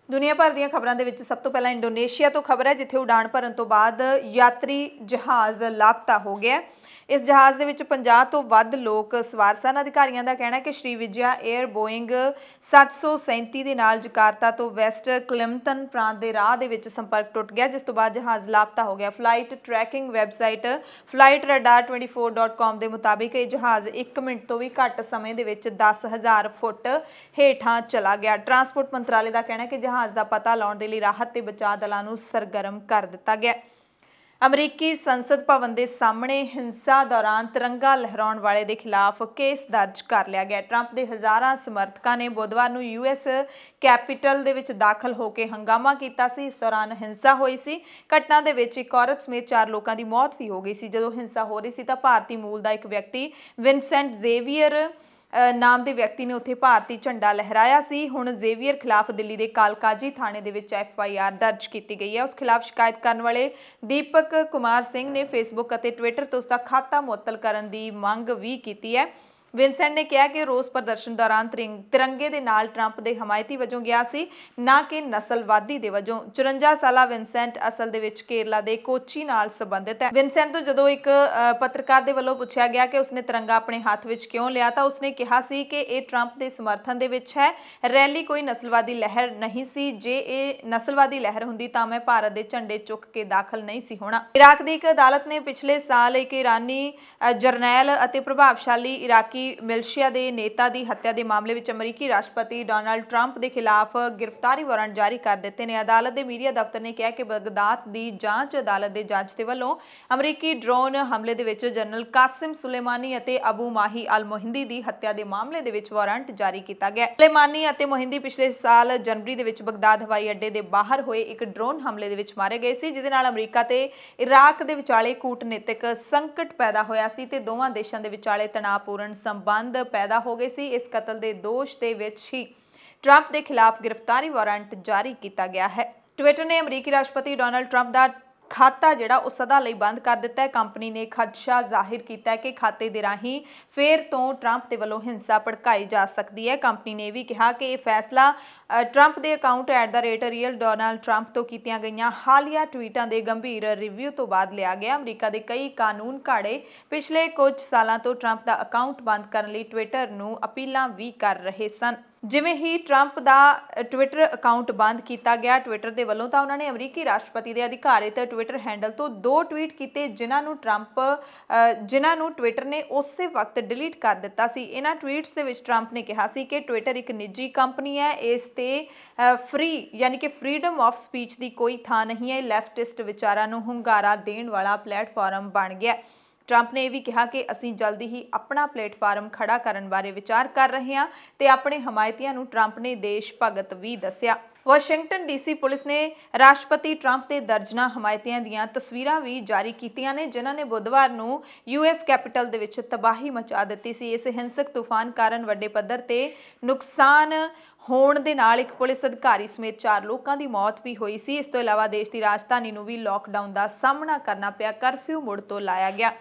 ਦੁਨੀਆ ਭਰ ਦੀਆਂ ਖਬਰਾਂ ਦੇ ਵਿੱਚ ਸਭ ਤੋਂ ਪਹਿਲਾਂ ਇੰਡੋਨੇਸ਼ੀਆ ਤੋਂ ਖਬਰ ਹੈ, ਜਿੱਥੇ ਉਡਾਣ ਭਰਨ ਤੋਂ ਬਾਅਦ ਯਾਤਰੀ ਜਹਾਜ਼ ਲਾਪਤਾ ਹੋ ਗਿਆ। ਇਸ ਜਹਾਜ਼ ਦੇ ਵਿੱਚ 50 ਤੋਂ ਵੱਧ ਲੋਕ ਸਵਾਰ ਸਨ। ਅਧਿਕਾਰੀਆਂ ਦਾ ਕਹਿਣਾ ਹੈ ਕਿ ਸ਼੍ਰੀਵਿਜਯਾ 에ਅਰ ਬੋਇੰਗ 737 ਦੇ ਨਾਲ ਜਕਾਰਤਾ ਤੋਂ ਵੈਸਟ ਕਲਿਮਟਨ ਪ੍ਰਾਂਤ ਦੇ ਰਾਹ ਦੇ ਵਿੱਚ ਸੰਪਰਕ ਟੁੱਟ ਗਿਆ, ਜਿਸ ਤੋਂ ਬਾਅਦ ਜਹਾਜ਼ ਲਾਪਤਾ ਹੋ ਗਿਆ। ਫਲਾਈਟ ਟਰੈਕਿੰਗ ਵੈਬਸਾਈਟ flightradar24.com ਦੇ ਮੁਤਾਬਿਕ ਇਹ ਜਹਾਜ਼ 1 ਮਿੰਟ ਤੋਂ ਵੀ ਘੱਟ ਸਮੇਂ ਦੇ ਵਿੱਚ 10,000 ਫੁੱਟ ਹੇਠਾਂ ਚਲਾ ਗਿਆ। ਟਰਾਂਸਪੋਰਟ ਮੰਤਰਾਲੇ ਦਾ ਕਹਿਣਾ ਹੈ ਕਿ ਜਹਾਜ਼ ਦਾ ਪਤਾ ਲਾਉਣ ਦੇ ਲਈ ਰਾਹਤ ਤੇ ਬਚਾਅ ਦਲਾਂ ਨੂੰ ਸਰਗਰਮ ਕਰ ਦਿੱਤਾ ਗਿਆ। ਅਮਰੀਕੀ ਸੰਸਦ ਭਵਨ ਦੇ ਸਾਹਮਣੇ ਹਿੰਸਾ ਦੌਰਾਨ ਤਿਰੰਗਾ ਲਹਿਰਾਉਣ ਵਾਲੇ ਦੇ ਖਿਲਾਫ ਕੇਸ ਦਰਜ ਕਰ ਲਿਆ ਗਿਆ। ਟਰੰਪ ਦੇ ਹਜ਼ਾਰਾਂ ਸਮਰਥਕਾਂ ਨੇ ਬੁੱਧਵਾਰ ਨੂੰ US ਕੈਪੀਟਲ ਦੇ ਵਿੱਚ ਦਾਖਲ ਹੋ ਕੇ ਹੰਗਾਮਾ ਕੀਤਾ ਸੀ। ਇਸ ਦੌਰਾਨ ਹਿੰਸਾ ਹੋਈ ਸੀ। ਘਟਨਾ ਦੇ ਵਿੱਚ ਇੱਕ ਔਰਤ ਸਮੇਤ 4 ਲੋਕਾਂ ਦੀ ਮੌਤ ਵੀ ਹੋ ਗਈ ਸੀ। ਜਦੋਂ ਹਿੰਸਾ ਹੋ ਰਹੀ ਸੀ ਤਾਂ ਭਾਰਤੀ ਮੂਲ ਦਾ ਇੱਕ ਵਿਅਕਤੀ ਵਿਨਸੈਂਟ ਜ਼ੇਵੀਅਰ ਨਾਮ ਦੇ ਵਿਅਕਤੀ ਨੇ ਉੱਥੇ ਭਾਰਤੀ ਝੰਡਾ ਲਹਿਰਾਇਆ ਸੀ। ਹੁਣ ਜ਼ੇਵੀਅਰ ਖਿਲਾਫ ਦਿੱਲੀ ਦੇ ਕਾਲਕਾਜੀ ਥਾਣੇ ਦੇ ਵਿੱਚ FIR ਦਰਜ ਕੀਤੀ ਗਈ ਹੈ। ਉਸ ਖਿਲਾਫ ਸ਼ਿਕਾਇਤ ਕਰਨ ਵਾਲੇ ਦੀਪਕ ਕੁਮਾਰ ਸਿੰਘ ਨੇ ਫੇਸਬੁੱਕ ਅਤੇ ਟਵਿੱਟਰ ਤੋਂ ਉਸਦਾ ਖਾਤਾ ਮੁਅੱਤਲ ਕਰਨ ਦੀ ਮੰਗ ਵੀ ਕੀਤੀ ਹੈ। ਵਿਨਸੈਂਟ ਨੇ ਕਿਹਾ ਕਿ ਰੋਸ ਪ੍ਰਦਰਸ਼ਨ ਦੌਰਾਨ ਤਿਰੰਗੇ ਦੇ ਨਾਲ ਟਰੰਪ ਦੇ ਹਮਾਇਤੀ ਵਜੋਂ ਗਿਆ ਸੀ, ਨਾ ਕਿ ਨਸਲਵਾਦੀ ਦੇ ਵਜੋਂ। 54 ਸਾਲਾ ਵਿਨਸੈਂਟ ਅਸਲ ਦੇ ਵਿੱਚ ਕੇਰਲਾ ਦੇ ਕੋਚੀ ਨਾਲ ਸੰਬੰਧਿਤ ਹੈ। ਵਿਨਸੈਂਟ ਤੋਂ ਜਦੋਂ ਇੱਕ ਪੱਤਰਕਾਰ ਦੇ ਵੱਲੋਂ ਪੁੱਛਿਆ ਗਿਆ ਕਿ ਉਸਨੇ ਤਿਰੰਗਾ ਆਪਣੇ ਹੱਥ ਵਿੱਚ ਕਿਉਂ ਲਿਆ ਤਾਂ ਉਸਨੇ ਕਿਹਾ ਸੀ ਕਿ ਇਹ ਟਰੰਪ ਦੇ ਸਮਰਥਨ ਦੇ ਵਿੱਚ ਹੈ। ਰੈਲੀ ਕੋਈ ਨਸਲਵਾਦੀ ਲਹਿਰ ਨਹੀਂ ਸੀ। ਜੇ ਇਹ ਨਸਲਵਾਦੀ ਲਹਿਰ ਹੁੰਦੀ ਤਾਂ ਮੈਂ ਭਾਰਤ ਦੇ ਝੰਡੇ ਚੁੱਕ ਕੇ ਦਾਖਲ ਨਹੀਂ ਸੀ ਹੋਣਾ। ਇਰਾਕ ਦੀ ਇੱਕ ਅਦਾਲਤ ਨੇ ਪਿਛਲੇ ਸਾਲ ਇੱਕ ਇਰਾਨੀ ਜਰਨੈਲ ਅਤੇ ਪ੍ਰਭਾਵਸ਼ਾਲੀ ਇਰਾਕੀ ਮਿਲਸ਼ੀਆ ਦੇ ਨੇਤਾ ਦੀ ਹੱਤਿਆ ਦੇ ਮਾਮਲੇ ਵਿੱਚ ਅਮਰੀਕੀ ਰਾਸ਼ਟਰਪਤੀ ਡੋਨਾਲਡ ਟਰੰਪ ਦੇ ਖਿਲਾਫ ਗ੍ਰਿਫਤਾਰੀ ਵਾਰੰਟ ਜਾਰੀ ਕਰ ਦਿੱਤੇ ਨੇ। ਅਦਾਲਤ ਦੇ ਮੀਡੀਆ ਦਫ਼ਤਰ ਨੇ ਕਿਹਾ ਕਿ ਬਗਦਾਦ ਦੀ ਜਾਂਚ ਅਦਾਲਤ ਦੇ ਜੱਜ ਦੇ ਵੱਲੋਂ ਅਮਰੀਕੀ ਡਰੋਨ ਹਮਲੇ ਦੇ ਵਿੱਚ ਜਨਰਲ ਕਾਸਿਮ ਸੁਲੇਮਾਨੀ ਅਤੇ ਅਬੂ ਮਾਹੀ ਅਲ ਮੋਹਿੰਦੀ ਦੀ ਹੱਤਿਆ ਦੇ ਮਾਮਲੇ ਦੇ ਵਿੱਚ ਵਾਰੰਟ ਜਾਰੀ ਕੀਤਾ ਗਿਆ। ਸੁਲੇਮਾਨੀ ਅਤੇ ਮੋਹਿੰਦੀ ਪਿਛਲੇ ਸਾਲ ਜਨਵਰੀ ਦੇ ਵਿੱਚ ਬਗਦਾਦ ਹਵਾਈ ਅੱਡੇ ਦੇ ਬਾਹਰ ਹੋਏ ਇੱਕ ਡਰੋਨ ਹਮਲੇ ਦੇ ਵਿੱਚ ਮਾਰੇ ਗਏ ਸੀ, ਜਿਹਦੇ ਨਾਲ ਅਮਰੀਕਾ ਤੇ ਇਰਾਕ ਦੇ ਵਿਚਾਲੇ ਕੂਟਨੀਤਿਕ ਸੰਕਟ ਪੈਦਾ ਹੋਇਆ ਸੀ ਤੇ ਦੋਵਾਂ ਦੇਸ਼ਾਂ ਦੇ ਵਿਚਾਲੇ ਤਣਾਅਪੂਰਨ ਸੰਬੰਧ ਪੈਦਾ ਹੋ ਗਏ ਸੀ। ਇਸ ਕਤਲ ਦੇ ਦੋਸ਼ ਦੇ ਵਿੱਚ ਹੀ ਟਰੰਪ ਦੇ ਖਿਲਾਫ ਗ੍ਰਿਫਤਾਰੀ ਵਾਰੰਟ ਜਾਰੀ ਕੀਤਾ ਗਿਆ ਹੈ। ਟਵਿੱਟਰ ਨੇ ਅਮਰੀਕੀ ਰਾਸ਼ਟਰਪਤੀ ਡੋਨਾਲਡ ਟਰੰਪ ਦਾ ਖਾਤਾ ਜਿਹੜਾ ਉਹ ਸਦਾ ਲਈ ਬੰਦ ਕਰ ਦਿੱਤਾ ਹੈ। ਕੰਪਨੀ ਨੇ ਖਦਸ਼ਾ ਜ਼ਾਹਿਰ ਕੀਤਾ ਹੈ ਕਿ ਖਾਤੇ ਦੇ ਰਾਹੀਂ ਫੇਰ ਤੋਂ ਟਰੰਪ ਦੇ ਵੱਲੋਂ ਹਿੰਸਾ ਭੜਕਾਈ ਜਾ ਸਕਦੀ ਹੈ। ਕੰਪਨੀ ਨੇ ਇਹ ਵੀ ਕਿਹਾ ਕਿ ਇਹ ਫੈਸਲਾ ਟਰੰਪ ਦੇ ਅਕਾਊਂਟ @real ਡੋਨਾਲਡ ਟਰੰਪ ਤੋਂ ਕੀਤੀਆਂ ਗਈਆਂ ਹਾਲੀਆ ਟਵੀਟਾਂ ਦੇ ਗੰਭੀਰ ਰਿਵਿਊ ਤੋਂ ਬਾਅਦ ਲਿਆ ਗਿਆ। ਅਮਰੀਕਾ ਦੇ ਕਈ ਕਾਨੂੰਨ ਘਾੜੇ ਪਿਛਲੇ ਕੁਝ ਸਾਲਾਂ ਤੋਂ ਟਰੰਪ ਦਾ ਅਕਾਊਂਟ ਬੰਦ ਕਰਨ ਲਈ ਟਵਿੱਟਰ ਨੂੰ ਅਪੀਲਾਂ ਵੀ ਕਰ ਰਹੇ ਸਨ। ਜਿਵੇਂ ਹੀ ਟਰੰਪ ਦਾ ਟਵਿੱਟਰ ਅਕਾਊਂਟ ਬੰਦ ਕੀਤਾ ਗਿਆ ਟਵਿੱਟਰ ਦੇ ਵੱਲੋਂ, ਤਾਂ ਉਹਨਾਂ ਨੇ ਅਮਰੀਕੀ ਰਾਸ਼ਟਰਪਤੀ ਦੇ ਅਧਿਕਾਰਿਤ ਟਵਿੱਟਰ ਹੈਂਡਲ ਤੋਂ 2 ਟਵੀਟ ਕੀਤੇ, ਜਿਨ੍ਹਾਂ ਨੂੰ ਟਵਿੱਟਰ ਨੇ ਉਸੇ ਵਕਤ ਡਿਲੀਟ ਕਰ ਦਿੱਤਾ ਸੀ। ਇਹਨਾਂ ਟਵੀਟਸ ਦੇ ਵਿੱਚ ਟਰੰਪ ਨੇ ਕਿਹਾ ਸੀ ਕਿ ਟਵਿੱਟਰ ਇੱਕ ਨਿੱਜੀ ਕੰਪਨੀ ਹੈ, ਇਸ ਤੇ ਯਾਨੀ ਕਿ ਫਰੀडम ਆਫ ਸਪੀਚ ਦੀ ਕੋਈ ਥਾਂ ਨਹੀਂ ਹੈ। ਲੈਫਟਿਸਟ ਵਿਚਾਰਾਂ ਨੂੰ ਹੁੰਗਾਰਾ ਦੇਣ ਵਾਲਾ ਪਲੇਟਫਾਰਮ ਬਣ ਗਿਆ। ਟਰੰਪ ਨੇ ਇਹ ਵੀ ਕਿਹਾ ਕਿ ਅਸੀਂ ਜਲਦੀ ਹੀ ਆਪਣਾ ਪਲੇਟਫਾਰਮ ਖੜਾ ਕਰਨ ਬਾਰੇ ਵਿਚਾਰ ਕਰ ਰਹੇ ਹਾਂ ਤੇ ਆਪਣੇ ਹਮਾਇਤੀਆਂ ਨੂੰ ਟਰੰਪ ਨੇ ਦੇਸ਼ ਭਗਤ ਵੀ ਦੱਸਿਆ। ਵਾਸ਼ਿੰਗਟਨ DC ਪੁਲਿਸ ਨੇ ਰਾਸ਼ਟਰਪਤੀ ਟਰੰਪ ਦੇ ਦਰਜਨਾਂ ਹਮਾਇਤੀਆਂ ਦੀਆਂ ਤਸਵੀਰਾਂ ਵੀ ਜਾਰੀ ਕੀਤੀਆਂ ਨੇ, ਜਿਨ੍ਹਾਂ ਨੇ ਬੁੱਧਵਾਰ ਨੂੰ US ਕੈਪੀਟਲ ਦੇ ਵਿੱਚ ਤਬਾਹੀ ਮਚਾ ਦਿੱਤੀ ਸੀ। ਇਸ ਹਿੰਸਕ ਤੂਫਾਨ ਕਾਰਨ ਵੱਡੇ ਪੱਧਰ ਤੇ ਨੁਕਸਾਨ ਹੋਣ ਦੇ ਨਾਲ ਇੱਕ ਪੁਲਿਸ ਅਧਿਕਾਰੀ ਸਮੇਤ 4 ਲੋਕਾਂ ਦੀ ਮੌਤ ਵੀ ਹੋਈ ਸੀ। ਇਸ ਤੋਂ ਇਲਾਵਾ ਦੇਸ਼ ਦੀ ਰਾਜਧਾਨੀ ਨੂੰ ਵੀ ਲਾਕਡਾਊਨ ਦਾ ਸਾਹਮਣਾ ਕਰਨਾ ਪਿਆ। ਕਰਫਿਊ ਮੁੜ ਤੋਂ ਲਾਇਆ ਗਿਆ।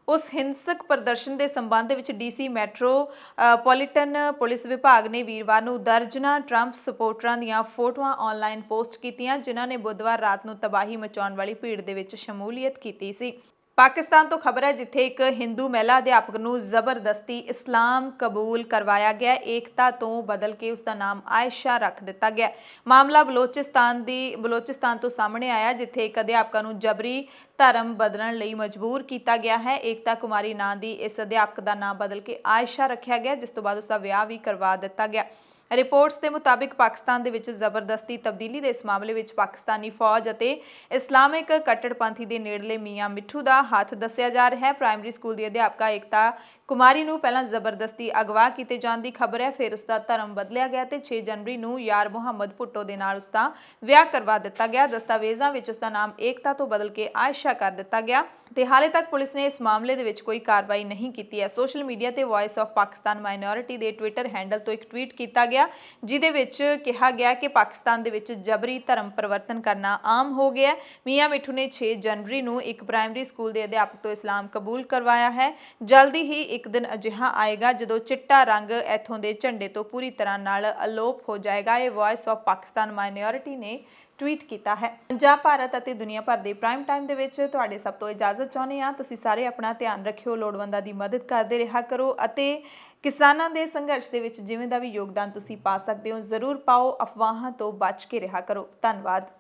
ਉਸ ਹਿੰਸਕ ਪ੍ਰਦਰਸ਼ਨ ਦੇ ਸੰਬੰਧ ਵਿੱਚ DC ਮੈਟਰੋਪੋਲੀਟਨ ਪੁਲਿਸ ਵਿਭਾਗ ਨੇ ਵੀਰਵਾਰ ਨੂੰ ਦਰਜਨਾਂ ਟਰੰਪ ਸਪੋਰਟਰਾਂ ਦੀਆਂ ਫੋਟੋਆਂ ਆਨਲਾਈਨ ਪੋਸਟ ਕੀਤੀਆਂ, ਜਿਨ੍ਹਾਂ ਨੇ ਬੁੱਧਵਾਰ ਰਾਤ ਨੂੰ ਤਬਾਹੀ ਮਚਾਉਣ ਵਾਲੀ ਭੀੜ ਦੇ ਵਿੱਚ ਸ਼ਮੂਲੀਅਤ ਕੀਤੀ ਸੀ। ਪਾਕਿਸਤਾਨ ਤੋਂ ਖਬਰ ਹੈ, ਜਿੱਥੇ ਇੱਕ ਹਿੰਦੂ ਮਹਿਲਾ ਅਧਿਆਪਕ ਨੂੰ ਜ਼ਬਰਦਸਤੀ ਇਸਲਾਮ ਕਬੂਲ ਕਰਵਾਇਆ ਗਿਆ। ਏਕਤਾ ਤੋਂ ਬਦਲ ਕੇ ਉਸ ਦਾ ਨਾਮ ਆਇਸ਼ਾ ਰੱਖ ਦਿੱਤਾ ਗਿਆ। ਮਾਮਲਾ ਬਲੋਚਿਸਤਾਨ ਤੋਂ ਸਾਹਮਣੇ ਆਇਆ, ਜਿੱਥੇ ਇੱਕ ਅਧਿਆਪਕਾ ਨੂੰ ਜਬਰੀ ਧਰਮ ਬਦਲਣ ਲਈ ਮਜਬੂਰ ਕੀਤਾ ਗਿਆ ਹੈ। ਏਕਤਾ ਕੁਮਾਰੀ ਨਾਂ ਦੀ ਇਸ ਅਧਿਆਪਕ ਦਾ ਨਾਮ ਬਦਲ ਕੇ ਆਇਸ਼ਾ ਰੱਖਿਆ ਗਿਆ, ਜਿਸ ਤੋਂ ਬਾਅਦ ਉਸ ਦਾ ਵਿਆਹ ਵੀ ਕਰਵਾ ਦਿੱਤਾ ਗਿਆ। ਰਿਪੋਰਟਸ ਦੇ ਮੁਤਾਬਿਕ ਪਾਕਿਸਤਾਨ ਦੇ ਵਿੱਚ ਜ਼ਬਰਦਸਤੀ ਤਬਦੀਲੀ ਦੇ ਇਸ ਮਾਮਲੇ ਵਿੱਚ ਪਾਕਿਸਤਾਨੀ ਫੌਜ ਅਤੇ ਇਸਲਾਮਿਕ ਕੱਟੜਪੰਥੀ ਦੇ ਨੇੜਲੇ ਮੀਆਂ ਮਿੱਠੂ ਦਾ ਹੱਥ ਦੱਸਿਆ ਜਾ ਰਿਹਾ ਹੈ। ਪ੍ਰਾਇਮਰੀ ਸਕੂਲ ਦੀ ਅਧਿਆਪਕਾ ਏਕਤਾ ਕੁਮਾਰੀ ਨੂੰ ਪਹਿਲਾਂ ਜ਼ਬਰਦਸਤੀ ਅਗਵਾ ਕੀਤੇ ਜਾਣ ਦੀ ਖਬਰ ਹੈ, ਫਿਰ ਉਸ ਦਾ ਧਰਮ ਬਦਲਿਆ ਗਿਆ ਤੇ 6 ਜਨਵਰੀ ਨੂੰ ਯਾਰ ਮੁਹੰਮਦ ਭੁੱਟੋ ਦੇ ਨਾਲ ਉਸ ਦਾ ਵਿਆਹ ਕਰਵਾ ਦਿੱਤਾ ਗਿਆ। ਦਸਤਾਵੇਜ਼ਾਂ ਵਿੱਚ ਉਸ ਦਾ ਨਾਮ ਏਕਤਾ ਤੋਂ ਬਦਲ ਕੇ ਆਇਸ਼ਾ ਕਰ ਦਿੱਤਾ ਗਿਆ ਤੇ ਹਾਲੇ ਤੱਕ ਪੁਲਿਸ ਨੇ ਇਸ ਮਾਮਲੇ ਦੇ ਵਿੱਚ ਕੋਈ ਕਾਰਵਾਈ ਨਹੀਂ ਕੀਤੀ ਹੈ। ਸੋਸ਼ਲ ਮੀਡੀਆ ਤੇ ਵੌਇਸ ਆਫ ਪਾਕਿਸਤਾਨ ਮਾਈਨੋਰਿਟੀ ਦੇ ਟਵਿੱਟਰ ਹੈਂਡਲ ਤੋਂ ਇੱਕ ਟਵੀਟ ਕੀਤਾ ਗਿਆ ਜਿਹਦੇ ਵਿੱਚ ਕਿਹਾ ਗਿਆ ਕਿ ਪਾਕਿਸਤਾਨ ਦੇ ਵਿੱਚ ਜਬਰੀ ਧਰਮ ਪਰਿਵਰਤਨ ਕਰਨਾ ਆਮ ਹੋ ਗਿਆ ਹੈ। ਮੀਆਂ ਮਿੱਠੂ ਨੇ 6 ਜਨਵਰੀ ਨੂੰ ਇੱਕ ਪ੍ਰਾਇਮਰੀ ਸਕੂਲ ਦੇ ਅਧਿਆਪਕ ਤੋਂ ਇਸਲਾਮ ਕਬੂਲ ਕਰਵਾਇਆ ਹੈ। ਜਲਦੀ ਹੀ ਇੱਕ ਦਿਨ ਅਜਿਹਾ ਆਏਗਾ ਜਦੋਂ ਚਿੱਟਾ ਰੰਗ ਇੱਥੋਂ ਦੇ ਝੰਡੇ ਤੋਂ ਪੂਰੀ ਤਰ੍ਹਾਂ ਨਾਲ ਅਲੋਪ ਹੋ ਜਾਏਗਾ। ਇਹ ਵੌਇਸ ਆਫ ਪਾਕਿਸਤਾਨ ਮਾਈਨੋਰਿਟੀ ਨੇ ਟਵੀਟ ਕੀਤਾ ਹੈ। ਪੰਜਾਬ, ਭਾਰਤ ਅਤੇ ਦੁਨੀਆ ਭਰ ਦੇ ਪ੍ਰਾਈਮ ਟਾਈਮ ਦੇ ਵਿੱਚ ਤੁਹਾਡੇ ਸਭ ਤੋਂ ਇਜਾਜ਼ਤ ਚਾਹੁੰਦੇ ਹਾਂ। ਤੁਸੀਂ ਸਾਰੇ ਆਪਣਾ ਧਿਆਨ ਰੱਖਿਓ, ਲੋੜਵੰਦਾਂ ਦੀ ਮਦਦ ਕਰਦੇ ਰਿਹਾ ਕਰੋ ਅਤੇ ਕਿਸਾਨਾਂ ਦੇ ਸੰਘਰਸ਼ ਦੇ ਵਿੱਚ ਜਿਵੇਂ ਦਾ ਵੀ ਯੋਗਦਾਨ ਤੁਸੀਂ ਪਾ ਸਕਦੇ ਹੋ ਜ਼ਰੂਰ ਪਾਓ। ਅਫਵਾਹਾਂ ਤੋਂ ਬਚ ਕੇ ਰਿਹਾ ਕਰੋ। ਧੰਨਵਾਦ।